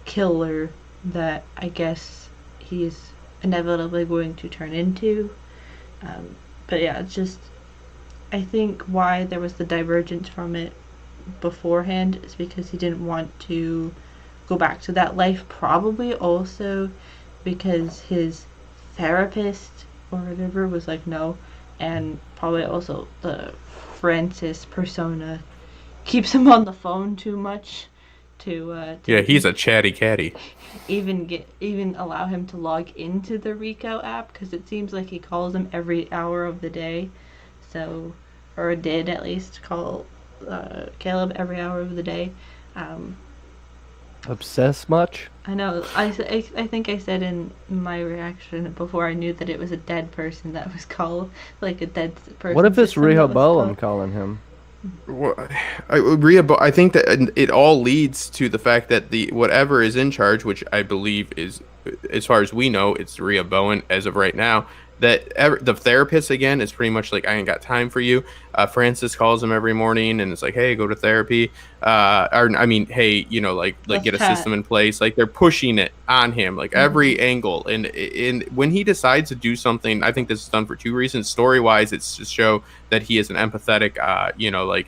killer that I guess he is inevitably going to turn into. But yeah, it's just, I think why there was the divergence from it beforehand is because he didn't want to go back to that life, probably also because his therapist or whatever was no, and probably also the Francis persona keeps him on the phone too much to he's a chatty catty, even allow him to log into the Rico app, because it seems like he calls him every hour of the day. So or did at least, call Caleb every hour of the day. Obsessed much? I know. I think I said in my reaction before I knew that it was a dead person that was called, like a dead person. What if it's Rehoboam calling him? Well, I think that it all leads to the fact that the whatever is in charge, which I believe is, as far as we know, it's Rehoboam as of right now. That the therapist again is pretty much like, I ain't got time for you. Francis calls him every morning and it's like, hey, go to therapy. Hey, get a system in place. Like they're pushing it on him, like every angle. And when he decides to do something, I think this is done for two reasons. Story wise, it's to show that he is an empathetic,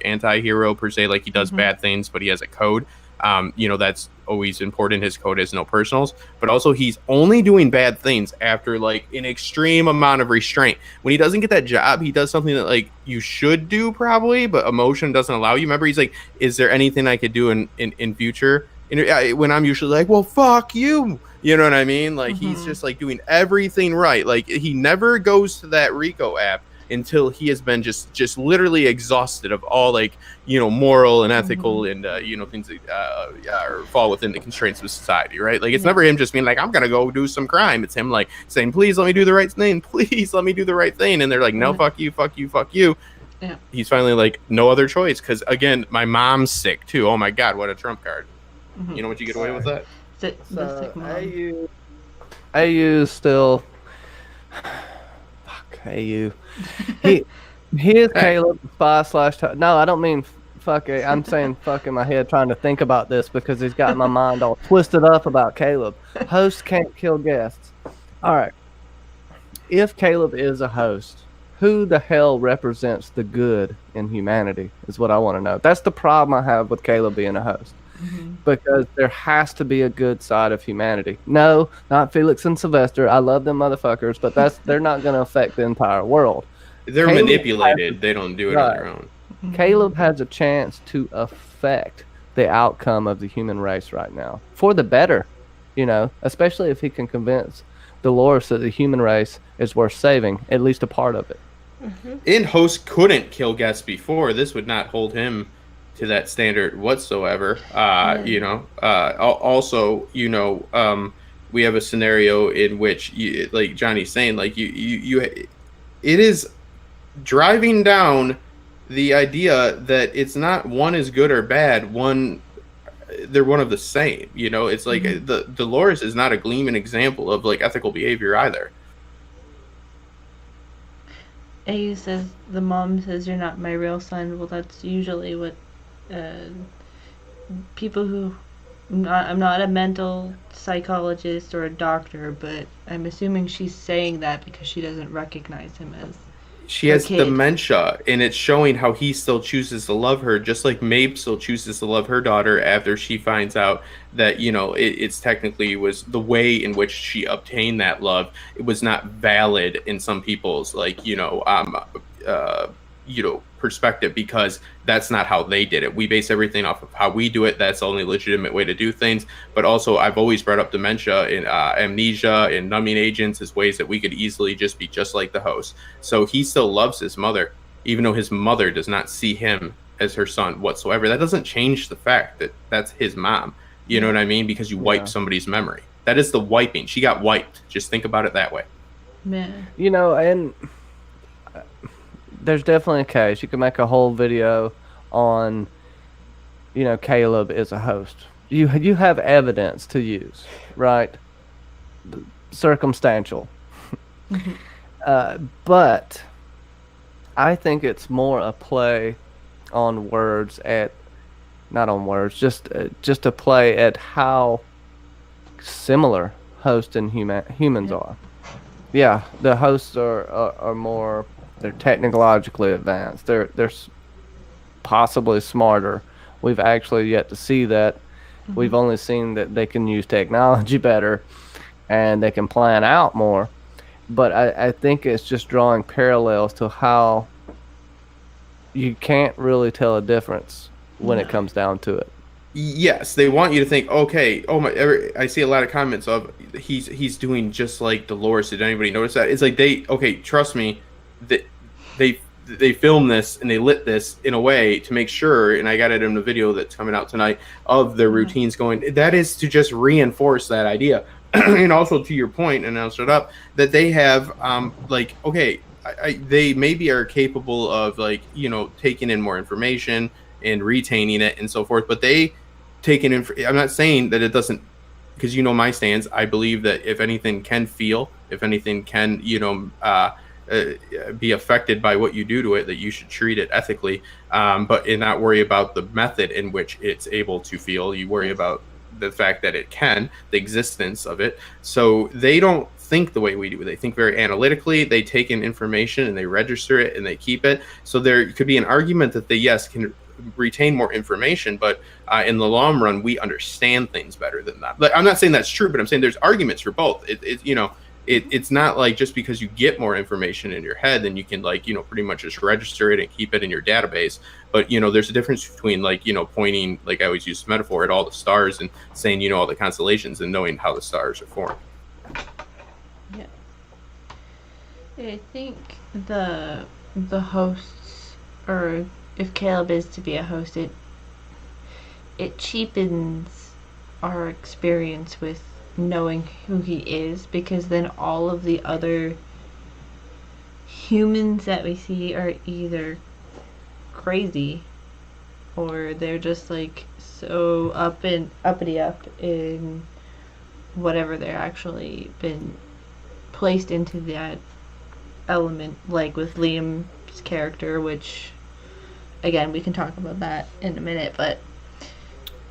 anti-hero per se. Like he does bad things, but he has a code. That's always important. His code has no personals, but also he's only doing bad things after like an extreme amount of restraint. When he doesn't get that job, he does something that like you should do probably, but emotion doesn't allow you. Remember, he's like, is there anything I could do in future? When I'm usually like, well, fuck you. You know what I mean? Like he's just like doing everything right. Like he never goes to that Rico app until he has been just literally exhausted of all like moral and ethical and things that fall within the constraints of society, right? Like it's never him just being like, I'm gonna go do some crime. It's him like saying, please let me do the right thing, please let me do the right thing, and they're like, no, fuck you, fuck you, fuck you. Yeah. He's finally like, no other choice, because again, my mom's sick too. Oh my god, what a trump card. You know what you get away with that? The sick mom. AU still AU. He is Caleb / No, I don't mean fuck it. I'm saying fuck in my head trying to think about this because he's got my mind all twisted up about Caleb. Hosts can't kill guests. All right. If Caleb is a host, who the hell represents the good in humanity is what I want to know. That's the problem I have with Caleb being a host. Because there has to be a good side of humanity. No, not Felix and Sylvester. I love them motherfuckers, but they're not going to affect the entire world. They're manipulated. They don't do it on their own. Caleb has a chance to affect the outcome of the human race right now for the better, especially if he can convince Dolores that the human race is worth saving, at least a part of it. And host couldn't kill guests before. This would not hold him to that standard whatsoever. Also, we have a scenario in which, like Johnny's saying, like it is driving down the idea that it's not one is good or bad. They're one of the same. It's like the Dolores is not a gleaming example of like ethical behavior either. AU says the mom says you're not my real son. Well, that's usually what people who I'm not a mental psychologist or a doctor, but I'm assuming she's saying that because she doesn't recognize him as she has dementia, and it's showing how he still chooses to love her, just like Maeve still chooses to love her daughter after she finds out that it's technically was the way in which she obtained that love. It was not valid in some people's perspective, because that's not how they did it. We base everything off of how we do it. That's the only legitimate way to do things. But also, I've always brought up dementia and amnesia and numbing agents as ways that we could easily just be just like the host. So he still loves his mother, even though his mother does not see him as her son whatsoever. That doesn't change the fact that that's his mom. You know what I mean? Because you wipe somebody's memory. That is the wiping. She got wiped. Just think about it that way. Man. And there's definitely a case. You can make a whole video on, Caleb is a host. You have evidence to use, right? Circumstantial. But I think it's more a play on words just a play at how similar hosts and humans are. Yeah, the hosts are more. They're technologically advanced. They're possibly smarter. We've actually yet to see that. We've only seen that they can use technology better and they can plan out more. But I think it's just drawing parallels to how you can't really tell a difference when it comes down to it. Yes, they want you to think, okay, I see a lot of comments of he's doing just like Dolores. Did anybody notice that? It's like trust me, that they filmed this and they lit this in a way to make sure, and I got it in the video that's coming out tonight, of their routines going, that is to just reinforce that idea. And also to your point, and I'll shut up, that they have like, okay, they maybe are capable of, like, you know, taking in more information and retaining it and so forth, but they take in I'm not saying that it doesn't, because you know my stance. I believe that if anything can feel, if anything can, you know, be affected by what you do to it, that you should treat it ethically, but and not worry about the method in which it's able to feel. You worry about the fact that it can, the existence of it. So they don't think the way we do. They think very analytically. They take in information and they register it and they keep it. So there could be an argument that they, yes, can retain more information, but in the long run, we understand things better than that. Like, I'm not saying that's true, but I'm saying there's arguments for both. You know, it's not like just because you get more information in your head, then you can, like, you know, pretty much just register it and keep it in your database. But, you know, there's a difference between, like, you know, pointing, like I always use the metaphor, at all the stars and saying, you know, all the constellations, and knowing how the stars are formed. Yeah. I think the hosts, or if Caleb is to be a host, it cheapens our experience with knowing who he is, because then all of the other humans that we see are either crazy or they're just like so uppity in whatever they're actually been placed into that element, like with Liam's character, which again we can talk about that in a minute, but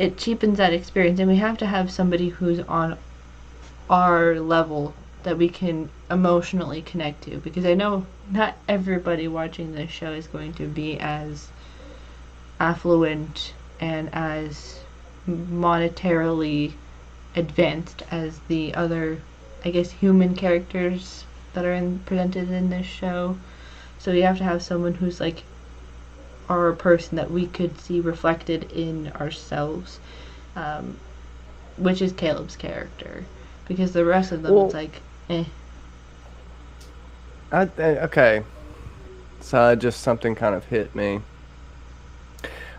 it cheapens that experience, and we have to have somebody who's on our level that we can emotionally connect to, because I know not everybody watching this show is going to be as affluent and as monetarily advanced as the other, I guess, human characters that are presented in this show. So you have to have someone who's like our person that we could see reflected in ourselves, which is Caleb's character, because the rest of them, it's like, eh. Okay, so just something kind of hit me.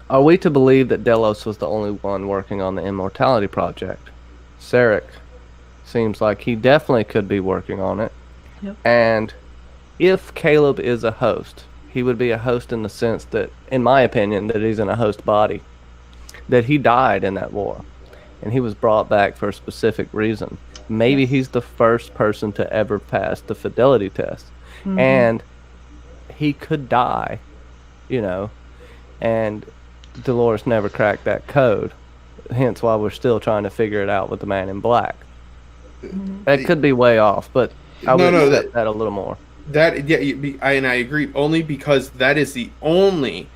Are we to believe that Delos was the only one working on the Immortality Project? Sarek seems like he definitely could be working on it. Yep. And if Caleb is a host, he would be a host in the sense that, in my opinion, that he's in a host body. That he died in that war. And he was brought back for a specific reason. Maybe he's the first person to ever pass the fidelity test. Mm-hmm. And he could die, you know, and Dolores never cracked that code. Hence why we're still trying to figure it out with the Man in Black. Mm-hmm. That could be way off, but I would accept that a little more. That, yeah, and I agree, only because that is the only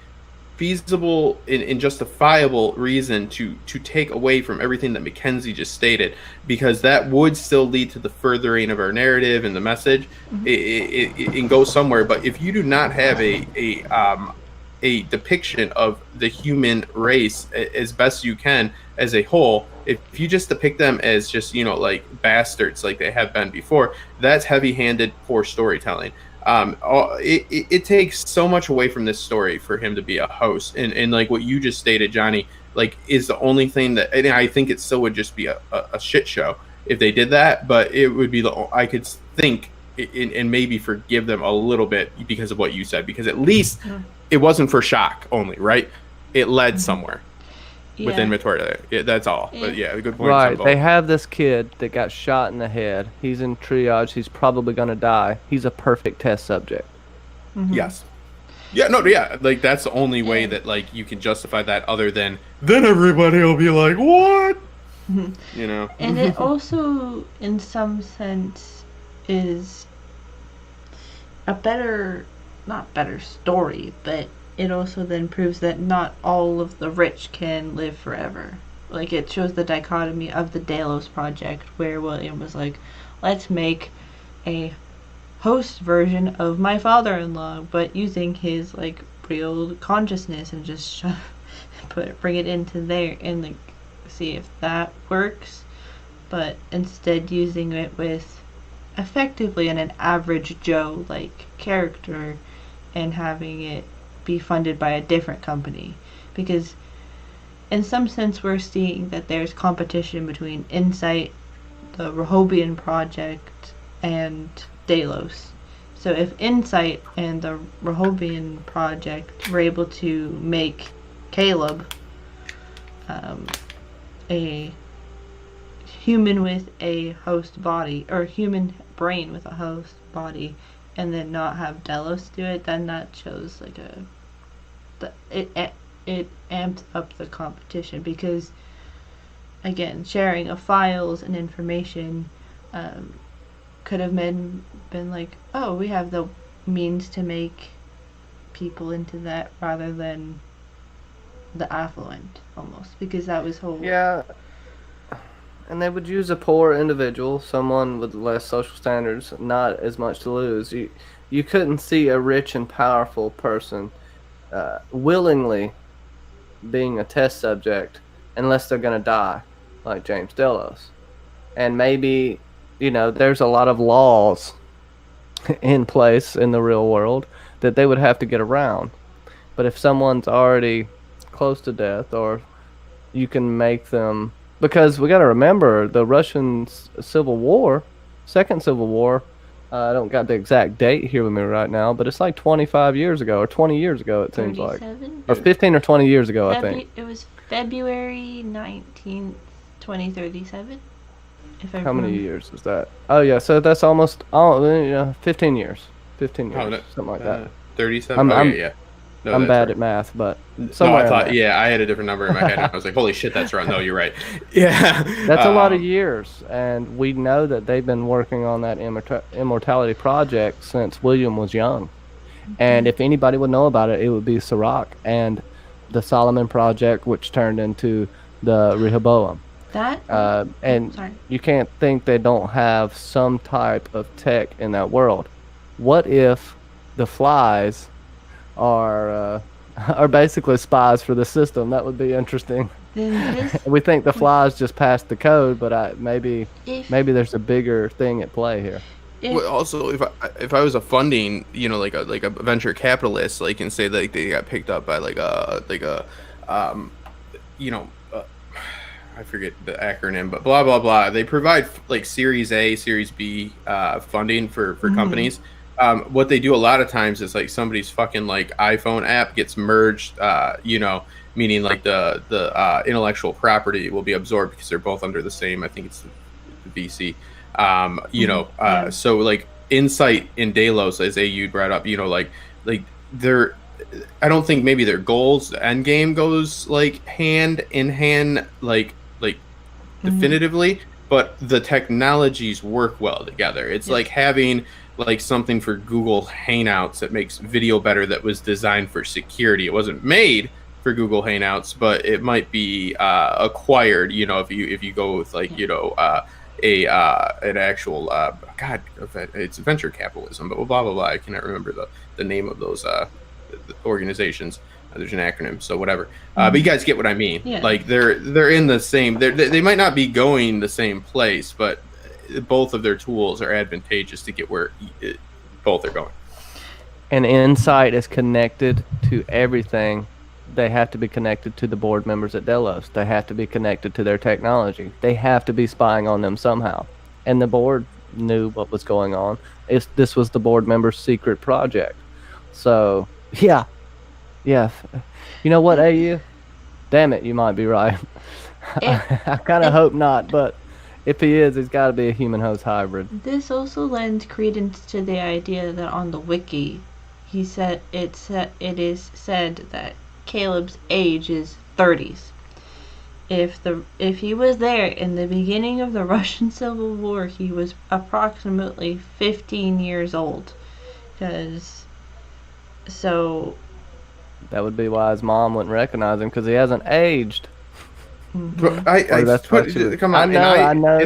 feasible and justifiable reason to take away from everything that Mackenzie just stated, because that would still lead to the furthering of our narrative and the message. Mm-hmm. It can go somewhere, but if you do not have a depiction of the human race as best you can as a whole, if you just depict them as just, you know, like bastards like they have been before, that's heavy-handed, poor storytelling. It takes so much away from this story for him to be a host, and like what you just stated, Johnny, like, is the only thing that, and I think it still would just be a shit show if they did that, but it would be I could think and maybe forgive them a little bit because of what you said, because at least it wasn't for shock only, right? It led somewhere. With inventory, that's all. But yeah, good point. Right, they have this kid that got shot in the head. He's in triage. He's probably going to die. He's a perfect test subject. Mm-hmm. Yes. Yeah, no, yeah. Like, that's the only way that, like, you can justify that, other than, then everybody will be like, what? Mm-hmm. You know? And it also, in some sense, is a not better story, but it also then proves that not all of the rich can live forever. Like, it shows the dichotomy of the Delos project, where William was like, let's make a host version of my father-in-law, but using his, like, real consciousness, and just bring it into there and, like, see if that works. But instead using it with effectively an average Joe, like, character, and having it be funded by a different company, because in some sense we're seeing that there's competition between Insight, the Rehoboam project, and Delos. So if Insight and the Rehoboam project were able to make Caleb a human with a host body, or human brain with a host body, and then not have Delos do it, then that shows like it amps up the competition, because again, sharing of files and information could have been like, oh, we have the means to make people into that, rather than the affluent, almost, because that was whole. Yeah. And they would use a poor individual, someone with less social standards, not as much to lose. You couldn't see a rich and powerful person willingly being a test subject unless they're going to die, like James Delos. And maybe, there's a lot of laws in place in the real world that they would have to get around. But if someone's already close to death, or you can make them... Because we got to remember, the Russian Civil War, Second Civil War, I don't got the exact date here with me right now, but it's like 25 years ago, or 20 years ago, it seems like. Or 15 or 20 years ago, I think. It was February 19th, 2037. How many years is that? Oh, yeah, so that's almost 15 years. 15 years, something like that. 37? Yeah. No, I'm bad at math, but somewhere. No, I had a different number in my head. And I was like, holy shit, that's wrong. No, you're right. Yeah. That's a lot of years, and we know that they've been working on that immortality project since William was young. And if anybody would know about it, it would be Sirach and the Solomon Project, which turned into the Rehoboam. You can't think they don't have some type of tech in that world. What if the flies are basically spies for the system? That would be interesting. We think the flies just passed the code, but maybe there's a bigger thing at play here. Well, also, if I was a funding, like a venture capitalist, like, and say like they got picked up by I forget the acronym, but blah blah blah. They provide like Series A, Series B funding for companies. What they do a lot of times is like somebody's fucking like iPhone app gets merged, meaning like the intellectual property will be absorbed because they're both under the same, I think it's the VC. So like Insight in Delos, as AU brought up, like they're, I don't think maybe their goals, the end game goes like hand in hand, like definitively, but the technologies work well together. It's like having like something for Google Hangouts that makes video better, that was designed for security. It wasn't made for Google Hangouts, but it might be acquired, if you go with like, an actual it's venture capitalism, but blah blah blah. I cannot remember the name of those organizations. There's an acronym, so whatever. But you guys get what I mean. Yeah. Like they're in the same. They might not be going the same place, but both of their tools are advantageous to get where both are going. And Insight is connected to everything. They have to be connected to the board members at Delos. They have to be connected to their technology. They have to be spying on them somehow. And the board knew what was going on. This was the board members' secret project. So, yeah. You know what, AU? Damn it, you might be right. I kind of hope not, but if he is, he's got to be a human-host hybrid. This also lends credence to the idea that on the wiki, it is said that Caleb's age is 30s. If he was there in the beginning of the Russian Civil War, he was approximately 15 years old. That would be why his mom wouldn't recognize him, because he hasn't aged. Come on! I know.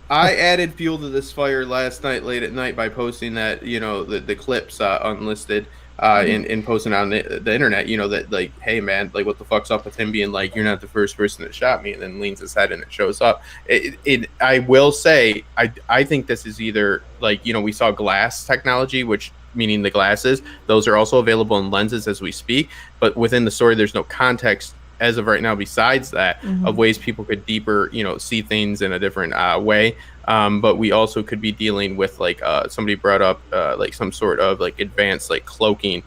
I added fuel to this fire last night, late at night, by posting that the clips unlisted, and posting on the internet. That like, hey man, like what the fuck's up with him being like, you're not the first person that shot me, and then leans his head and it shows up. I will say, I think this is either like we saw glass technology, which meaning the glasses. Those are also available in lenses as we speak. But within the story, there's no context as of right now besides that of ways people could deeper, see things in a different way. But we also could be dealing with like somebody brought up like some sort of like advanced like cloaking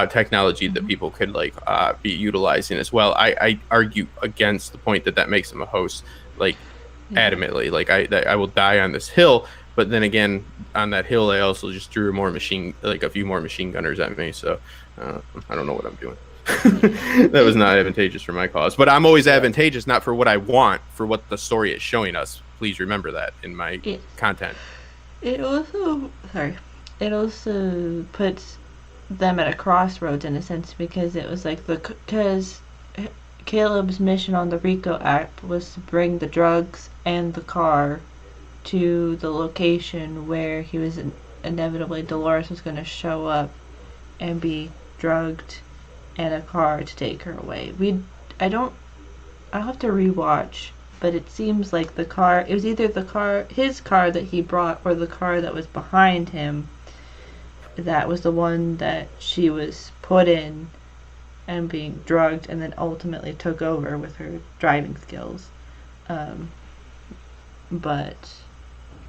technology that people could like be utilizing as well. I argue against the point that makes them a host, like adamantly. Like I will die on this hill, but then again on that hill I also just drew a few more machine gunners at me. So I don't know what I'm doing. That was not advantageous for my cause, but I'm always advantageous, not for what I want, for what the story is showing us. Please remember that in my content. It also puts them at a crossroads in a sense, because it was like because Caleb's mission on the Rico Act was to bring the drugs and the car to the location where he was inevitably Dolores was going to show up and be drugged, and a car to take her away. I'll have to rewatch, but it seems like it was either his car that he brought, or the car that was behind him that was the one that she was put in and being drugged, and then ultimately took over with her driving skills. But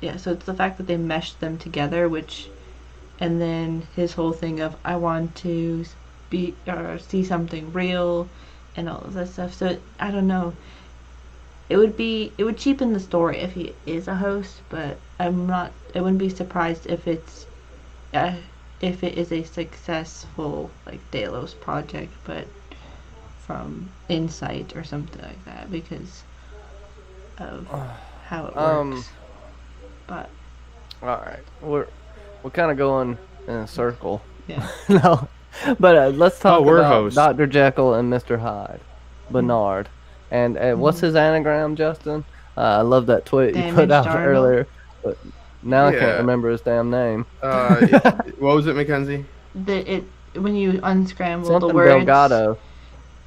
yeah, so it's the fact that they meshed them together, and then his whole thing of I want to see something real and all of that stuff. So I don't know. It would cheapen the story if he is a host, but I wouldn't be surprised if it is a successful like Delos project, but from Insight or something like that, because of how it works. But all right, we're kind of going in a circle. Yeah. No. But let's talk about hosts. Dr. Jekyll and Mr. Hyde, Bernard. And what's his anagram, Justin? I love that tweet you put out earlier. But now I can't remember his damn name. What was it, Mackenzie? When you unscramble Something the words. Delgado.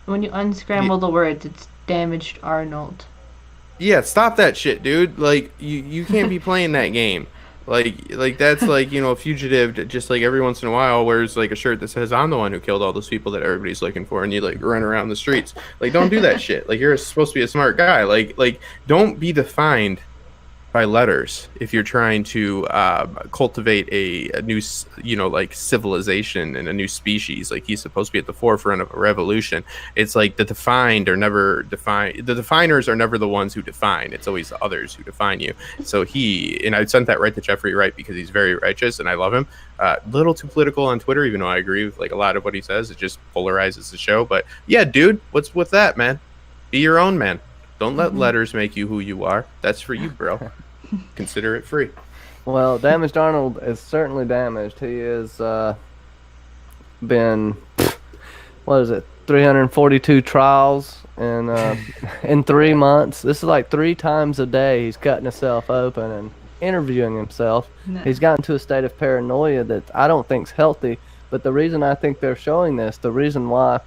When you unscramble the words, it's Damaged Arnold. Yeah, stop that shit, dude. Like, you can't be playing that game. Like that's like, a fugitive just like every once in a while wears like a shirt that says I'm the one who killed all those people that everybody's looking for, and you like run around the streets. Like, don't do that shit. Like, you're supposed to be a smart guy. Like don't be defined by letters if you're trying to cultivate a new like civilization and a new species. Like, he's supposed to be at the forefront of a revolution. It's like the defined are never defined. The definers are never the ones who define. It's always the others who define you. So and I sent that right to Jeffrey Wright because he's very righteous and I love him. Little too political on Twitter, even though I agree with like a lot of what he says. It just polarizes the show. But yeah, dude, what's with that, man? Be your own man. Don't let letters make you who you are. That's for you, bro. Consider it free. Well, Damaged Arnold is certainly damaged. He has been, 342 trials in 3 months. This is like 3 times a day he's cutting himself open and interviewing himself. No. He's gotten to a state of paranoia that I don't think is healthy. But the reason I think they're showing this, the reason why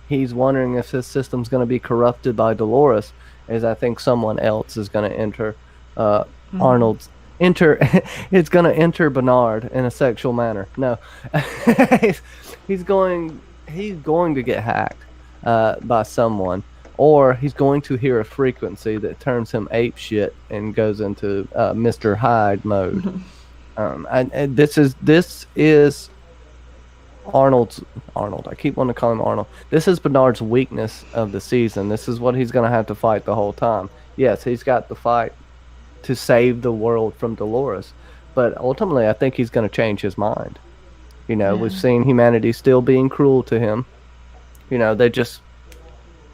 he's wondering if his system's going to be corrupted by Dolores, is I think someone else is going to enter Arnold's it's going to enter Bernard in a sexual manner. No, he's going to get hacked by someone, or he's going to hear a frequency that turns him ape shit and goes into Mr. Hyde mode. And this is Arnold. I keep wanting to call him Arnold. This is Bernard's weakness of the season. This is what he's going to have to fight the whole time. Yes, he's got the fight to save the world from Dolores, but ultimately I think he's going to change his mind. We've seen humanity still being cruel to him. They just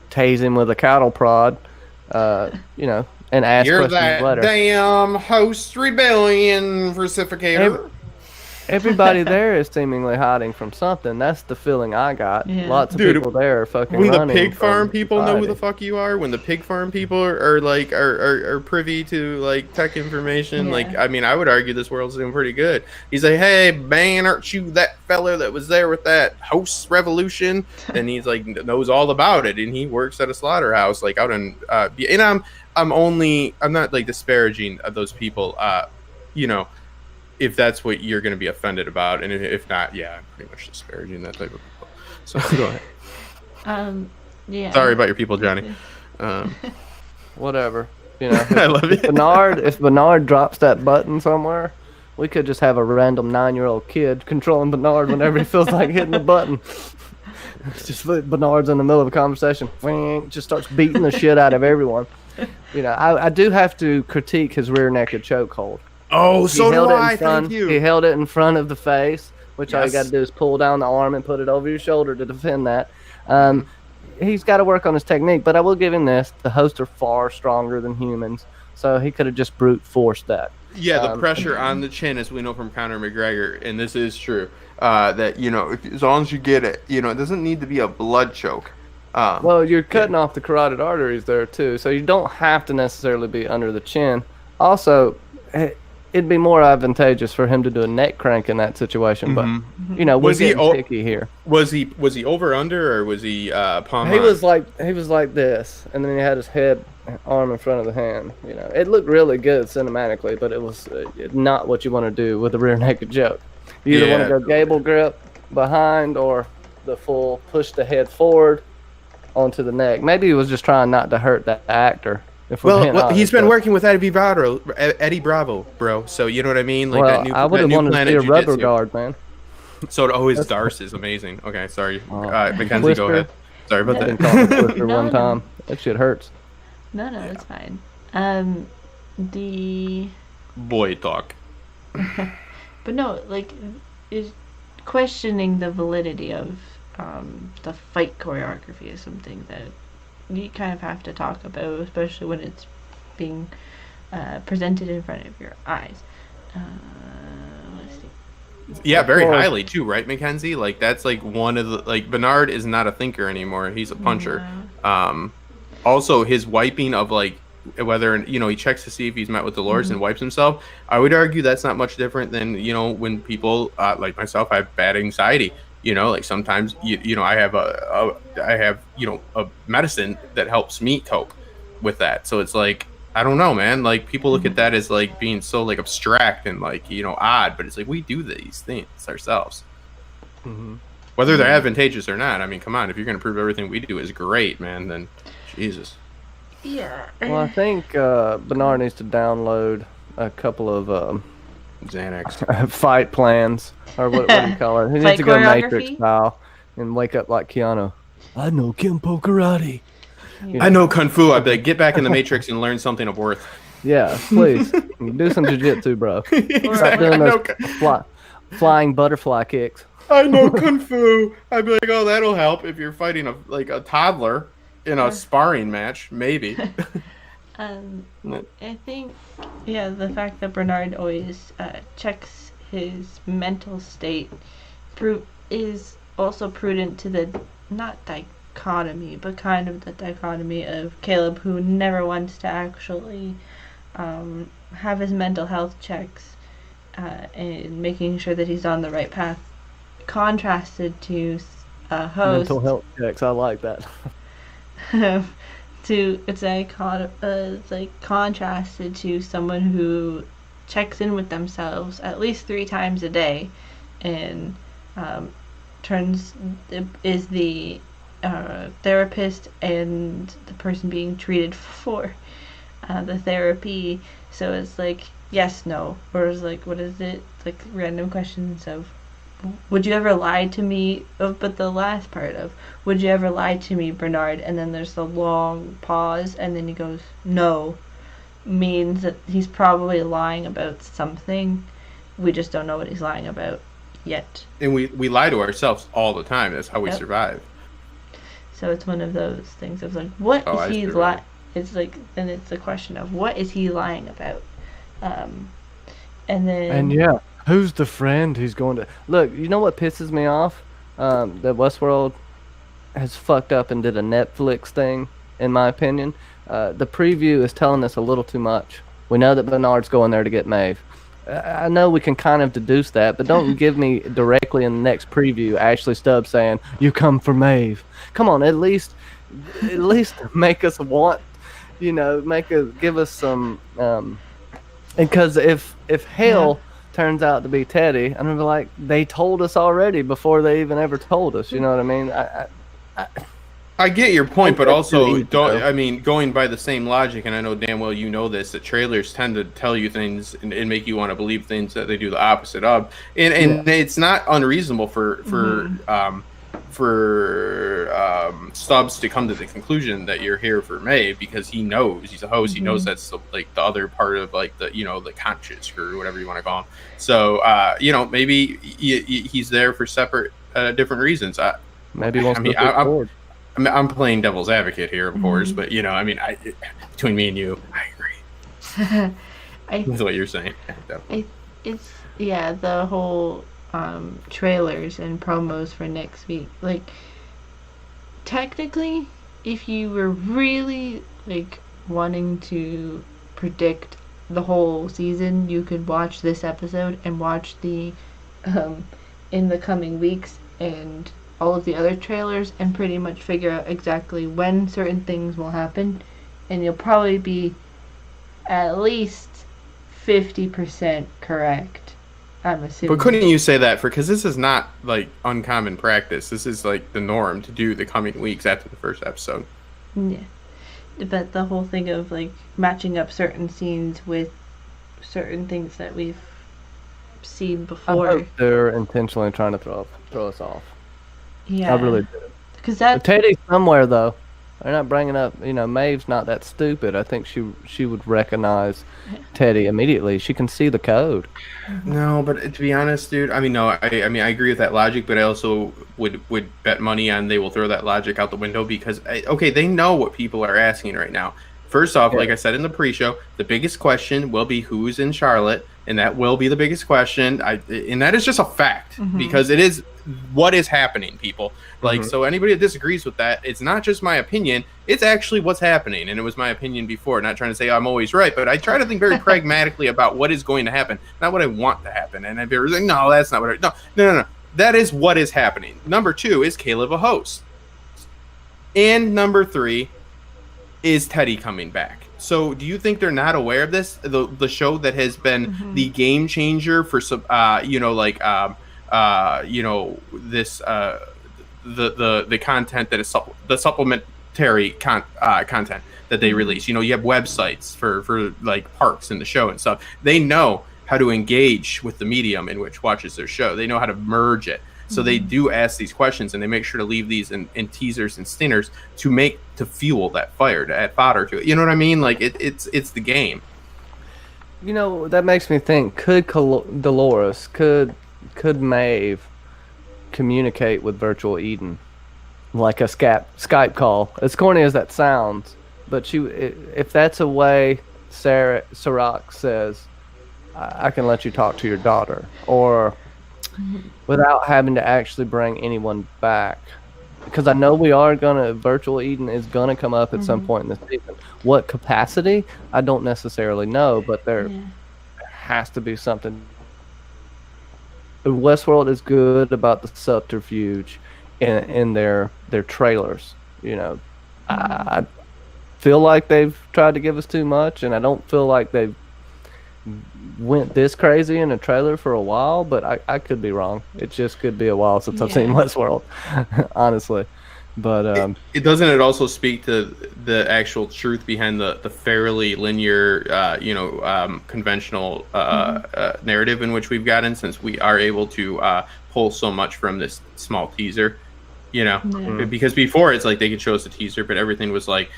tase him with a cattle prod, and ask You're questions that later. Damn host rebellion versificator. Everybody there is seemingly hiding from something. That's the feeling I got. Yeah. Lots of people there are fucking when running. The pig farm people society. know who the fuck you are. When the pig farm people are privy to like tech information. Yeah. I would argue this world's doing pretty good. He's like, hey man, aren't you that fella that was there with that host revolution? And he's like knows all about it, and he works at a slaughterhouse like out in I'm not like disparaging of those people. if that's what you're going to be offended about, and if not, yeah, I'm pretty much disparaging that type of people. So go ahead. Yeah. Sorry about your people, Johnny. Whatever. You know, I love it. If Bernard drops that button somewhere, we could just have a random 9-year-old kid controlling Bernard whenever he feels like hitting the button. It's just Bernard's in the middle of a conversation, just starts beating the shit out of everyone. You know, I do have to critique his rear-naked chokehold. Oh, so do I. Thank you. He held it in front of the face, which all you got to do is pull down the arm and put it over your shoulder to defend that. He's got to work on his technique, but I will give him this. The hosts are far stronger than humans, so he could have just brute forced that. Yeah, the pressure on the chin, as we know from Conor McGregor, and this is true, that, you know, as long as you get it, you know, it doesn't need to be a blood choke. Well, you're cutting off the carotid arteries there, too, so you don't have to necessarily be under the chin. Also, it'd be more advantageous for him to do a neck crank in that situation, but, you know, we're getting picky here. Was he over under, or was he palm He on? was like this, and then he had his arm in front of the hand. You know, it looked really good cinematically, but it was not what you want to do with a rear naked choke. You either want to go gable grip behind or the full push the head forward onto the neck. Maybe he was just trying not to hurt that actor. Well, he's been working with Eddie Bravo, bro. So you know what I mean? Like that new I would have wanted to see a rubber jiu-jitsu. guard, man. So his Darce is amazing. Okay, sorry, Mackenzie, go ahead. Sorry about I've been that. calling Twister one time. That shit hurts. No, it's fine. The Boy talk. but no, like, is questioning the validity of the fight choreography is something that you kind of have to talk about, especially when it's being presented in front of your eyes. Let's see. Yeah, very highly too, right, Mackenzie? Like that's like one of the Bernard is not a thinker anymore. He's a puncher. No. Also, his wiping of like whether he checks to see if he's met with Dolores and wipes himself. I would argue that's not much different than when people like myself, I have bad anxiety. Like sometimes I have a medicine that helps me cope with that. So it's like I don't know, man. Like people look at that as like being so like abstract and like odd, but it's like we do these things ourselves, whether they're advantageous or not. I mean, come on, if you're gonna prove everything we do is great, man, then Jesus. Yeah. Well, I think Bernard needs to download a couple of Xanax fight plans, or what do you call it? He needs to go Matrix style and wake up like Keanu. I know Kempo karate. I know Kung Fu. I'd be like, get back in the Matrix and learn something of worth. Yeah, please. Do some jiu-jitsu, bro. Stop doing those flying butterfly kicks. I know Kung Fu. I'd be like, oh, that'll help if you're fighting a toddler in a sparring match, maybe. I think, the fact that Bernard always checks his mental state is also prudent to the, not dichotomy, but kind of the dichotomy of Caleb, who never wants to actually have his mental health checks and making sure that he's on the right path, contrasted to a host. Mental health checks, I like that. It's like contrasted to someone who checks in with themselves at least 3 times a day, and is the therapist and the person being treated for the therapy. So it's like yes, no, or it's like what is it? Like random questions of, would you ever lie to me? But the last part of, would you ever lie to me, Bernard? And then there's the long pause, and then he goes, no, means that he's probably lying about something. We just don't know what he's lying about yet. And we lie to ourselves all the time. That's how we survive. So it's one of those things of like, what is he lying? It's like, then it's the question of, what is he lying about? And yeah. Who's the friend who's going to... Look, you know what pisses me off? That Westworld has fucked up and did a Netflix thing, in my opinion. The preview is telling us a little too much. We know that Bernard's going there to get Maeve. I know we can kind of deduce that, but don't give me directly in the next preview Ashley Stubbs saying, you come for Maeve. Come on, at least make us want, give us some... because if Hale... turns out to be Teddy, I'm gonna be like, they told us already before they even ever told us. You know what I mean? I get your point, but also though. I mean, going by the same logic, and I know damn well you know this, that trailers tend to tell you things and make you want to believe things that they do the opposite of, and it's not unreasonable for Stubbs to come to the conclusion that you're here for Maeve, because he knows he's a host. He knows that's like the other part of like the the conscience or whatever you want to call him. So maybe he's there for separate different reasons. Maybe he wants to look forward. I'm playing devil's advocate here, of course, but between me and you, I agree. That's what you're saying. It's the whole trailers and promos for next week. Like, technically, if you were really like wanting to predict the whole season, you could watch this episode and watch the in the coming weeks and all of the other trailers and pretty much figure out exactly when certain things will happen, and you'll probably be at least 50% correct, I'm assuming. But couldn't you say that because this is not like uncommon practice. This is like the norm to do the coming weeks after the first episode. Yeah. But the whole thing of like matching up certain scenes with certain things that we've seen before. I hope they're intentionally trying to throw us off. Yeah. I really do. Because that Teddy's somewhere though. They're not bringing up. Maeve's not that stupid. I think she would recognize Teddy immediately. She can see the code. No, but to be honest, dude, I mean, no, I agree with that logic, but I also would bet money on they will throw that logic out the window because they know what people are asking right now. First off, like I said in the pre-show, the biggest question will be who's in Charlotte, and that will be the biggest question. And that is just a fact because it is what is happening, people. Like, so anybody that disagrees with that, it's not just my opinion, it's actually what's happening. And it was my opinion before, not trying to say I'm always right, but I try to think very pragmatically about what is going to happen, not what I want to happen. And I'd be like, no, that's not what no. That is what is happening. Number 2 is Caleb a host. And number 3 is Teddy coming back. So do you think they're not aware of this? The show that has been the game changer for some, the content that is the supplementary content that they release. You have websites for like parks and the show and stuff. They know how to engage with the medium in which watches their show. They know how to merge it. So they do ask these questions, and they make sure to leave these in teasers and stingers to fuel that fire, to add fodder to it. You know what I mean? Like it's the game. That makes me think: could Dolores, could Maeve communicate with Virtual Eden, like a Skype call? As corny as that sounds, but if that's a way, Serac says, "I can let you talk to your daughter," or without having to actually bring anyone back, because I know Virtual Eden is gonna come up at some point in the season. What capacity, I don't necessarily know, but there has to be something. Westworld is good about the subterfuge in their trailers. I feel like they've tried to give us too much, and I don't feel like they've went this crazy in a trailer for a while, but I could be wrong. It just could be a while since I've seen Westworld, honestly. But it doesn't it also speak to the actual truth behind the fairly linear conventional narrative in which we've gotten, since we are able to pull so much from this small teaser, because before it's like they could show us a teaser, but everything was like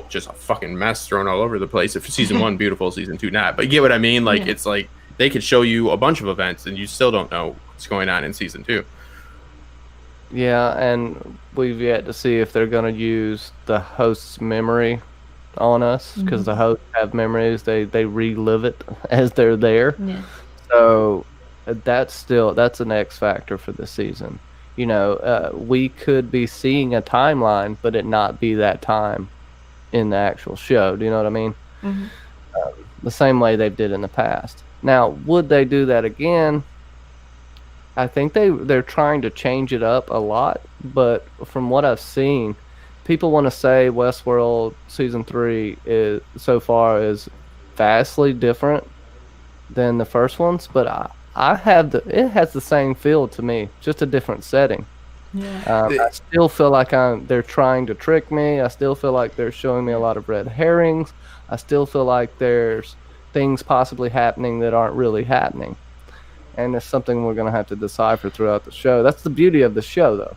just a fucking mess thrown all over the place. If season 1 beautiful, season 2 not. But you get what I mean? Like it's like they could show you a bunch of events and you still don't know what's going on in season 2. Yeah, and we've yet to see if they're going to use the host's memory on us, because the hosts have memories. They relive it as they're there. Yeah. So that's an X factor for the season. We could be seeing a timeline, but it not be that time in the actual show. Do you know what I mean? The same way they did in the past. Now, would they do that again? I think they're trying to change it up a lot, but from what I've seen, people want to say Westworld season 3 is vastly different than the first ones, but it has the same feel to me, just a different setting. Yeah. I still feel like they're trying to trick me. I still feel like they're showing me a lot of red herrings. I still feel like there's things possibly happening that aren't really happening. And it's something we're going to have to decipher throughout the show. That's the beauty of the show, though.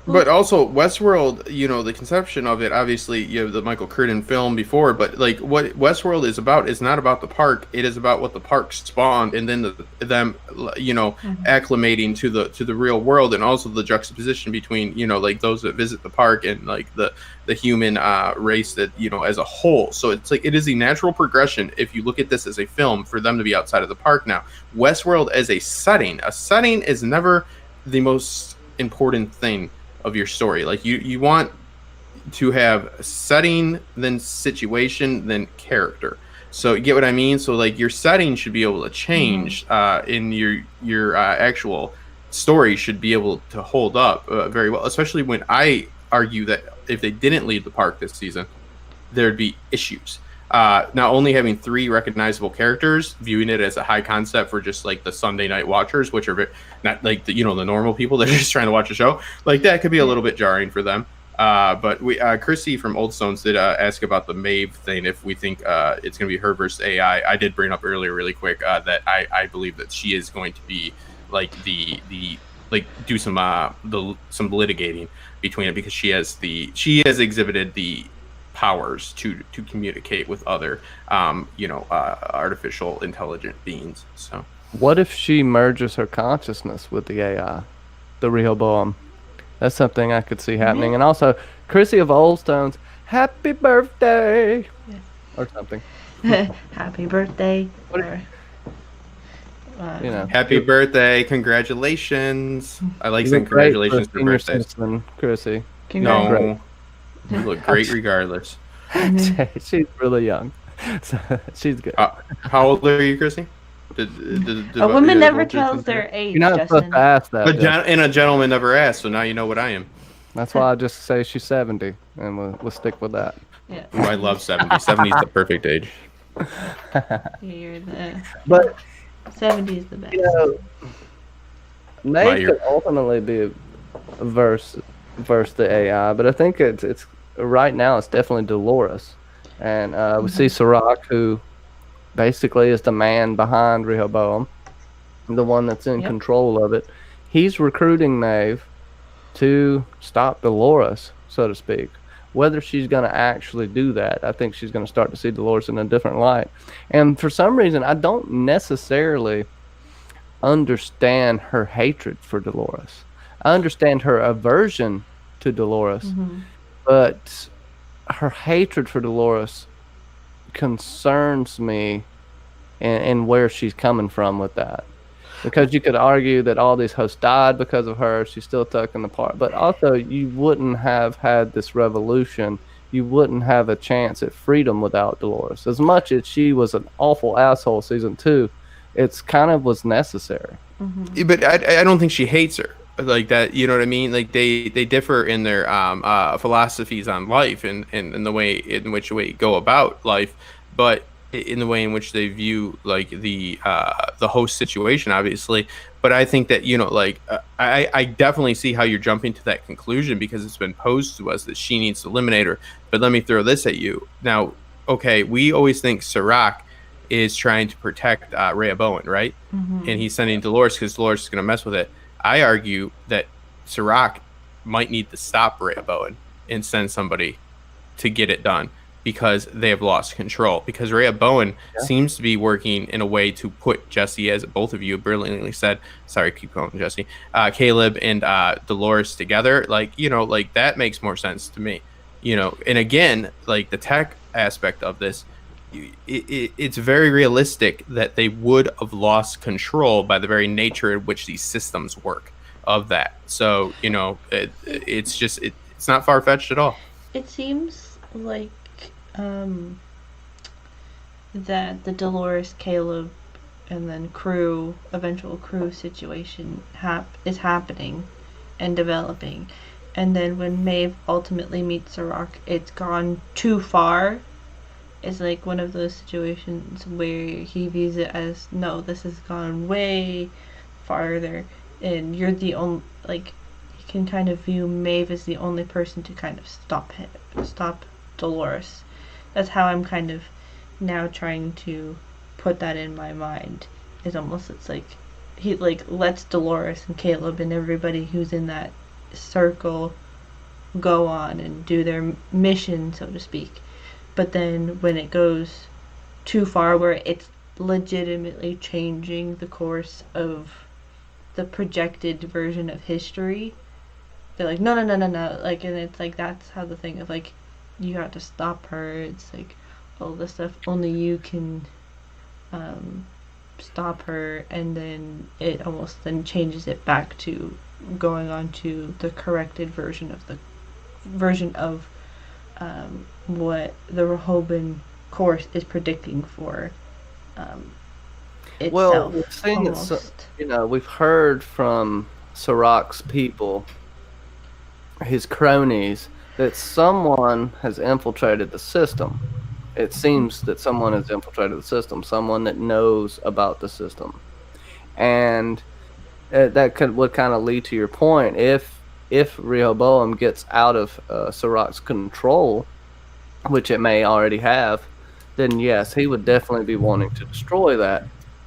But also Westworld, the conception of it, obviously you have the Michael Crichton film before, but like what Westworld is about is not about the park. It is about what the park spawned, and then them acclimating to the real world, and also the juxtaposition between like those that visit the park and like the human race that as a whole. So it's like it is a natural progression if you look at this as a film for them to be outside of the park. Now Westworld as a setting is never the most important thing of your story. Like you want to have setting, then situation, then character. So you get what I mean? So like your setting should be able to change, in your actual story should be able to hold up very well, especially when I argue that if they didn't leave the park this season, there'd be issues. Not only having 3 recognizable characters, viewing it as a high concept for just like the Sunday night watchers, which are not like the normal people that are just trying to watch a show, like that could be a little bit jarring for them. But Chrissy from Old Stones did ask about the Maeve thing, if we think it's going to be her versus AI. I did bring up earlier really quick that I believe that she is going to be like the do some litigating between it, because she has exhibited the powers to communicate with other artificial intelligent beings. So what if she merges her consciousness with the AI, the Rehoboam? That's something I could see happening. And also Chrissy of Old Stones, happy birthday, or something. Happy birthday, happy birthday, congratulations. I like saying congratulations for birthdays. Chrissy, no, you look great regardless. She's really young, so she's good. How old are you, Chrissy? A woman never tells their age. You're not supposed to ask that. And a gentleman never asked, so now you know what I am. That's why I just say she's 70, and we'll stick with that. Yeah. Oh, I love 70. 70 is the perfect age. But 70 is the best. Maeve could ultimately be versus the AI, but I think it's right now it's definitely Dolores, and we see Serac, who basically is the man behind Rehoboam, the one that's in control of it. He's recruiting Maeve to stop Dolores, so to speak. Whether she's going to actually do that, I think she's going to start to see Dolores in a different light. And for some reason, I don't necessarily understand her hatred for Dolores. I understand her aversion to Dolores, but her hatred for Dolores concerns me and where she's coming from with that. Because you could argue that all these hosts died because of her, she's still stuck in the park. But also, you wouldn't have had this revolution. You wouldn't have a chance at freedom without Dolores. As much as she was an awful asshole season 2, it's kind of was necessary. But I don't think she hates her like that. You know what I mean? Like they differ in their philosophies on life and the way in which they go about life, but in the way in which they view like the host situation, obviously. But I think that I definitely see how you're jumping to that conclusion, because it's been posed to us that she needs to eliminate her. But let me throw this at you now. Okay, we always think Serac is trying to protect Rehoboam, right? And he's sending Dolores because Dolores is going to mess with it. I argue that Serac might need to stop Rehoboam and send somebody to get it done, because they have lost control. Because Rehoboam seems to be working in a way to put Jesse, as both of you brilliantly said, sorry, keep calling Jesse, Caleb and Dolores together. Like that makes more sense to me. And again, like the tech aspect of this, it's very realistic that they would have lost control by the very nature in which these systems work of that. So it's not far-fetched at all. It seems like that the Dolores, Caleb, and then eventual crew situation is happening and developing, and then when Maeve ultimately meets Serac, it's gone too far is like one of those situations where he views it as, no, this has gone way farther, and you're the only, like, he can kind of view Maeve as the only person to kind of stop Dolores. That's how I'm kind of now trying to put that in my mind. It's almost, it's like he like lets Dolores and Caleb and everybody who's in that circle go on and do their mission, so to speak. But then when it goes too far where it's legitimately changing the course of the projected version of history, they're like, no, like, and it's like, that's how the thing of like, you have to stop her. It's like all this stuff, only you can stop her, and then it almost then changes it back to going on to the corrected version of what the Rehoboam course is predicting for itself. Well, we've seen it, we've heard from Sirach's people, his cronies, that someone has infiltrated the system. It seems that someone has infiltrated the system, someone that knows about the system. And that would kind of lead to your point. If Rehoboam gets out of Sirach's control, which it may already have, then yes, he would definitely be wanting to destroy that.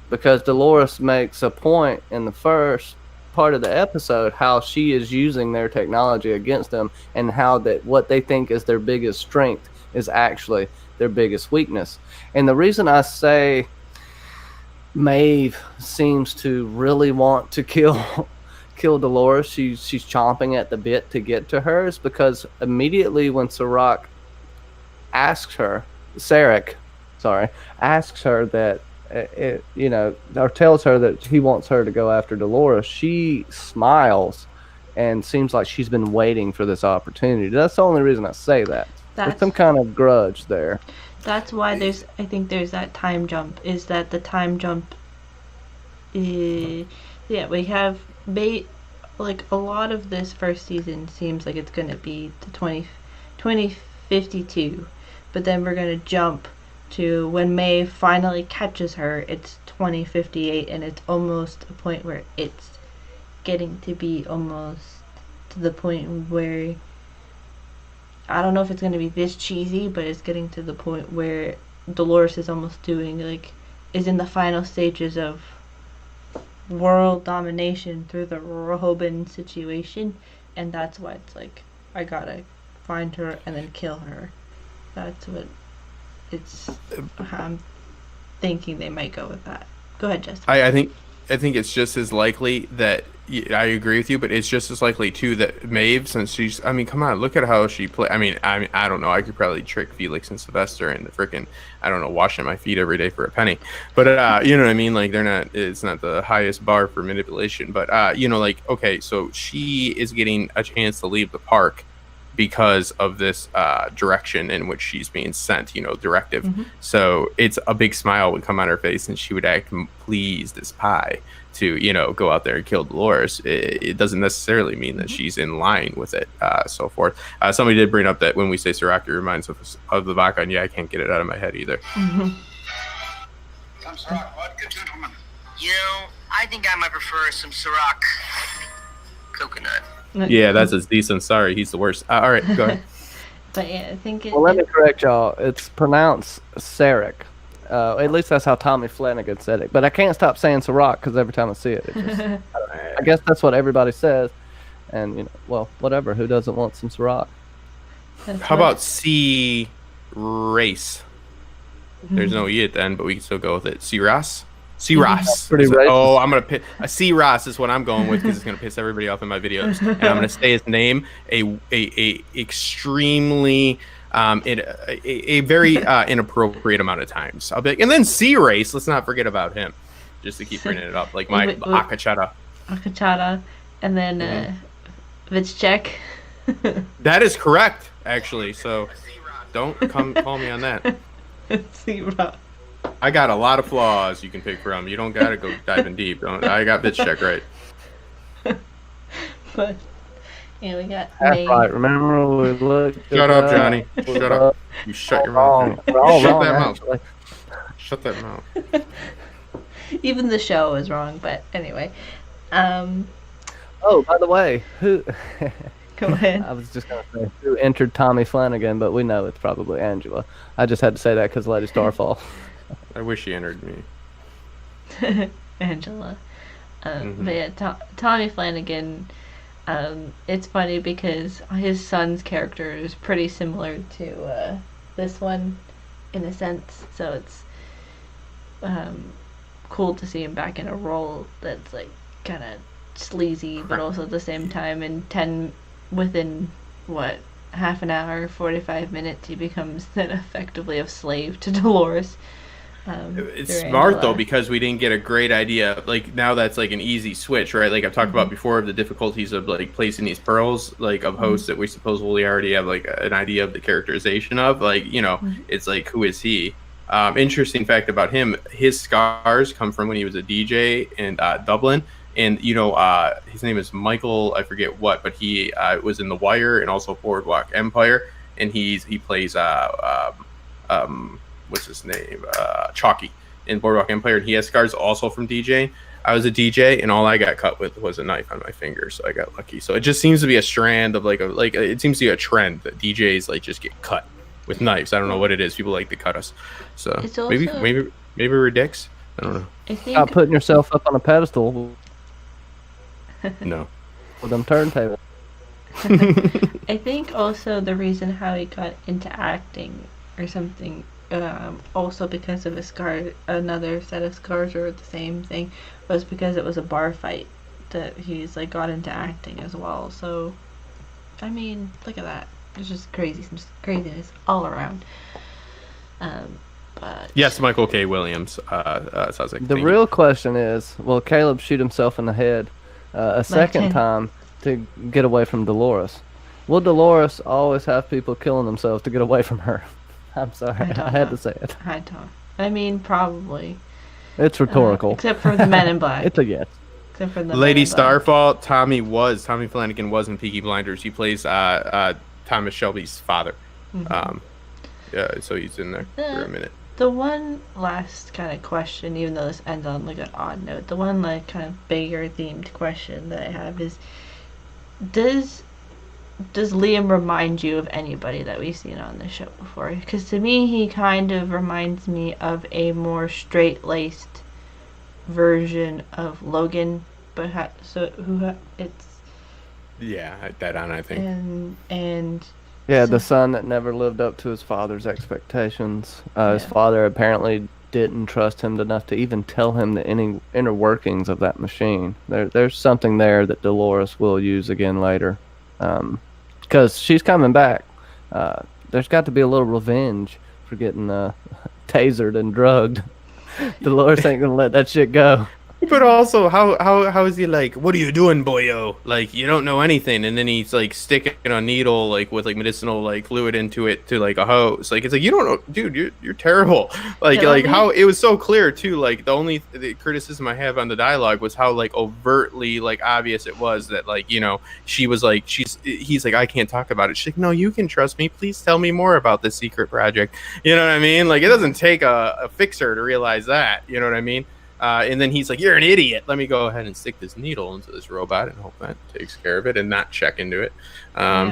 Because Dolores makes a point in the first part of the episode how she is using their technology against them, and how that what they think is their biggest strength is actually their biggest weakness. And the reason I say Maeve seems to really want to kill Dolores, she's chomping at the bit to get to her, is because immediately when Sirach asks her that or tells her that he wants her to go after Dolores, she smiles and seems like she's been waiting for this opportunity. That's the only reason I say that. There's some kind of grudge there. That's why I think there's that time jump, is that the time jump we have like a lot of this first season seems like it's going to be to 2052, but then we're going to jump to when Maeve finally catches her. It's 2058, and it's almost a point where it's getting to be almost to the point where, I don't know if it's going to be this cheesy, but it's getting to the point where Dolores is almost is in the final stages of world domination through the Rehoboam situation, and that's why it's like, I gotta find her and then kill her. That's what I'm thinking they might go with that. Go ahead, Justin. I think it's just as likely that, I agree with you, but it's just as likely too that Maeve, since she's, I mean, come on, look at how she play. I mean, I don't know. I could probably trick Felix and Sylvester into freaking, I don't know, washing my feet every day for a penny. But you know what I mean? Like, it's not the highest bar for manipulation. But okay, so she is getting a chance to leave the park because of this direction in which she's being sent, directive. Mm-hmm. So it's a big smile would come on her face, and she would act pleased as pie to, go out there and kill Dolores. It doesn't necessarily mean that she's in line with it, so forth. Somebody did bring up that when we say Sirach, it reminds us of the Vacan. Yeah, I can't get it out of my head either. Mm-hmm. Some Sirach vodka, gentlemen. I think I might prefer some Sirach coconut. Yeah, that's as decent. Sorry, he's the worst. All right, go ahead. But yeah, I think Well, let me correct y'all. It's pronounced Sirach. At least that's how Tommy Flanagan said it. But I can't stop saying Sirach because every time I see it, I guess that's what everybody says. And, whatever. Who doesn't want some Sirach? How about C race? There's no E at the end, but we can still go with it. C Ross? C Ross. Pretty right. Oh, I'm gonna piss. C Ross is what I'm going with because it's gonna piss everybody off in my videos, and I'm gonna say his name a extremely a very inappropriate amount of times. I'll be like, and then C race. Let's not forget about him, just to keep bringing it up, like my Akachata, and then Vichek. That is correct, actually. So don't come call me on that. C Ross. I got a lot of flaws you can pick from. You don't got to go diving deep. I got bitch check right. But Yeah, we got That's May. right. Remember we looked. Shut up, Johnny. Shut up. You shut your mouth. We're all Shut wrong, that mouth. actually. Shut that mouth. Even the show is wrong, but anyway. Oh, by the way, who? Go ahead. I was just gonna say who entered Tommy Flanagan, but we know it's probably Angela. I just had to say that because Lady Starfall. I wish he entered me. Angela. But yeah, Tommy Flanagan, it's funny because his son's character is pretty similar to this one in a sense, so it's cool to see him back in a role that's like kind of sleazy, but also at the same time within what, half an hour, 45 minutes, he becomes then effectively a slave to Dolores. It's smart though, because we didn't get a great idea. Like now that's like an easy switch, right? Like I've talked about before, of the difficulties of like placing these pearls, like of hosts that we supposedly already have like an idea of the characterization of. Like, you know, it's like, who is he? Interesting fact about him: his scars come from when he was a DJ in Dublin, and you know, his name is Michael. I forget what, but he was in The Wire and also Boardwalk Empire, and he plays what's his name? Chalky in Boardwalk Empire, and he has scars also from DJing. I was a DJ, and all I got cut with was a knife on my finger, so I got lucky. So it just seems to be a strand of it seems to be a trend that DJs like just get cut with knives. I don't know what it is. People like to cut us. So It's also- maybe we're dicks. I don't know. I think Stop putting yourself up on a pedestal No. with them turntables. I think also the reason how he got into acting or something, also because of a scar, another set of scars or the same thing, was because it was a bar fight that he's like got into acting as well. So, I mean, look at that. It's just crazy, some craziness all around. But Yes, Michael K. Williams. Sounds like The real question is, will Caleb shoot himself in the head a second time to get away from Dolores? Will Dolores always have people killing themselves to get away from her? I'm sorry, I had to say it. I mean, probably. It's rhetorical. Except for the Men in Black. It's a yes. Except for the Lady Men in Black. Starfall. Tommy Flanagan was in Peaky Blinders. He plays Thomas Shelby's father. Yeah, so he's in there for a minute. The one last kind of question, even though this ends on like an odd note, the one like kind of bigger themed question that I have is, does Liam remind you of anybody that we've seen on the show before? Because to me, he kind of reminds me of a more straight-laced version of Logan, but it's Yeah, dead on, I think. and Yeah, the son that never lived up to his father's expectations. His father apparently didn't trust him enough to even tell him the inner workings of that machine. There's something there that Dolores will use again later. Because she's coming back. There's got to be a little revenge for getting tasered and drugged. Dolores ain't going to let that shit go. But also, how is he like, what are you doing, boyo? Like, you don't know anything. And then he's like sticking a needle like with like medicinal like fluid into it to like a hose. Like, it's like, you don't know, dude, you're terrible. Like, how it was so clear too. Like, the criticism I have on the dialogue was how like overtly like obvious it was that like, you know, she was like, he's like, I can't talk about it. She's like, no, you can trust me. Please tell me more about this secret project. You know what I mean? Like, it doesn't take a fixer to realize that. You know what I mean? And then he's like, you're an idiot. Let me go ahead and stick this needle into this robot and hope that takes care of it and not check into it.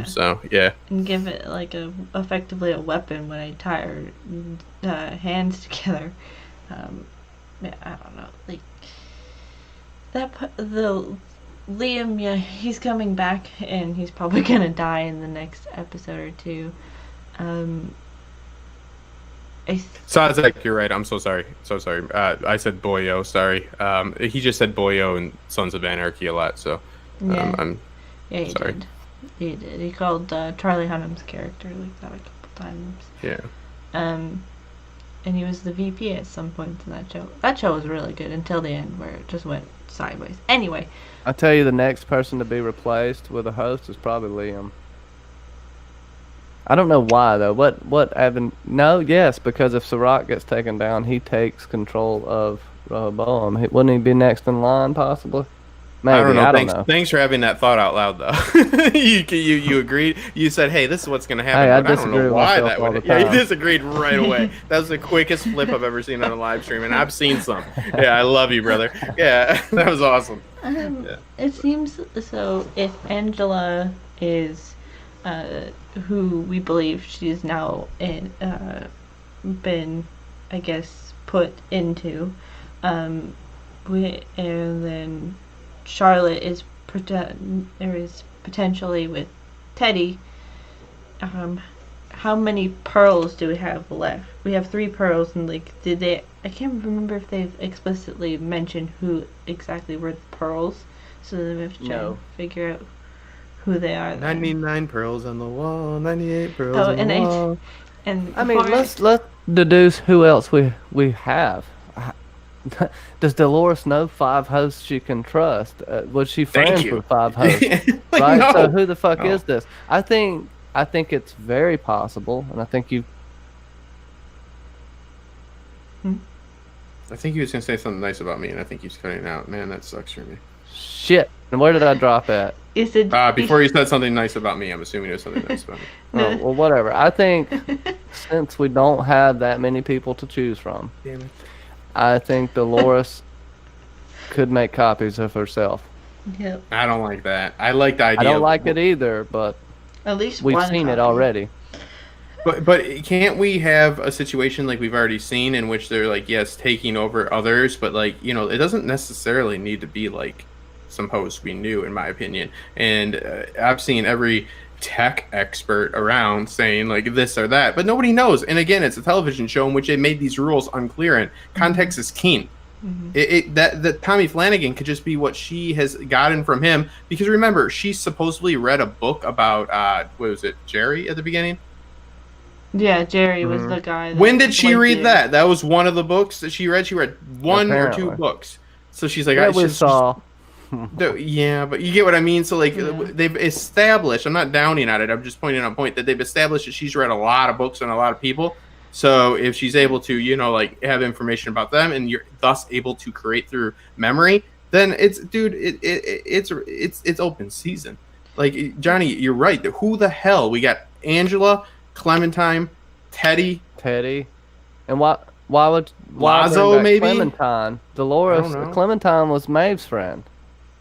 So, yeah. And give it like effectively a weapon when I tie her hands together. Yeah, I don't know. Like, the Liam, yeah, he's coming back and he's probably going to die in the next episode or two. Sounds like you're right. I'm so sorry. I said boyo. Sorry. He just said boyo and Sons of Anarchy a lot. So I'm he sorry. did. He did. He called Charlie Hunnam's character like that a couple times. Yeah. And he was the VP at some point in that show. That show was really good until the end, where it just went sideways. Anyway. I tell you, the next person to be replaced with a host is probably Liam. I don't know why though. What Evan? No, yes, because if Sirach gets taken down, he takes control of Rehoboam. Wouldn't he be next in line, possibly? Maybe, I don't know. know. Thanks for having that thought out loud, though. you agreed. You said, "Hey, this is what's going to happen." Hey, I but I don't disagree know with why myself that all would. the Yeah, you time. disagreed right away. That was the quickest flip I've ever seen on a live stream, and I've seen some. Yeah, I love you, brother. Yeah, that was awesome. Yeah. It seems so. If Angela is, who we believe she's now been, I guess, put into, and then Charlotte is potentially with Teddy. How many pearls do we have left? We have 3 pearls, and like, did they? I can't remember if they've explicitly mentioned who exactly were the pearls, so then we have to try and figure out who they are. 99 pearls on the wall, 98 pearls on the wall. I mean, let's deduce who else we have. Does Dolores know 5 hosts she can trust? Was she friends with 5 hosts? Right. No. So who the fuck is this? I think it's very possible, and I think you. I think he was gonna say something nice about me, and I think he's cutting out. Man, that sucks for me. Shit. And where did I drop at? Is it Before you said something nice about me, I'm assuming it was something nice about me. Oh, well, whatever. I think since we don't have that many people to choose from, Damn it. I think Dolores could make copies of herself. Yep. I don't like that. I like the idea. I don't like it either, but At least we've one seen it copy. already. But can't we have a situation like we've already seen in which they're like, yes, taking over others, but like, you know, it doesn't necessarily need to be like some hosts we knew, in my opinion. And I've seen every tech expert around saying like this or that, but nobody knows. And again, it's a television show in which they made these rules unclear, and context is king. That Tommy Flanagan could just be what she has gotten from him, because remember, she supposedly read a book about what was it, Jerry at the beginning? Yeah, Jerry was the guy. When did she read that? That was one of the books that she read. She read 1 or 2 books. So she's like, we saw. Yeah, but you get what I mean. So like, they've established. I'm not downing on it. I'm just pointing out a point that they've established that she's read a lot of books on a lot of people. So if she's able to, you know, like have information about them, and you're thus able to create through memory, then it's open season. Like, Johnny, you're right. Who the hell? We got Angela, Clementine, Teddy, and why would Lazo, maybe Clementine? Dolores, Clementine was Maeve's friend,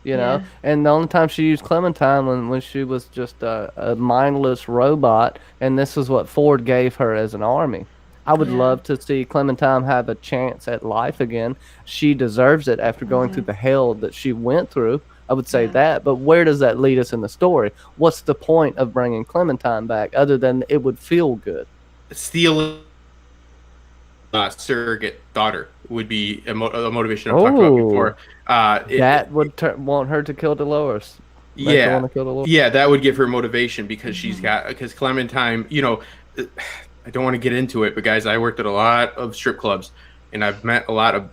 you know, and the only time she used Clementine when she was just a mindless robot, and this is what Ford gave her as an army. I would love to see Clementine have a chance at life again. She deserves it after going through the hell that she went through. I would say that, but where does that lead us in the story? What's the point of bringing Clementine back other than it would feel good? Stealing surrogate daughter would be a motivation I've talked about before. That would want her to kill Dolores. Yeah, that would give her motivation, because because Clementine, you know, I don't want to get into it, but guys, I worked at a lot of strip clubs, and I've met a lot of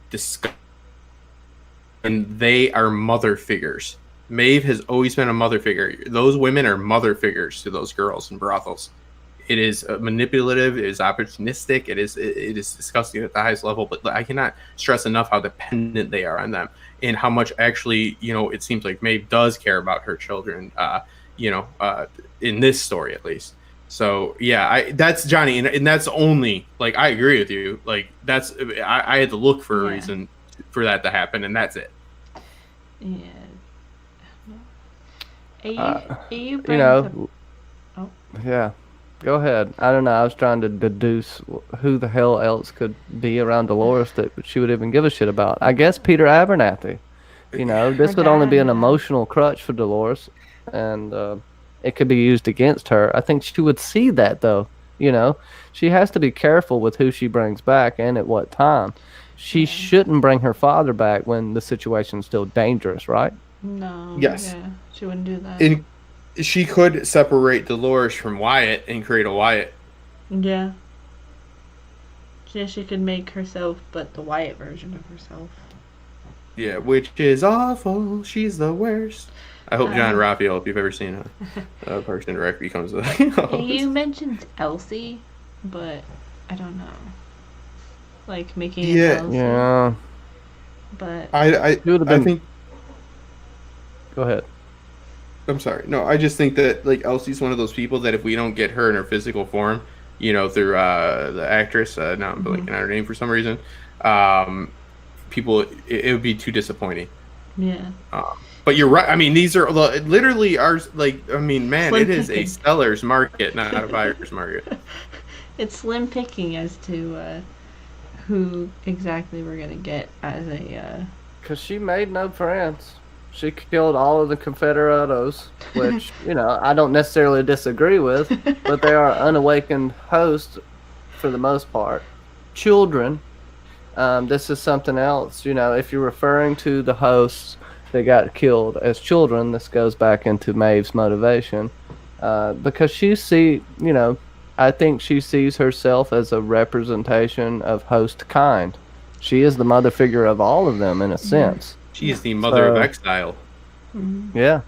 and they are mother figures. Maeve has always been a mother figure. Those women are mother figures to those girls in brothels. It is manipulative. It is opportunistic. It is disgusting at the highest level. But I cannot stress enough how dependent they are on them, and how much actually, you know, it seems like Maeve does care about her children. In this story at least. So yeah, that's Johnny, and that's only, like, I agree with you. Like, that's I had to look for a reason for that to happen, and that's it. Yeah. Yeah. Go ahead. I don't know. I was trying to deduce who the hell else could be around Dolores that she would even give a shit about. I guess Peter Abernathy. You know, this would only be an emotional crutch for Dolores, and it could be used against her. I think she would see that, though. You know, she has to be careful with who she brings back and at what time. She shouldn't bring her father back when the situation's still dangerous, right? No. Yes. Yeah, she wouldn't do that. And she could separate Dolores from Wyatt and create a Wyatt. Yeah. Yeah, she could make herself, but the Wyatt version of herself. Yeah, which is awful. She's the worst. I hope John Raphael, if you've ever seen a Parks and Rec, becomes the host. You mentioned Elsie, but I don't know. Like, making it Elsie. Yeah. But I think Go ahead. I'm sorry. No, I just think that like Elsie's one of those people that if we don't get her in her physical form, through the actress, now I'm blanking on her name for some reason, people it would be too disappointing. Yeah. But you're right. I mean, these are literally ours. Like, I mean, man, Slim it is picking. a seller's market, not a buyer's market. It's slim picking as to who exactly we're gonna get as a. Because she made no friends. She killed all of the Confederados, which, I don't necessarily disagree with, but they are unawakened hosts for the most part. Children. This is something else. If you're referring to the hosts that got killed as children, this goes back into Maeve's motivation. Because I think she sees herself as a representation of host kind. She is the mother figure of all of them in a sense. She is the mother of exile. Yeah.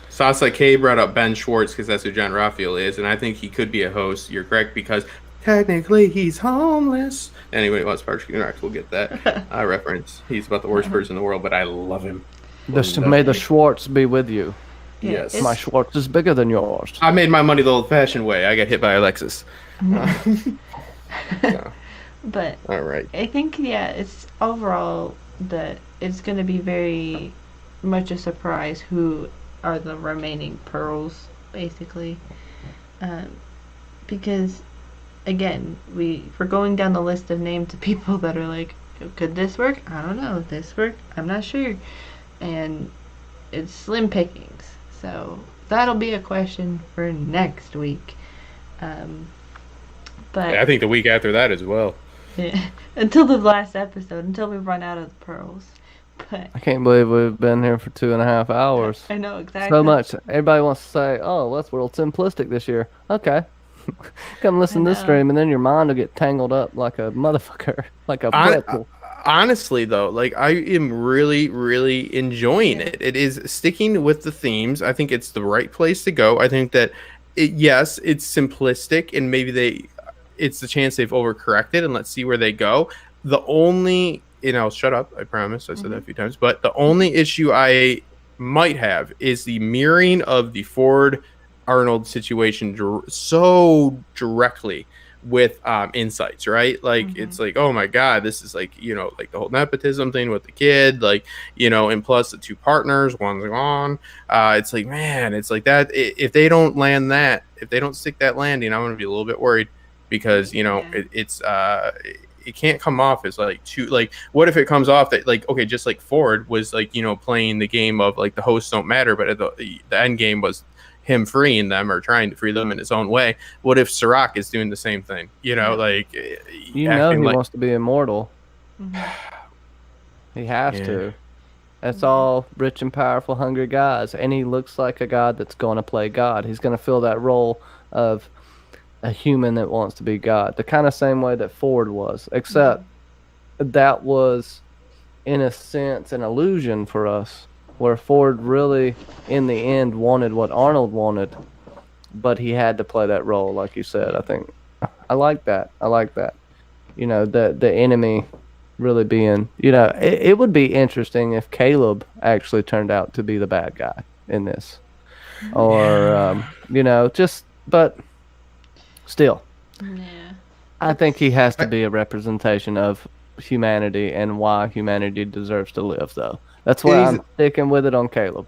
Sasa K brought up Ben Schwartz because that's who John Raphael is, and I think he could be a host. You're correct because technically he's homeless. Anyway, let's we'll get that reference. He's about the worst person in the world, but I love him. May the Schwartz be with you. Yes. My Schwartz is bigger than yours. I made my money the old-fashioned way. I got hit by Alexis. But all right. I think it's overall that it's going to be very much a surprise who are the remaining pearls, basically, because again we're going down the list of names of people that are like, could this work? I don't know. This work? I'm not sure, and it's slim pickings. So that'll be a question for next week. But I think the week after that as well. Yeah, until the last episode, until we run out of the pearls. But I can't believe we've been here for 2.5 hours. I know, exactly. So much. Everybody wants to say, oh, Westworld simplistic this year. Okay. Come listen to this stream, and then your mind will get tangled up like a motherfucker, like a pretzel. Honestly, though, like I am really, really enjoying it. It is sticking with the themes. I think it's the right place to go. I think that, yes, it's simplistic, and maybe it's the chance they've overcorrected, and let's see where they go. The only, shut up, I promise. I said that a few times. But the only issue I might have is the mirroring of the Ford-Arnold situation so directly with insights, right? Like, it's like, oh my God, this is like, like the whole nepotism thing with the kid, like, and plus the two partners, one's gone. It's like, man, it's like that. If they don't land that, if they don't stick that landing, I'm going to be a little bit worried. Because it can't come off as like too like, what if it comes off that like, okay, just like Ford was like playing the game of like the hosts don't matter, but the end game was him freeing them or trying to free them in his own way. What if Serac is doing the same thing? He wants to be immortal. He has to. That's all rich and powerful, hungry guys, and he looks like a god that's going to play God. He's going to fill that role of a human that wants to be God, the kind of same way that Ford was, except that was, in a sense, an illusion for us, where Ford really, in the end, wanted what Arnold wanted, but he had to play that role, like you said. I think I like that. The enemy really being, it would be interesting if Caleb actually turned out to be the bad guy in this, or but. Still, I think he has to be a representation of humanity and why humanity deserves to live, though. That's why I'm sticking with it on Caleb.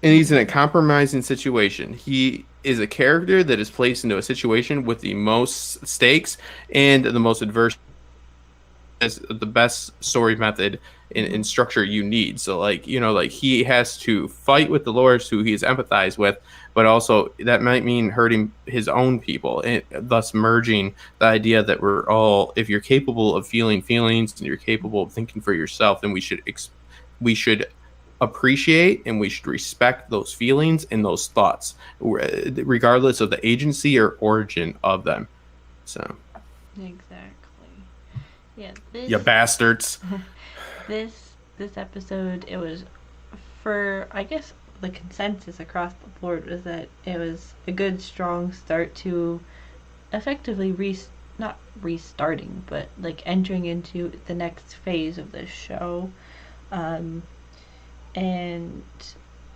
And he's in a compromising situation. He is a character that is placed into a situation with the most stakes and the most adverse, as the best story method in structure you need. So, like, he has to fight with Dolores, who he is empathized with, but also that might mean hurting his own people, and thus merging the idea that we're all, if you're capable of feeling feelings and you're capable of thinking for yourself, then we should appreciate and we should respect those feelings and those thoughts, regardless of the agency or origin of them. So, exactly. Yeah. You bastards. This episode, it was, for, I guess, the consensus across the board was that it was a good, strong start to effectively not restarting, but like entering into the next phase of this show. And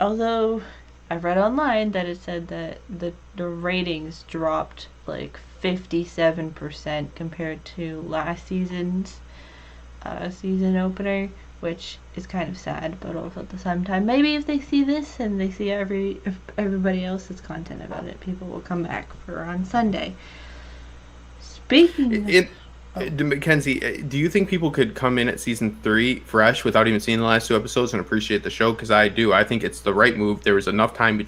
although I read online that it said that the ratings dropped like 57% compared to last season's season opener, which is kind of sad, but also at the same time, maybe if they see this and they see everybody else's content about it, people will come back for on Sunday. Speaking Mackenzie, do you think people could come in at season 3 fresh without even seeing the last 2 episodes and appreciate the show? Because I do. I think it's the right move. There was enough time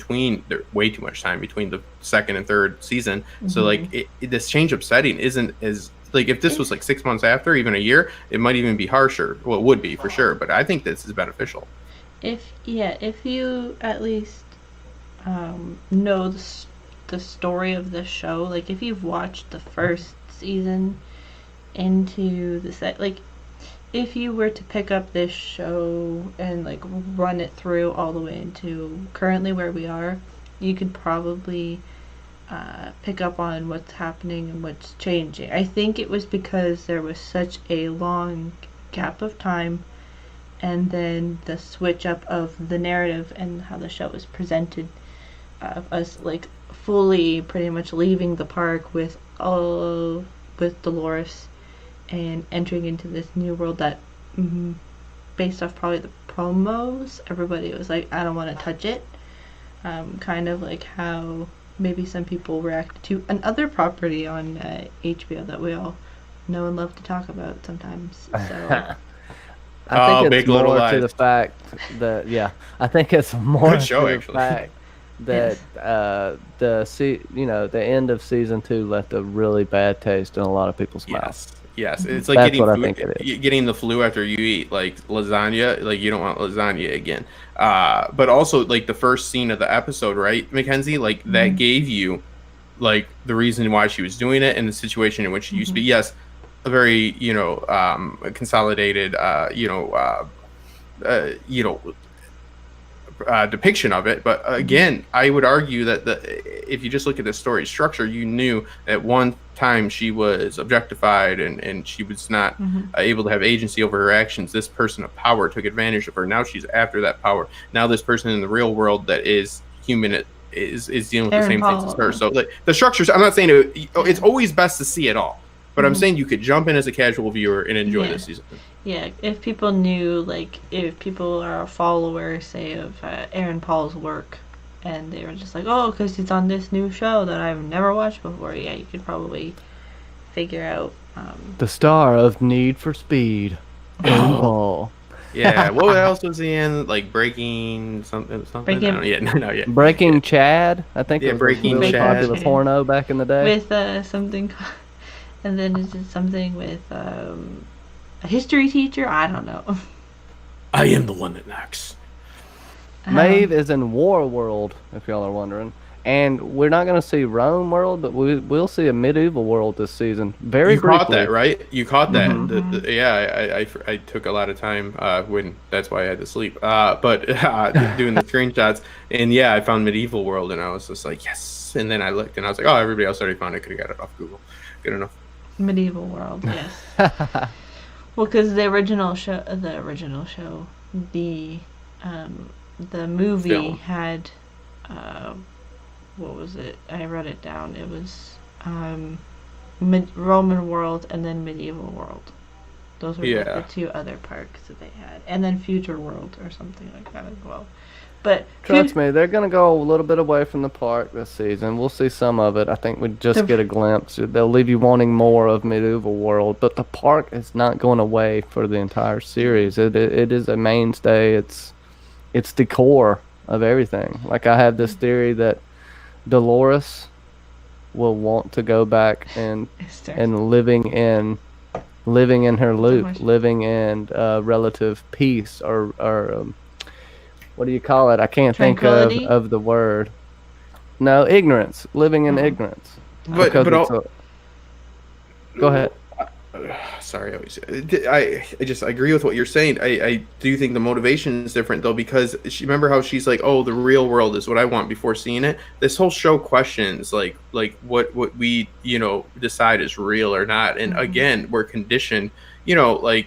way too much time between the second and third season. Mm-hmm. So like this change of setting isn't as like if this was like 6 months after, even a year, it might even be harsher. Well, it would be for sure. But I think this is beneficial. If you at least know the story of the show, like if you've watched the first season into the set, like if you were to pick up this show and like run it through all the way into currently where we are, you could probably pick up on what's happening and what's changing. I think it was because there was such a long gap of time, and then the switch up of the narrative and how the show was presented, of us like fully pretty much leaving the park with Dolores and entering into this new world that, based off probably the promos, everybody was like, I don't want to touch it. Kind of like how maybe some people react to another property on HBO that we all know and love to talk about sometimes. So I think it's more to the fact that I think it's more good show, to actually. The fact that the end of season 2 left a really bad taste in a lot of people's mouths. Yes, it's like That's getting what food, I think it is. Getting the flu after you eat like lasagna. Like you don't want lasagna again. But also like the first scene of the episode, right, Mackenzie? Like that gave you like the reason why she was doing it and the situation in which she used to be. Yes, a very consolidated depiction of it, but again, I would argue that if you just look at the story structure, you knew at one time she was objectified and she was not able to have agency over her actions. This person of power took advantage of her. Now she's after that power. Now this person in the real world that is human is dealing with the same things as her. So like the structures, I'm not saying it's always best to see it all, but I'm saying you could jump in as a casual viewer and enjoy this season. Yeah, if people knew, like, if people are a follower, say, of Aaron Paul's work, and they were just like, oh, because he's on this new show that I've never watched before, you could probably figure out. The star of Need for Speed, Aaron Paul. Yeah, what else was he in? Like Breaking something? Breaking Chad, I think. Yeah, Breaking really Chad. Popular porno back in the day. With something, and then is it something with a history teacher? I don't know. I am the one that knocks. Maeve is in War World, if y'all are wondering. And we're not going to see Rome World, but we'll see a medieval world this season. Very briefly. You caught that, right? You caught that. I took a lot of time that's why I had to sleep. But doing the screenshots, and I found medieval world, and I was just like, yes. And then I looked, and I was like, oh, everybody else already found it. Could have got it off Google. Good enough. Medieval world, yes. Well, because the original show, the movie Film. had, what was it? I wrote it down. It was Roman world and then medieval world. Those were the two other parks that they had, and then future world or something like that as well. But trust me, they're going to go a little bit away from the park this season. We'll see some of it. I think we just get a glimpse. They'll leave you wanting more of medieval world, but the park is not going away for the entire series. It is a mainstay. It's the core of everything. Like I have this theory that Dolores will want to go back and living in her loop, living in relative peace or what do you call it? I can't think of the word. No, ignorance. Living in ignorance. But go ahead. Sorry, I agree with what you're saying. I do think the motivation is different though, because remember how she's like, oh, the real world is what I want before seeing it. This whole show questions like what we decide is real or not, and again we're conditioned to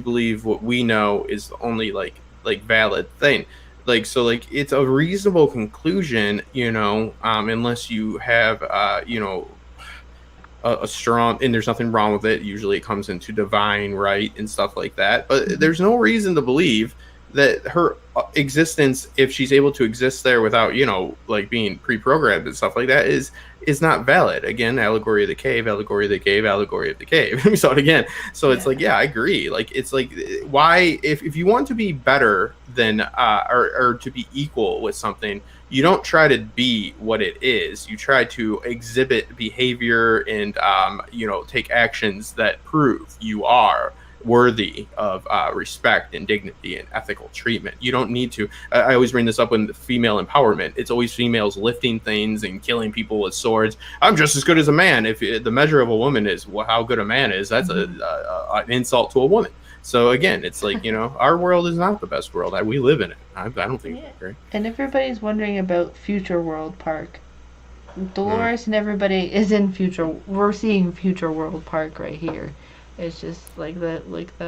believe what we know is only like like valid thing. Like, so like it's a reasonable conclusion, you know, unless you have you know, a strong, and there's nothing wrong with it. Usually it comes into divine right and stuff like that. But there's no reason to believe that her existence, if she's able to exist there without, you know, like being pre-programmed and stuff like that, is not valid. Again, allegory of the cave, allegory of the cave, allegory of the cave. We saw it again. So it's like, yeah, I agree. Like, it's like, why, if you want to be better than or to be equal with something, you don't try to be what it is. You try to exhibit behavior and you know, take actions that prove you are worthy of respect and dignity and ethical treatment. You don't need to. I always bring this up when the female empowerment. It's always females lifting things and killing people with swords. I'm just as good as a man. If the measure of a woman is how good a man is, that's an insult to a woman. So again, it's like, you know, our world is not the best world. We live in it. I don't think it's great. And everybody's wondering about Future World Park. Dolores and everybody is in Future. We're seeing Future World Park right here. It's just like the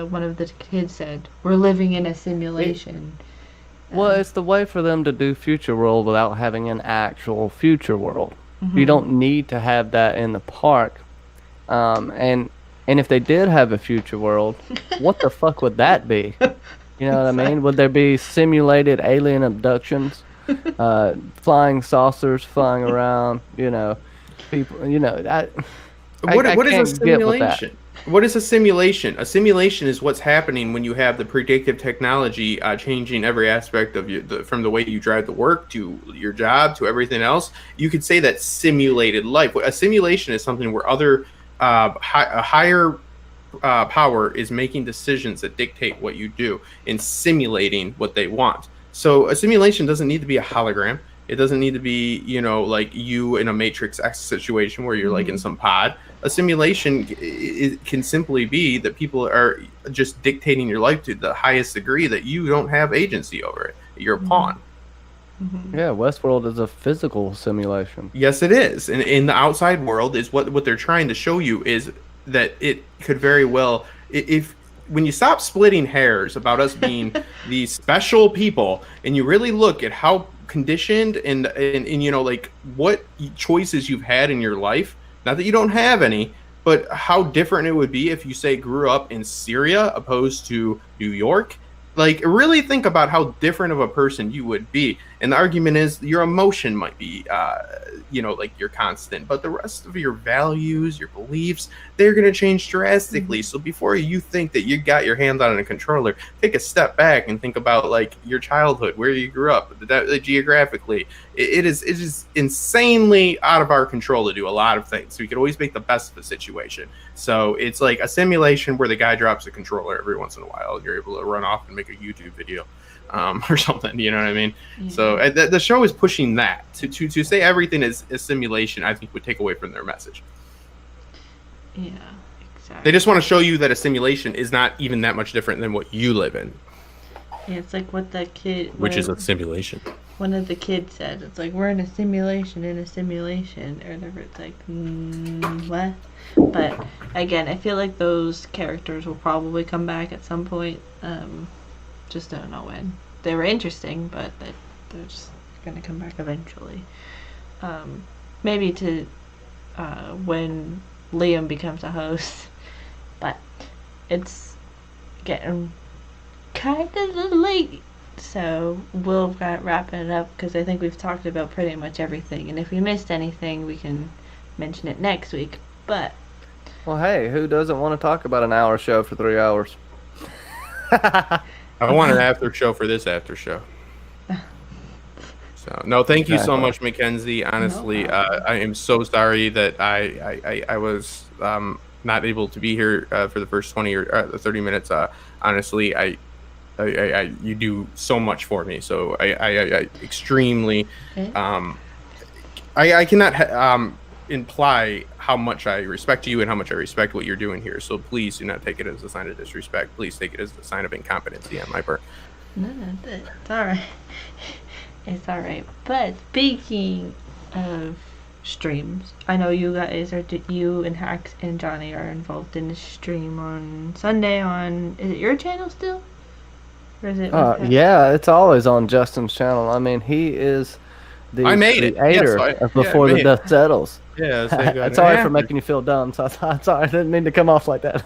one of the kids said, we're living in a simulation. Well, it's the way for them to do Future World without having an actual Future World. You don't need to have that in the park. And if they did have a Future World, what the fuck would that be? You know what I mean? Would there be simulated alien abductions, flying saucers flying around? You know, people. You know, What is can't a get with that. simulation? What is a simulation? A simulation is what's happening when you have the predictive technology changing every aspect of from the way you drive to work to your job to everything else. You could say that simulated life. A simulation is something where a higher power is making decisions that dictate what you do and simulating what they want. So a simulation doesn't need to be a hologram. It doesn't need to be, you know, like you in a Matrix X situation where you're like in some pod. A simulation can simply be that people are just dictating your life to the highest degree that you don't have agency over it. You're a pawn. Yeah, Westworld is a physical simulation. Yes, it is. And in the outside world is what they're trying to show you is that it could very well, if when you stop splitting hairs about us being these special people and you really look at how conditioned and you know, like what choices you've had in your life, not that you don't have any, but how different it would be if you say grew up in Syria opposed to New York. Like, really think about how different of a person you would be. And the argument is your emotion might be, you know, like your constant, but the rest of your values, your beliefs, they're going to change drastically. So before you think that you got your hand on a controller, take a step back and think about like your childhood, where you grew up, geographically. It is insanely out of our control to do a lot of things. So we can always make the best of the situation. So it's like a simulation where the guy drops a controller every once in a while. You're able to run off and make a YouTube video or something, you know what I mean? Yeah. So the show is pushing that. To say everything is a simulation, I think would take away from their message. Yeah, exactly. They just want to show you that a simulation is not even that much different than what you live in. Yeah, it's like what the kid... Which is a simulation. One of the kids said, it's like, we're in a simulation, or whatever. It's like, what? But, again, I feel like those characters will probably come back at some point. Just don't know when. They were interesting, but they're just going to come back eventually. Maybe to when Liam becomes a host. But it's getting kind of late. So we'll wrap it up because I think we've talked about pretty much everything. And if we missed anything, we can mention it next week. But... well, hey, who doesn't want to talk about an hour show for 3 hours? I want an after show for this after show. So no, thank you so much, Mackenzie. Honestly, I am so sorry that I was not able to be here for the first 20 or 30 minutes. Honestly, you do so much for me. So I extremely I cannot imply how much I respect you and how much I respect what you're doing here. So please do not take it as a sign of disrespect. Please take it as a sign of incompetency on my part. No, it's all right. It's all right. But speaking of streams, I know you guys you and Hax and Johnny are involved in the stream on Sunday on, is it your channel still? Or is it? Yeah, it's always on Justin's channel. I mean, he is the creator of Before the Dust Settles. Yeah, sorry for making you feel dumb. So I'm sorry, I didn't mean to come off like that.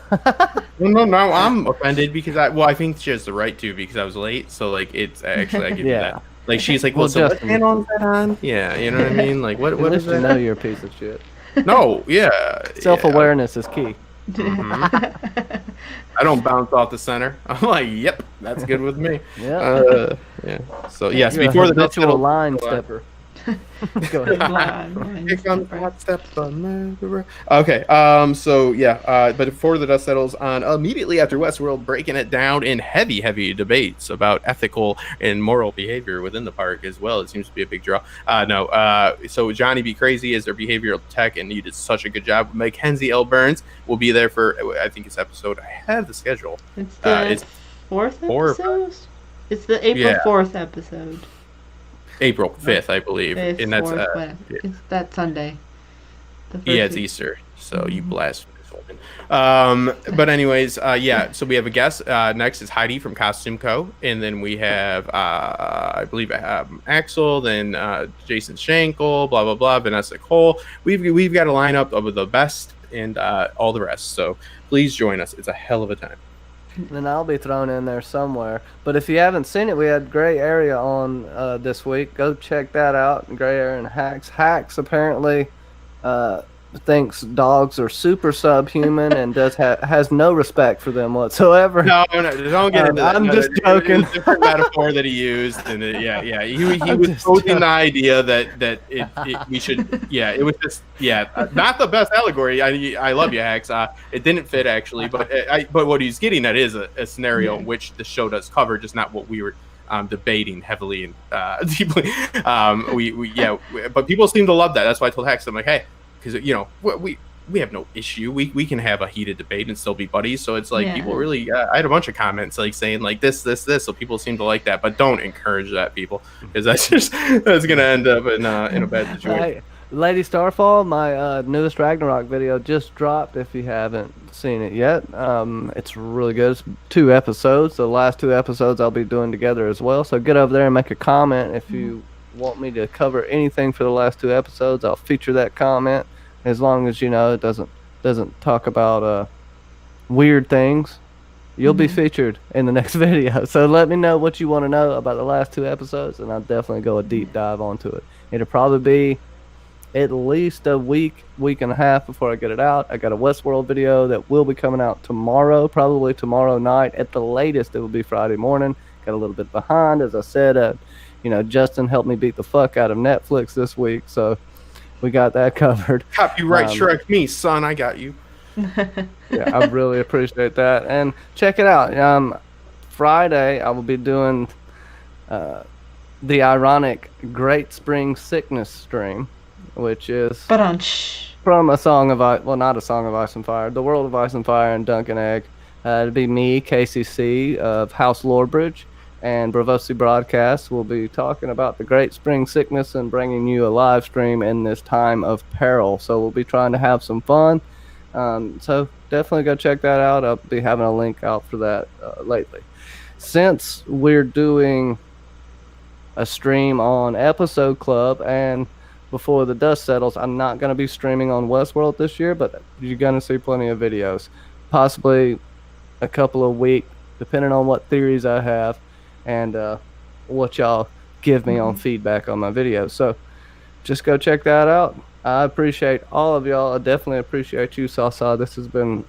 No, I'm offended because I think she has the right to because I was late. So like, it's actually I give you that. Like she's like, well, so what channel is that on? Yeah, you know what I mean. Like, what is that? You know you're a piece of shit. No, yeah. Self-awareness is key. Mm-hmm. I don't bounce off the center. I'm like, yep, that's good with me. Yeah. Yeah. So yes, you're before the habitual line stepper. Go ahead. Okay. So yeah. But before the dust settles on immediately after Westworld, breaking it down in heavy debates about ethical and moral behavior within the park as well. It seems to be a big draw. So Johnny B. Crazy is their behavioral tech, and you did such a good job. Mackenzie L. Burns will be there for I think it's episode. I have the schedule. It's the fourth episode. It's the April 4th episode. April 5th, I believe. 5th, and that's 4th, it's that Sunday. It's Easter, so you blasphemous woman. But anyways, so we have a guest. Next is Heidi from Costume Co. And then we have, I believe, Axel, then Jason Schenkel, blah, blah, blah, Vanessa Cole. We've got a lineup of the best and all the rest. So please join us. It's a hell of a time. Then I'll be thrown in there somewhere. But if you haven't seen it, we had Gray Area on this week. Go check that out. Gray Area and Hacks. Hacks apparently thinks dogs are super subhuman and has no respect for them whatsoever. No, don't get into that. I'm just joking. It was a different metaphor that he used, and he was posing the idea that we should. Yeah, it was just not the best allegory. I love you, Hacks. It didn't fit actually, but what he's getting at is a scenario in which the show does cover, just not what we were debating heavily and deeply. But people seem to love that. That's why I told Hacks, I'm like, hey. Because we have no issue. We can have a heated debate and still be buddies. So it's like people really. I had a bunch of comments like saying like this. So people seem to like that, but don't encourage that, people, because that's gonna end up in a bad situation. Lady Starfall, my newest Ragnarok video just dropped. If you haven't seen it yet, it's really good. It's 2 episodes. The last 2 episodes I'll be doing together as well. So get over there and make a comment if you want me to cover anything for the last 2 episodes. I'll feature that comment, as long as it doesn't talk about weird things. You'll be featured in the next video. So let me know what you want to know about the last 2 episodes, and I'll definitely go a deep dive onto it. It'll probably be at least a week and a half before I get it out. I got a Westworld video that will be coming out tomorrow, probably tomorrow night. At the latest, it will be Friday morning. Got a little bit behind, as I said. Justin helped me beat the fuck out of Netflix this week, so we got that covered. Copyright strike me, son. I got you. I really appreciate that. And check it out. Friday, I will be doing the ironic Great Spring Sickness stream, which is from a Song of Ice, well, not a Song of Ice and Fire, The World of Ice and Fire and Duncan Egg. It'll be me, Kaci C of House Lorebridge, and Braavosi Broadcast will be talking about the Great Spring Sickness and bringing you a live stream in this time of peril. So we'll be trying to have some fun. So definitely go check that out. I'll be having a link out for that lately. Since we're doing a stream on Episode Club and Before the Dust Settles, I'm not going to be streaming on Westworld this year, but you're going to see plenty of videos. Possibly a couple of weeks, depending on what theories I have and what y'all give me on feedback on my videos. So just go check that out. I appreciate all of y'all. I definitely appreciate you, Sasa. This has been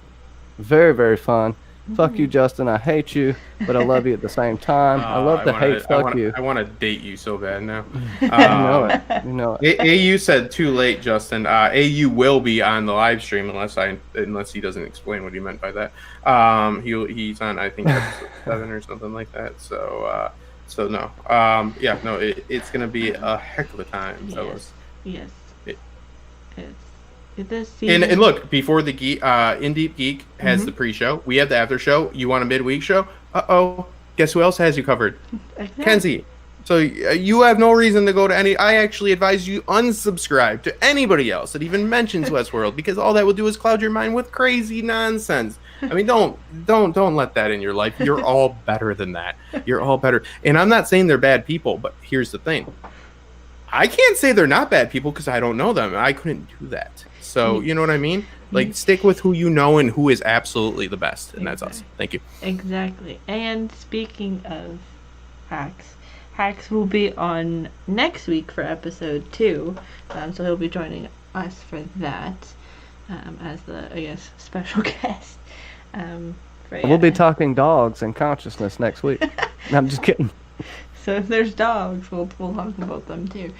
very, very fun. Fuck you, Justin. I hate you, but I love you at the same time. I love the hate. Fuck you. I want to date you so bad now. You know it. AU said too late, Justin. AU will be on the live stream unless he doesn't explain what he meant by that. He's on, I think, episode 7 or something like that. So no. It's gonna be a heck of a time, fellas. Yes. And look, before the geek, In Deep Geek has the pre-show. We have the after show. You want a midweek show? Guess who else has you covered? Exactly. Kenzie. So you have no reason to go to any. I actually advise you unsubscribe to anybody else that even mentions Westworld, because all that will do is cloud your mind with crazy nonsense. I mean, don't let that in your life. You're all better than that. You're all better. And I'm not saying they're bad people, but here's the thing. I can't say they're not bad people because I don't know them. I couldn't do that. So, you know what I mean? Like, stick with who you know and who is absolutely the best. And that's us. Thank you. Exactly. And speaking of Hacks will be on next week for episode 2. So he'll be joining us for that as the, I guess, special guest. We'll be talking dogs and consciousness next week. No, I'm just kidding. So if there's dogs, we'll talk about them too.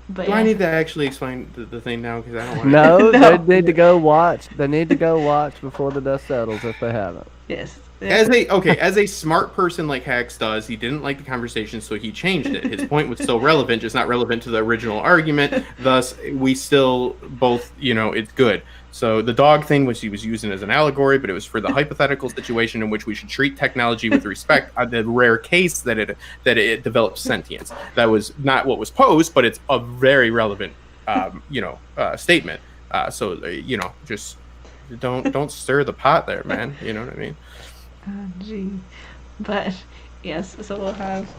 But Do I need to actually explain the thing now? Because I don't want No, they need to go watch. They need to go watch before the dust settles if they haven't. Yes. As a smart person like Hax does, he didn't like the conversation, so he changed it. His point was still relevant, just not relevant to the original argument. Thus, we still both, it's good. So the dog thing, which he was using as an allegory, but it was for the hypothetical situation in which we should treat technology with respect. The rare case that it develops sentience. That was not what was posed, but it's a very relevant, statement. So just don't stir the pot there, man. You know what I mean? Gee. But yes, so we'll have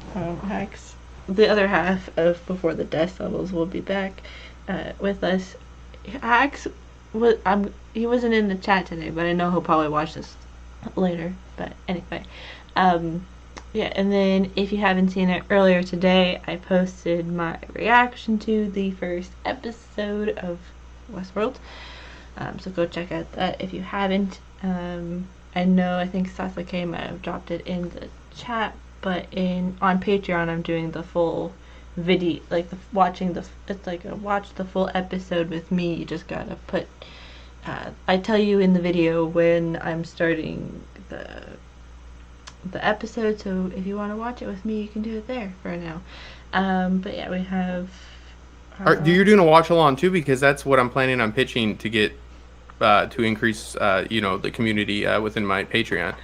Hax. The other half of Before the Dust Settles will be back with us. Hax he wasn't in the chat today, but I know he'll probably watch this later. But anyway, and then if you haven't seen it, earlier today I posted my reaction to the first episode of Westworld. So go check out that if you haven't. I think Sasa K might have dropped it in the chat, but on Patreon I'm doing the full video, like watch the full episode with me. You just gotta put I tell you in the video when I'm starting the episode, so if you want to watch it with me, you can do it there for now. But yeah, we have you're doing a watch along too, because that's what I'm planning on pitching to get to increase the community within my Patreon.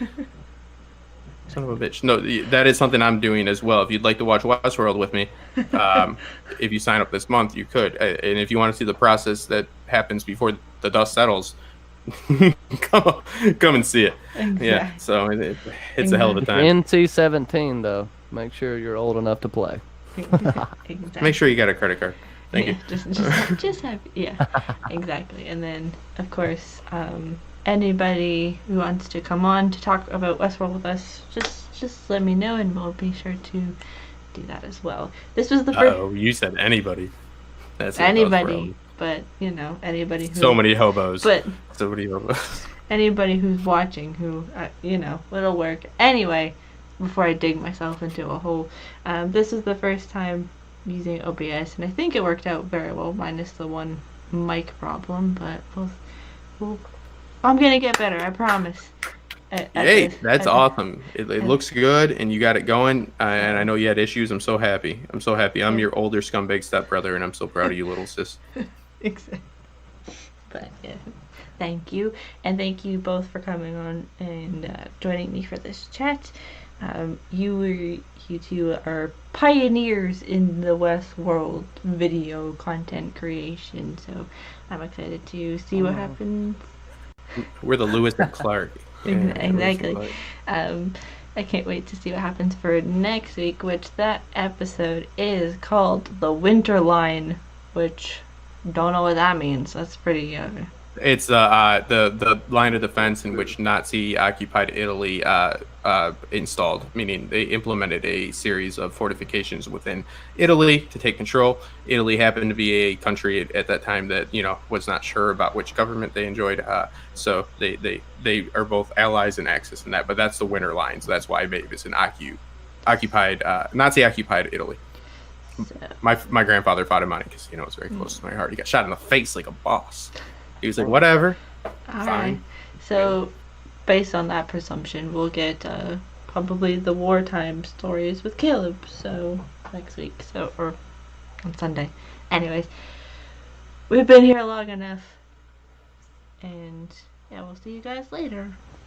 Son of a bitch. No, that is something I'm doing as well. If you'd like to watch Westworld with me, if you sign up this month, you could. And if you want to see the process that happens before the dust settles, come and see it. Exactly. Yeah, so it's a hell of a time. NC-17, though. Make sure you're old enough to play. Exactly. Make sure you got a credit card. Thank you. Just have, exactly. And then, of course, anybody who wants to come on to talk about Westworld with us, just let me know, and we'll be sure to do that as well. This was the first. Oh, you said anybody. That's anybody, but anybody who. So many hobos. But so many hobos. Anybody who's watching, who it'll work. Anyway, before I dig myself into a hole, this is the first time using OBS, and I think it worked out very well, minus the one mic problem, but I'm gonna get better, I promise. Hey, that's awesome. It looks good, and you got it going, and I know you had issues. I'm so happy. I'm your older scumbag stepbrother, and I'm so proud of you, little sis. Exactly. But yeah, thank you, and thank you both for coming on and joining me for this chat. You two are pioneers in the Westworld video content creation, so I'm excited to see what happens. We're the Lewis and Clark. Exactly. I can't wait to see what happens for next week, which that episode is called The Winter Line, which don't know what that means. That's pretty It's the line of defense in which Nazi-occupied Italy installed, meaning they implemented a series of fortifications within Italy to take control. Italy happened to be a country at that time that was not sure about which government they enjoyed, so they are both allies and axis in that. But that's the winter line, so that's why it's an occupied Nazi-occupied Italy. So. My grandfather fought him on it because it's very close to my heart. He got shot in the face like a boss. He was like, whatever. All right. So, based on that presumption, we'll get probably the wartime stories with Caleb. So, next week. Or on Sunday. Anyways, we've been here long enough. And, yeah, we'll see you guys later.